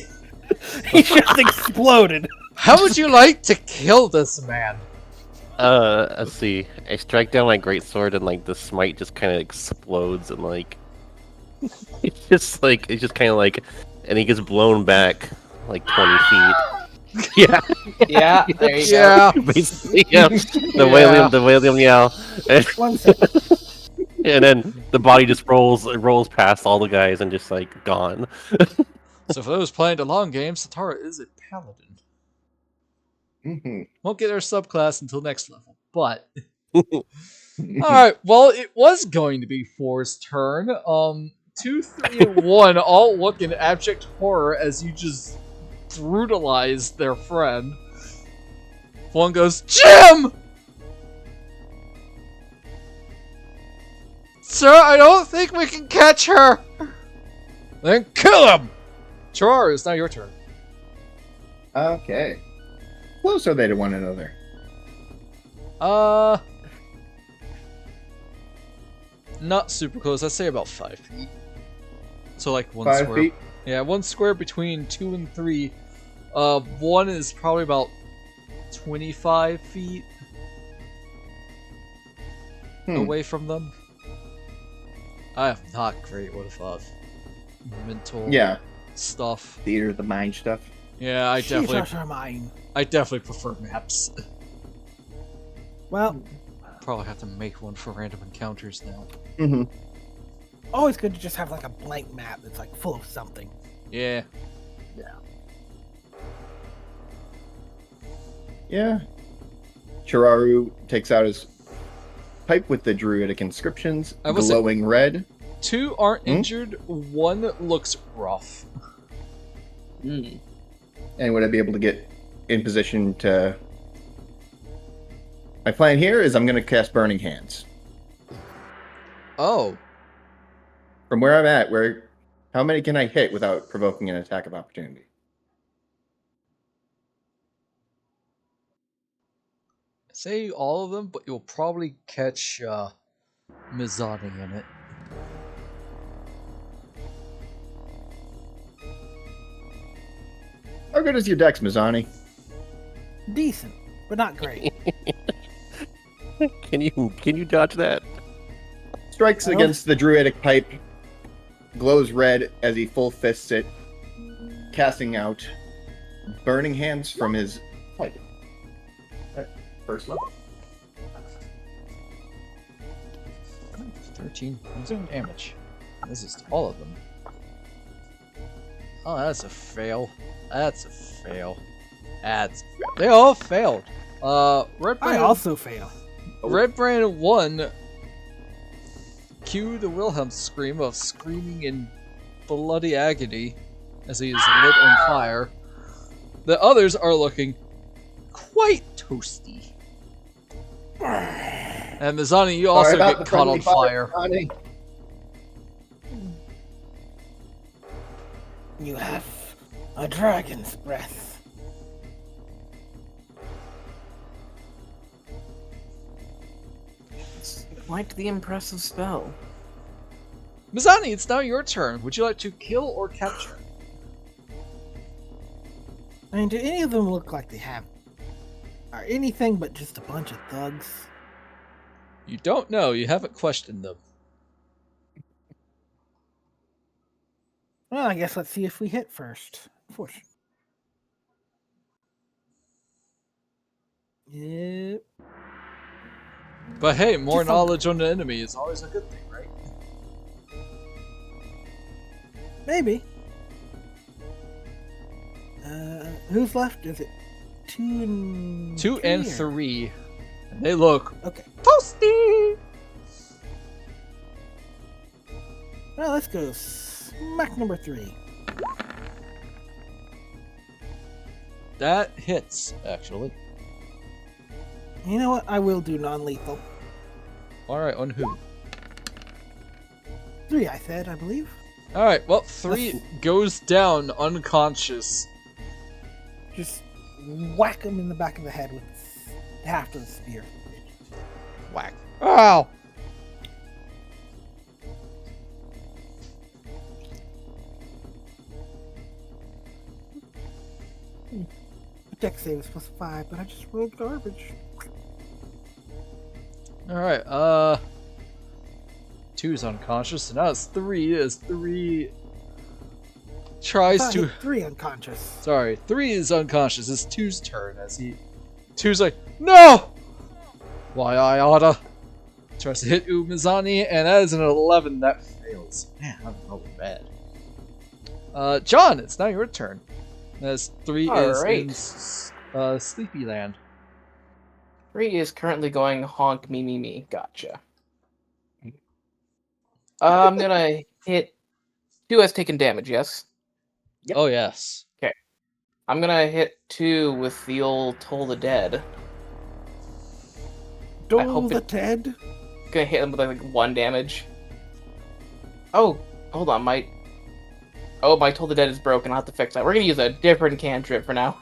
He just exploded. How would you like to kill this man? Let's see. I strike down my greatsword and like the smite just kind of explodes and like it's just kind of like, and he gets blown back like 20 feet. Yeah, Yeah, there you Yeah. basically, yeah. The Yeah. Whalium yell, and, 1 second. and then the body just rolls past all the guys and just like gone. So for those playing the long game, Satara is a paladin. Mhm. Won't get her subclass until next level, but alright, well, it was going to be 4's turn. 2, 3, and 1 all look in abject horror as you just brutalize their friend. One goes, Jim! Sir, I don't think we can catch her! Then kill him! Cheraru, it's now your turn. Okay. Close are they to one another? Not super close. I'd say about 5 feet. So like 1 5 square. feet? Yeah, 1 square between 2 and 3. 1 is probably about 25 feet away from them. I am not great with mental stuff. Theater of the mind stuff. Yeah, I definitely Mine. prefer maps. Well, Probably have to make one for random encounters now. Mm-hmm. always good to just have like a blank map that's like full of something. Yeah. Yeah. Cheraru takes out his pipe with the druidic inscriptions, I will say- glowing red. 2 aren't injured, 1 looks rough. Mm. And would I be able to get in position to... My plan here is I'm going to cast Burning Hands. Oh. From where I'm at, how many can I hit without provoking an attack of opportunity? Say all of them, but you'll probably catch Mizani in it. How good is your dex, Mizani? Decent, but not great. Can you dodge that? Strikes Well- against the druidic pipe, glows red as he full fists it, casting out Burning Hands from his pipe. At first level. 13 points of damage. This is all of them. Oh, that's a fail. That's a fail. They all failed. Red I Brand, also fail. Red Brand 1. Cue the Wilhelm scream of screaming in bloody agony as he is lit on fire. The others are looking quite toasty. And Mizani, you also Sorry about get the caught on friendly fire. Mizani. You have a dragon's breath. It's quite the impressive spell. Mizani, it's now your turn. Would you like to kill or capture? I mean, do any of them look like they are anything but just a bunch of thugs? You don't know. You haven't questioned them. Well, I guess let's see if we hit first. Fortune. Yep. But hey, more Just a- knowledge on the enemy is always a good thing, right? Maybe. Who's left? Is it 2 and 2 and or- 3. And they look Okay. toasty. Well, let's go smack number 3. That hits, actually. You know what? I will do non-lethal. Alright, on who? 3, I said, I believe. Alright, well, 3 goes down unconscious. Just whack him in the back of the head with half of the spear. Whack. Ow! Dex save is +5, but I just rolled garbage. Alright, 2's unconscious, so now it's 3 as 3 tries to... 3 unconscious. Sorry, 3 is unconscious. It's 2's turn as he... 2's like, no! Why I oughta. Tries to hit Mizani, and that is an 11 that fails. Man, I'm rolling bad. John, it's now your turn. As 3 is in Sleepy Land. 3 is currently going honk me me me. Gotcha. I'm gonna hit 2 has taken damage, yes? Yep. Oh, yes. I'm gonna hit 2 with the old Toll the Dead. Dole the Dead? Gonna hit him with like 1 damage. Oh, hold on, my Toll the Dead is broken. I'll have to fix that. We're gonna use a different cantrip for now.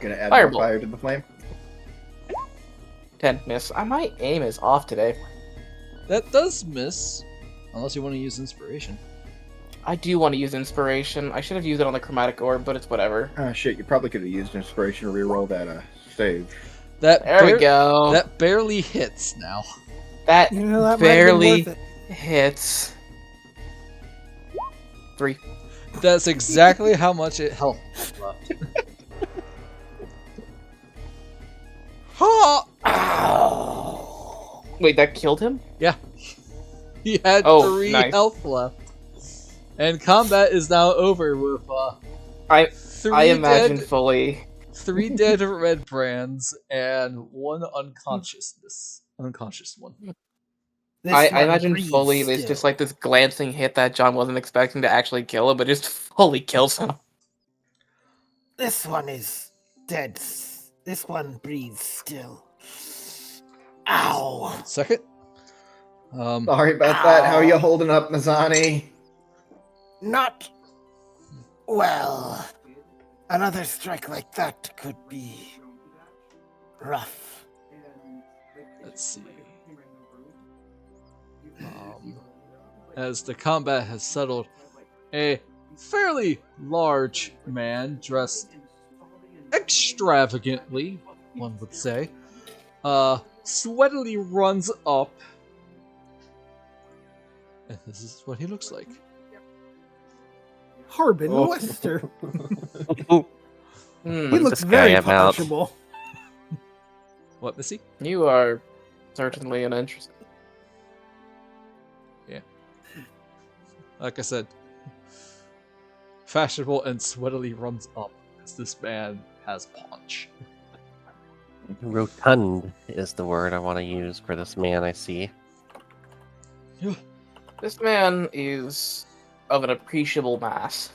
Gonna add Firebolt. more fire to the flame. 10 miss. My aim is off today. That does miss. Unless you want to use inspiration. I do want to use inspiration. I should have used it on the chromatic orb, but it's whatever. Ah, shit, you probably could have used inspiration to reroll that save. There we go. That barely hits now. That You know, that barely might have been worth hits. 3. That's exactly how much it health left. Ha! Ow. Wait, that killed him? Yeah. He had 3 nice. health left. And combat is now over with I 3 imagine dead, fully. 3 dead red brands and 1 unconscious one. This I one imagine breathes fully it's still. just like this glancing hit that John wasn't expecting to actually kill him, but just fully kills him. This one is dead. This one breathes still. Ow! Second. Sorry about that. How are you holding up, Mizani? Not well. Another strike like that could be rough. Let's see. As the combat has settled, a fairly large man dressed extravagantly, one would say, sweatily runs up, and this is what he looks like. Harbin Oh. Wester. Hmm, He looks This guy very I'm out. punishable. What, Missy? you are certainly an interesting. Like I said, fashionable and sweatily runs up, as this man has punch. Rotund is the word I want to use for this man I see. This man is of an appreciable mass.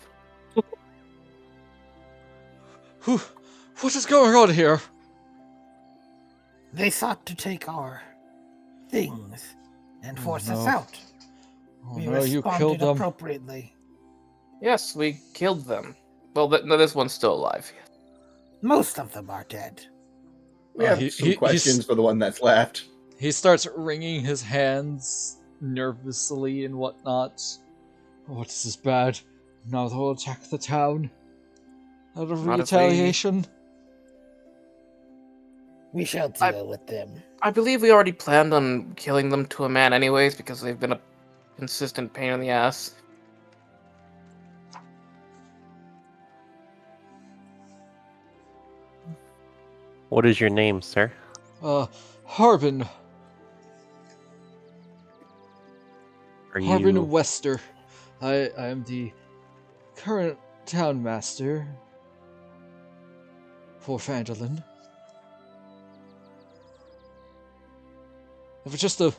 What is going on here? They sought to take our things and force us no. out. Oh We no, you responded killed them. appropriately. Yes, we killed them. Well, no, this one's still alive. Most of them are dead. We have some questions for the one that's left. He starts wringing his hands nervously and whatnot. Oh, this is bad. Now they'll attack the town. Out of Honestly, retaliation. We shall deal with them. I believe we already planned on killing them to a man anyways, because they've been a consistent pain in the ass. What is your name, sir? Harbin. Are you Harbin Wester. I am the current town master for Phandelver. If it's just a...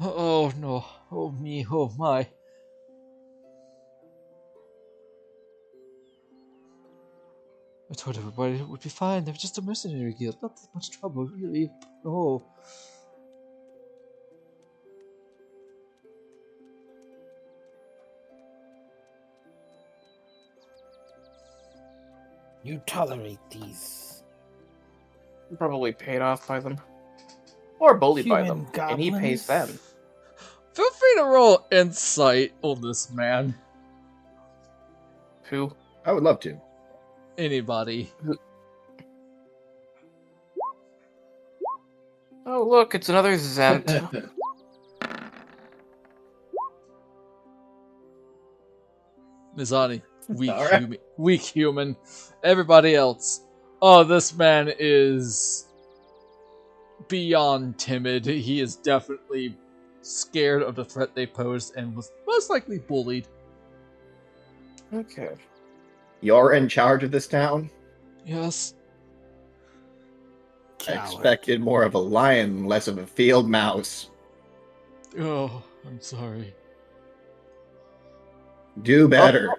Oh no. Oh me. Oh my. I told everybody it would be fine. They're just a mercenary guild. Not that much trouble, really. Oh. You tolerate these Probably paid off by them. Or bullied by them. human And he pays them. goblins? Feel free to roll insight on this man. Who? I would love to. anybody. Oh, look, it's another Zent. Mizani, Alright. weak human. Everybody else. Oh, this man is beyond timid. He is definitely scared of the threat they posed and was most likely bullied. Okay. You're in charge of this town? Yes. I Coward. expected more of a lion, less of a field mouse. Oh, I'm sorry. Do better.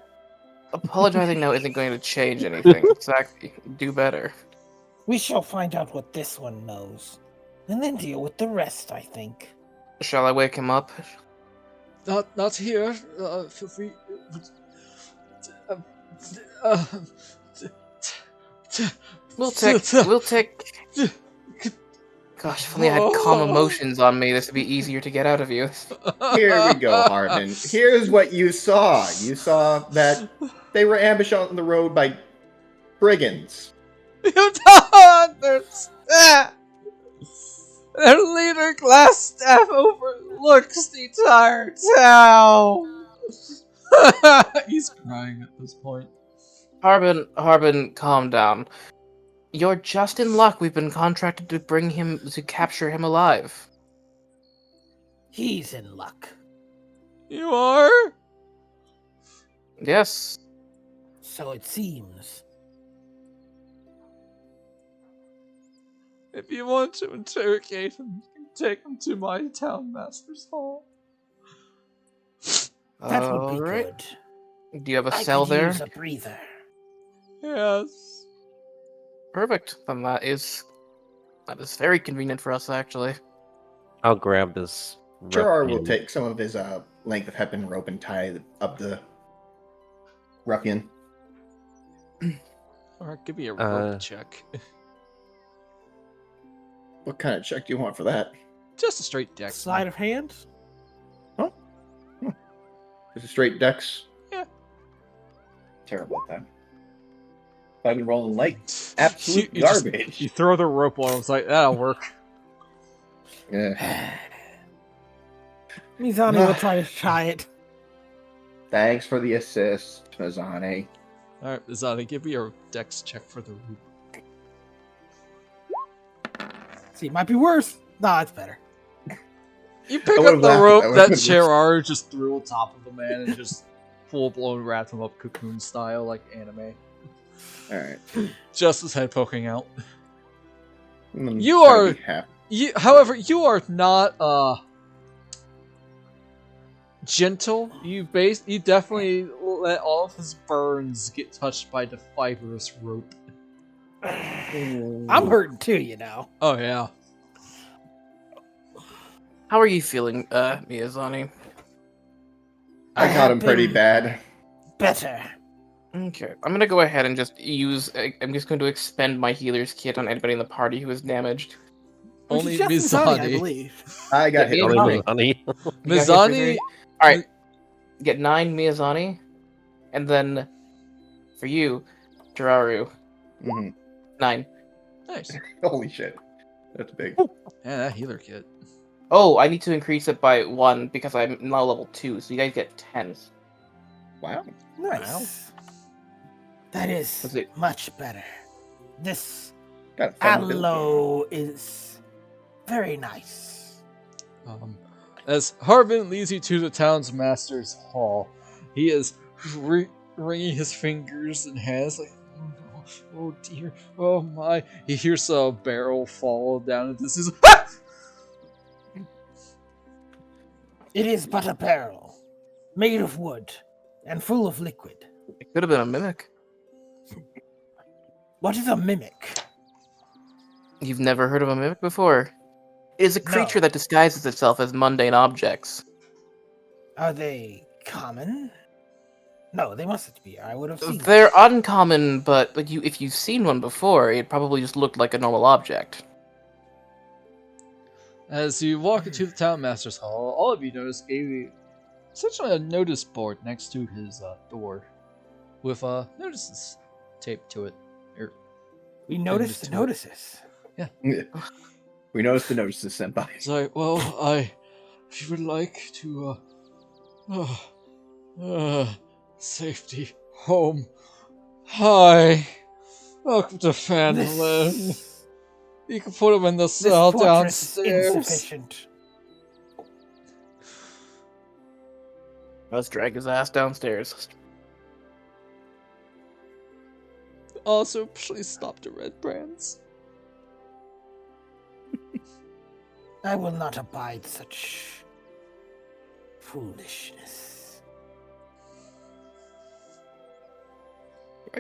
Apologizing now isn't going to change anything. Exactly. Do better. We shall find out what this one knows, and then deal with the rest, I think. Shall I wake him up? Not here. Feel free. We'll take. Gosh, if only I had calm emotions on me, this would be easier to get out of you. Here we go, Harbin. Here's what you saw. You saw that they were ambushed on the road by brigands. You don't understand! Their leader, Glassstaff, overlooks the entire town! He's crying at this point. Harbin, calm down. You're just in luck. We've been contracted to capture him alive. He's in luck. You are? Yes. So it seems. If you want to interrogate him, you can take him to my town master's hall. That would be Alright. good. Do you have a I cell could there? use a breather. Yes. Perfect. Then that is very convenient for us, actually. I'll grab this. Cheraru will ruffian. take some of his length of hempen rope and tie up the ruffian. Alright, give me a rope check. What kind of check do you want for that? Just a straight dex. Sleight of hand? Just a straight dex? Yeah. Terrible at that. I've been rolling like absolute You garbage. throw the rope on him, it's like, that'll work. Yeah. Mizani will try to try it. Thanks for the assist, Mizani. Alright, Mizani, give me a dex check for the rope. See, it might be worse. No, it's better. You pick would've up the laughed if rope that that would've been Cheraru just threw on top of the man and just full-blown wrapped him up cocoon style like anime. Alright. Just his head poking out. I'm You trying are- to be happy. However, you are not gentle. You definitely let all of his burns get touched by the fibrous rope. I'm hurting too, you know. Oh yeah. How are you feeling, Miyazani? I I caught him have pretty been bad. Better. Okay, I'm gonna go ahead and just I'm just going to expend my healer's kit on anybody in the party who is damaged. Which Only is just Mizani, I Mizani. believe. I got hit. Yeah, in the Mizani. knee. Honey. You got hit for Mizani. three? Alright, get 9 Miyazani, and then for you, Cheraru, Mhm. 9. Nice. Holy shit. That's big. Yeah, that healer kit. Oh, I need to increase it by 1 because I'm now level 2, so you guys get 10. Wow. Nice. That is Was it- much better. This Got a fun build. aloe is very nice. As Harbin leads you to the town's master's hall, he is wringing his fingers and hands like, oh no, oh dear, oh my. He hears a barrel fall down and this is It is but a barrel, made of wood and full of liquid. It could have been a mimic. What is a mimic? You've never heard of a mimic before? It is a creature No. that disguises itself as mundane objects. Are they common? No, they mustn't be. I would have seen them. They're uncommon, but if you've seen one before, it probably just looked like a normal object. As you walk into the town master's hall, all of you notice essentially a notice board next to his door with notices tape to it. We noticed the to it. notices. We noticed the notices, senpai. It's like, well, I would like to, safety, home. Hi. Welcome to Phandelver. This You can put him in the cell fortress is downstairs. insufficient. Let's drag his ass downstairs. Also, please stop the red brands. I will not abide such foolishness.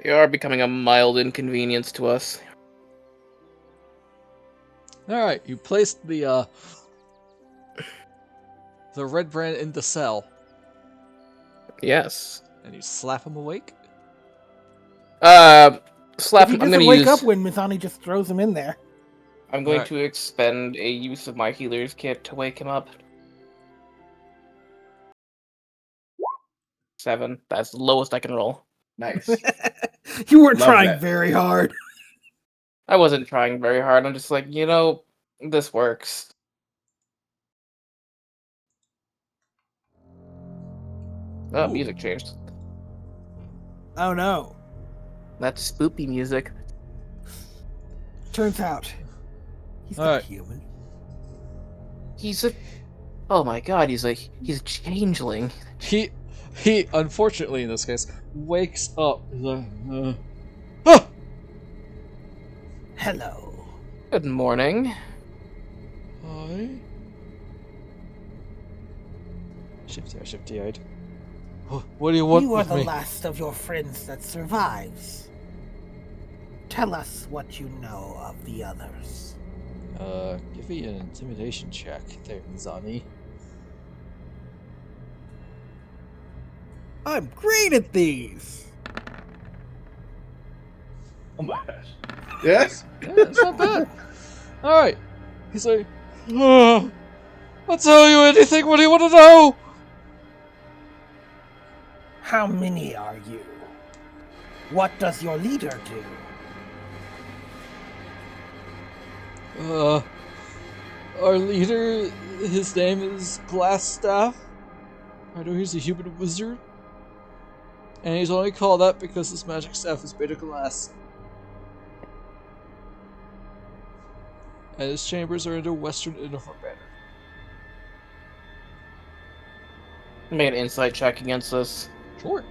You are becoming a mild inconvenience to us. Alright, you placed the red brand in the cell, Yes. and you slap him awake? Slap If he him. I'm doesn't gonna wake use. up when Mizani just throws him in there. I'm going Alright. to expend a use of my healer's kit to wake him up. 7. That's the lowest I can roll. Nice. You weren't Love trying that. very hard. I wasn't trying very hard. I'm just like, this works. Oh, Ooh. music changed. Oh no. That's spoopy music. Turns out, he's not Alright. human. He's a. Oh my god, he's a changeling. He, unfortunately in this case, wakes up. He's like, ah! Hello. Good morning. Hi. Shifty-eyed. What do you want You are with the me? last of your friends that survives. Tell us what you know of the others. Give me an intimidation check there, Mizani. I'm great at these. Oh my gosh. Yes. Yeah, that's not bad. Alright. He's like, I'll tell you anything. What do you want to know? How many are you? What does your leader do? Our leader, his name is Glassstaff. I know he's a human wizard. And he's only called that because his magic staff is made of glass. And his chambers are in the western end of our banner. Make an insight check against this. Sure.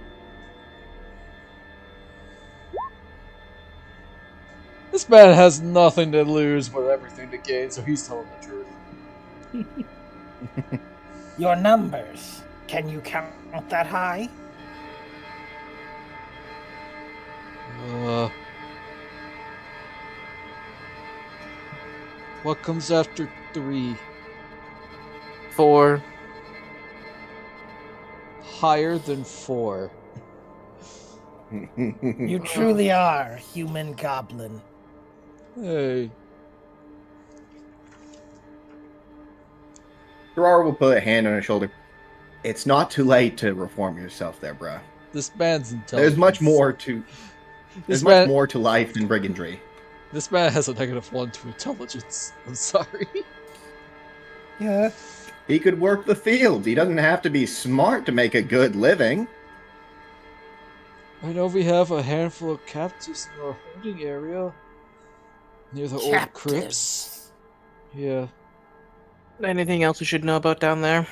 This man has nothing to lose but everything to gain, so he's telling the truth. Your numbers. Can you count that high? What comes after 3? 4. Higher than 4. You truly are human goblin. Hey. Cheraru will put a hand on his shoulder. It's not too late to reform yourself there, bruh. This man's intelligent. There's much more to much more to life than brigandry. This man has a -1 to intelligence. I'm sorry. Yeah. He could work the field. He doesn't have to be smart to make a good living. I know we have a handful of captives in our holding area. Near the old crypts. Yeah. Anything else we should know about down there?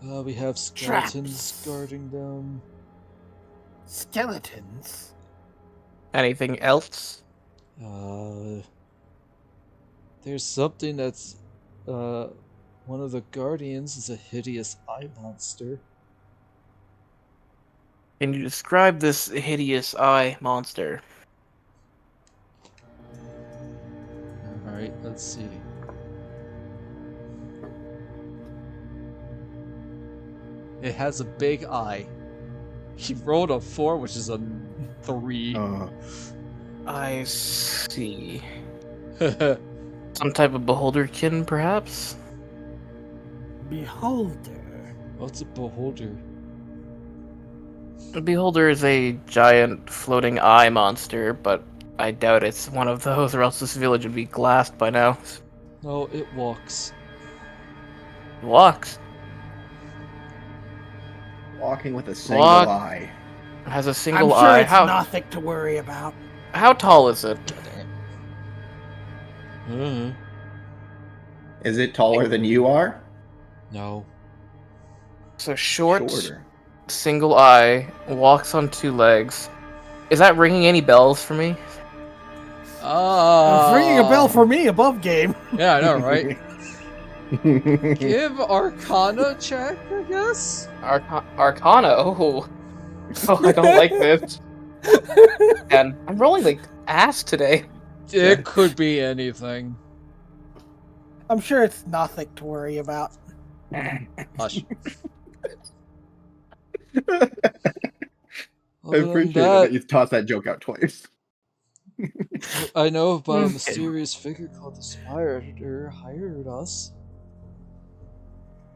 We have skeletons Traps. guarding them. Skeletons? Anything else? There's something that's, one of the guardians is a hideous eye monster. Can you describe this hideous eye monster? Alright, let's see. It has a big eye. He rolled a 4, which is a 3. I see. Some type of beholderkin, perhaps? Beholder. What's a beholder? The Beholder is a giant floating eye monster, but I doubt it's one of those, or else this village would be glassed by now. No, it walks. It walks. Walking with a single Walk. eye. It has a I'm single sure eye. it's nothing to worry about. How tall is it? Is it taller than you are? No. So short, Shorter. single eye, walks on two legs. Is that ringing any bells for me? It's ringing a bell for me above game. Yeah, I know, right? Give Arcana check, I guess? Arcana? Oh. Oh, I don't like this. And I'm rolling like ass today. It could be anything. I'm sure it's nothing to worry about. Hush. I appreciate that you tossed that joke out twice. I know about a mysterious figure called the Spider hired us.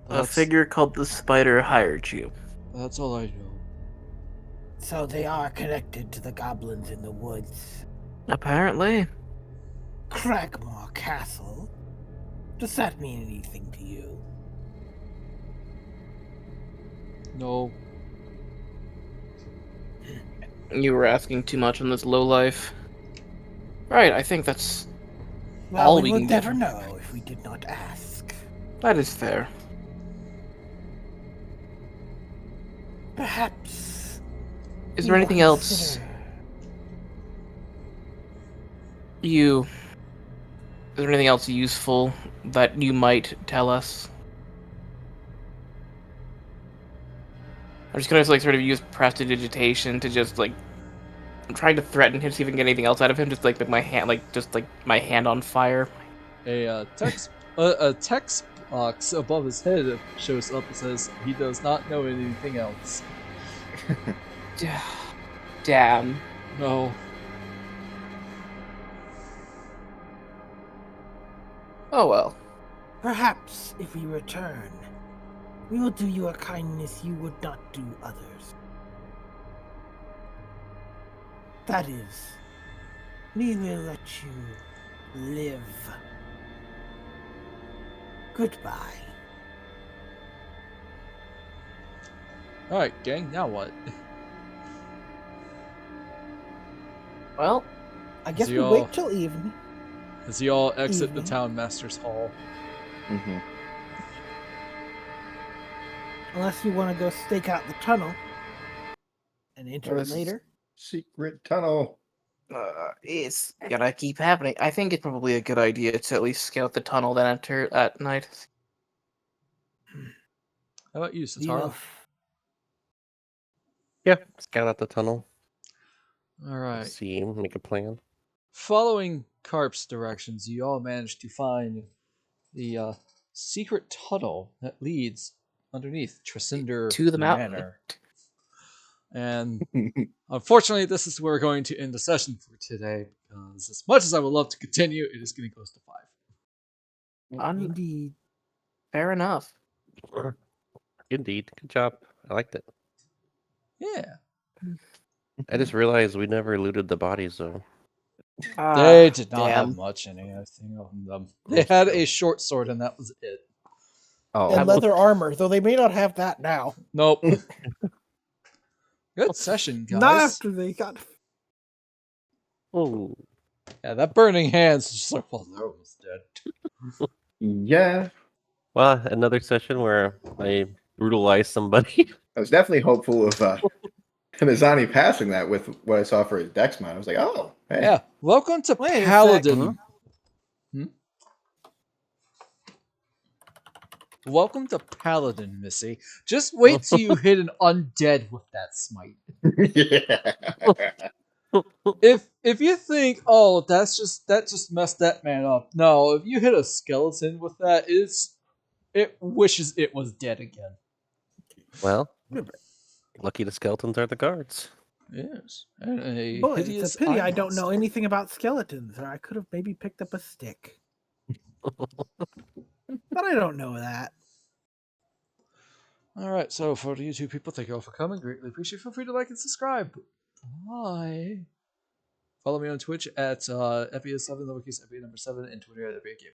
A figure called the Spider hired you. That's all I know. So they are connected to the goblins in the woods. Apparently. Cragmore Castle. Does that mean anything to you? No. You were asking too much on this lowlife. Right, I think that's Well, all we we would can never get. know if we did not ask. That is fair. Perhaps. Is we there will anything else consider- is there anything else useful that you might tell us? I'm just gonna like sort of use prestidigitation to just like I'm trying to threaten him, see if I can get anything else out of him. Just like my hand, my hand on fire. A text box above his head shows up and says he does not know anything else. Damn. No. Oh well. Perhaps if we return, we will do you a kindness you would not do others. That is, we will let you live. Goodbye. Alright, gang, now what? Well, I guess So we y'all- wait till evening. As you all exit Evening. the town master's hall. Mm-hmm. Unless you want to go stake out the tunnel and enter Well, it this is- later. Secret tunnel. it's gonna keep happening. I think it's probably a good idea to at least scout the tunnel, then enter at night. How about you, You Satara? know, Yeah, scout out the tunnel. Alright. See, make a plan. Following Carp's directions, you all managed to find the secret tunnel that leads underneath Tricinder To the mountain. Manor. And unfortunately, this is where we're going to end the session for today. Because as much as I would love to continue, it is getting close to 5. indeed. Fair enough. Indeed, good job. I liked it. Yeah. I just realized we never looted the bodies though. They did not damn. have much anything on them. They had a short sword, and that was it. Oh, And leather armor, though they may not have that now. Nope. Good session, guys. Not after they got. Oh, Yeah, that burning hands is just like, well, they're almost dead. yeah. well, another session where I brutalized somebody. I was definitely hopeful of Mizani passing that with what I saw for his dex mod. I was like, oh, hey. Yeah, welcome to Wait a Paladin. second. Welcome to Paladin, Missy. Just wait till you hit an undead with that smite. Yeah. If you think, oh, that just messed that man up. No, if you hit a skeleton with that, it wishes it was dead again. Well, lucky the skeletons are the guards. Yes, and a Boy, hideous it's a pity eye I don't know monster. anything about skeletons, or I could have maybe picked up a stick. But I don't know that. Alright, so for the YouTube people, thank you all for coming. Greatly appreciate it. Feel free to like and subscribe. Bye. Follow me on Twitch at FBS7, lowercase FBA number 7, and Twitter at FBA Game.